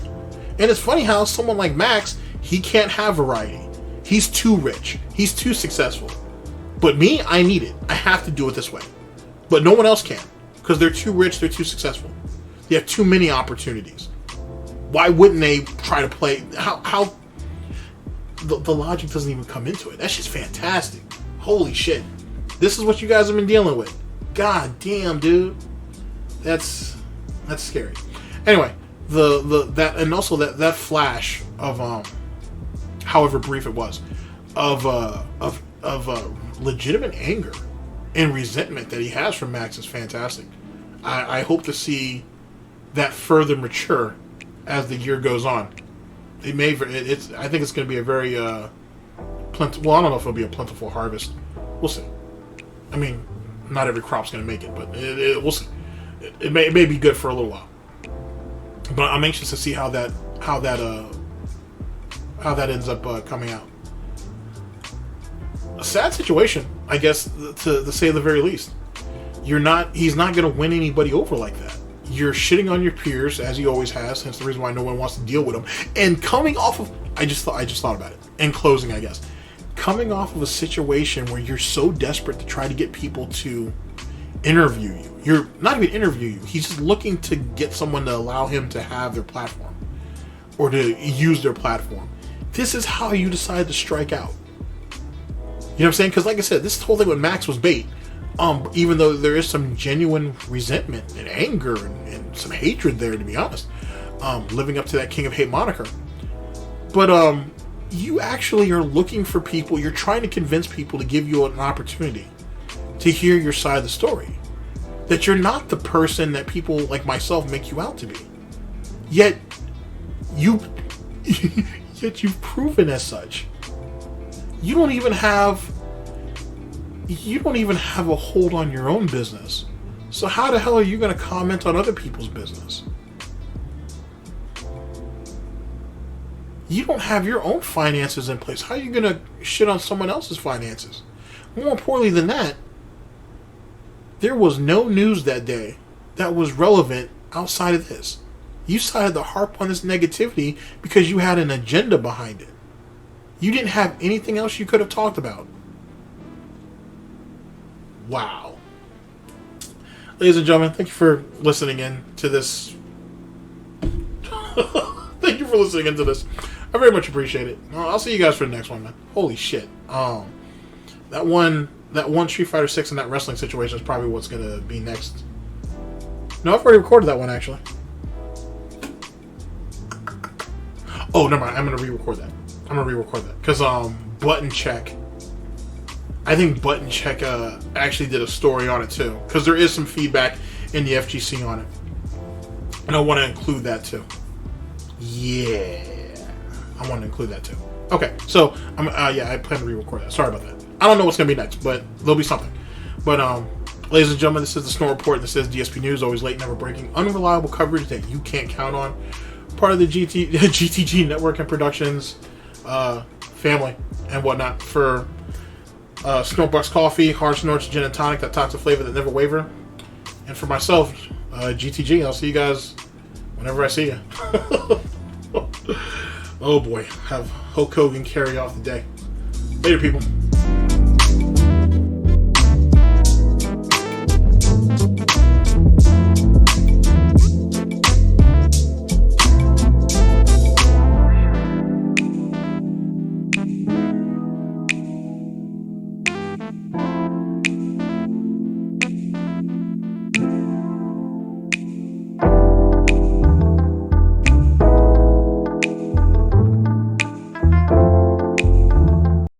And it's funny how someone like Max, he can't have variety. He's too rich. He's too successful. But me, I need it. I have to do it this way. But no one else can. Because they're too rich, they're too successful. They have too many opportunities. Why wouldn't they try to play? How the logic doesn't even come into it. That's just fantastic. Holy shit. This is what you guys have been dealing with. God damn, dude. That's scary. Anyway, that and also that flash of however brief it was, of legitimate anger and resentment that he has from Max is fantastic. I hope to see that further mature as the year goes on. I think it's going to be a very plentiful. Well, I don't know if it'll be a plentiful harvest. We'll see. I mean, not every crop's going to make it, but we'll see. It may be good for a little while. But I'm anxious to see how that ends up coming out. A sad situation, I guess, to say the very least. He's not going to win anybody over like that. You're shitting on your peers, as he always has, hence the reason why no one wants to deal with him. And coming off of, I just thought about it. In closing, I guess, coming off of a situation where you're so desperate to try to get people to interview you. You're not even interview you. He's just looking to get someone to allow him to have their platform or to use their platform. This is how you decide to strike out. You know what I'm saying? Because like I said, this whole thing with Max was bait. Even though there is some genuine resentment and anger and some hatred there, to be honest, living up to that King of Hate moniker. But you actually are looking for people. You're trying to convince people to give you an opportunity to hear your side of the story. That you're not the person that people like myself make you out to be. Yet you've proven as such. You don't even have a hold on your own business. So how the hell are you going to comment on other people's business? You don't have your own finances in place. How are you going to shit on someone else's finances? More importantly than that, there was no news that day that was relevant outside of this. You decided to harp on this negativity because you had an agenda behind it. You didn't have anything else you could have talked about. Wow. Ladies and gentlemen, thank you for listening in to this. Thank you for listening into this. I very much appreciate it. I'll see you guys for the next one, man. Holy shit. That one Street Fighter 6 and that wrestling situation is probably what's going to be next. No, I've already recorded that one, actually. Oh, never mind. I'm going to re-record that. Because Button Check. I think Button Check actually did a story on it, too. Because there is some feedback in the FGC on it. And I want to include that, too. Yeah. I want to include that, too. Okay, so, I plan to re-record that. Sorry about that. I don't know what's going to be next, but there'll be something. But, ladies and gentlemen, this is the Snort Report. This is DSP News, always late, never breaking, unreliable coverage that you can't count on. Part of the GTG Network and Productions family and whatnot for SnortBucks Coffee, Hard Snorts, Gin and Tonic, that toxic flavor that never waver. And for myself, GTG, I'll see you guys whenever I see you. Oh boy, have Hulk Hogan carry off the day. Later, people.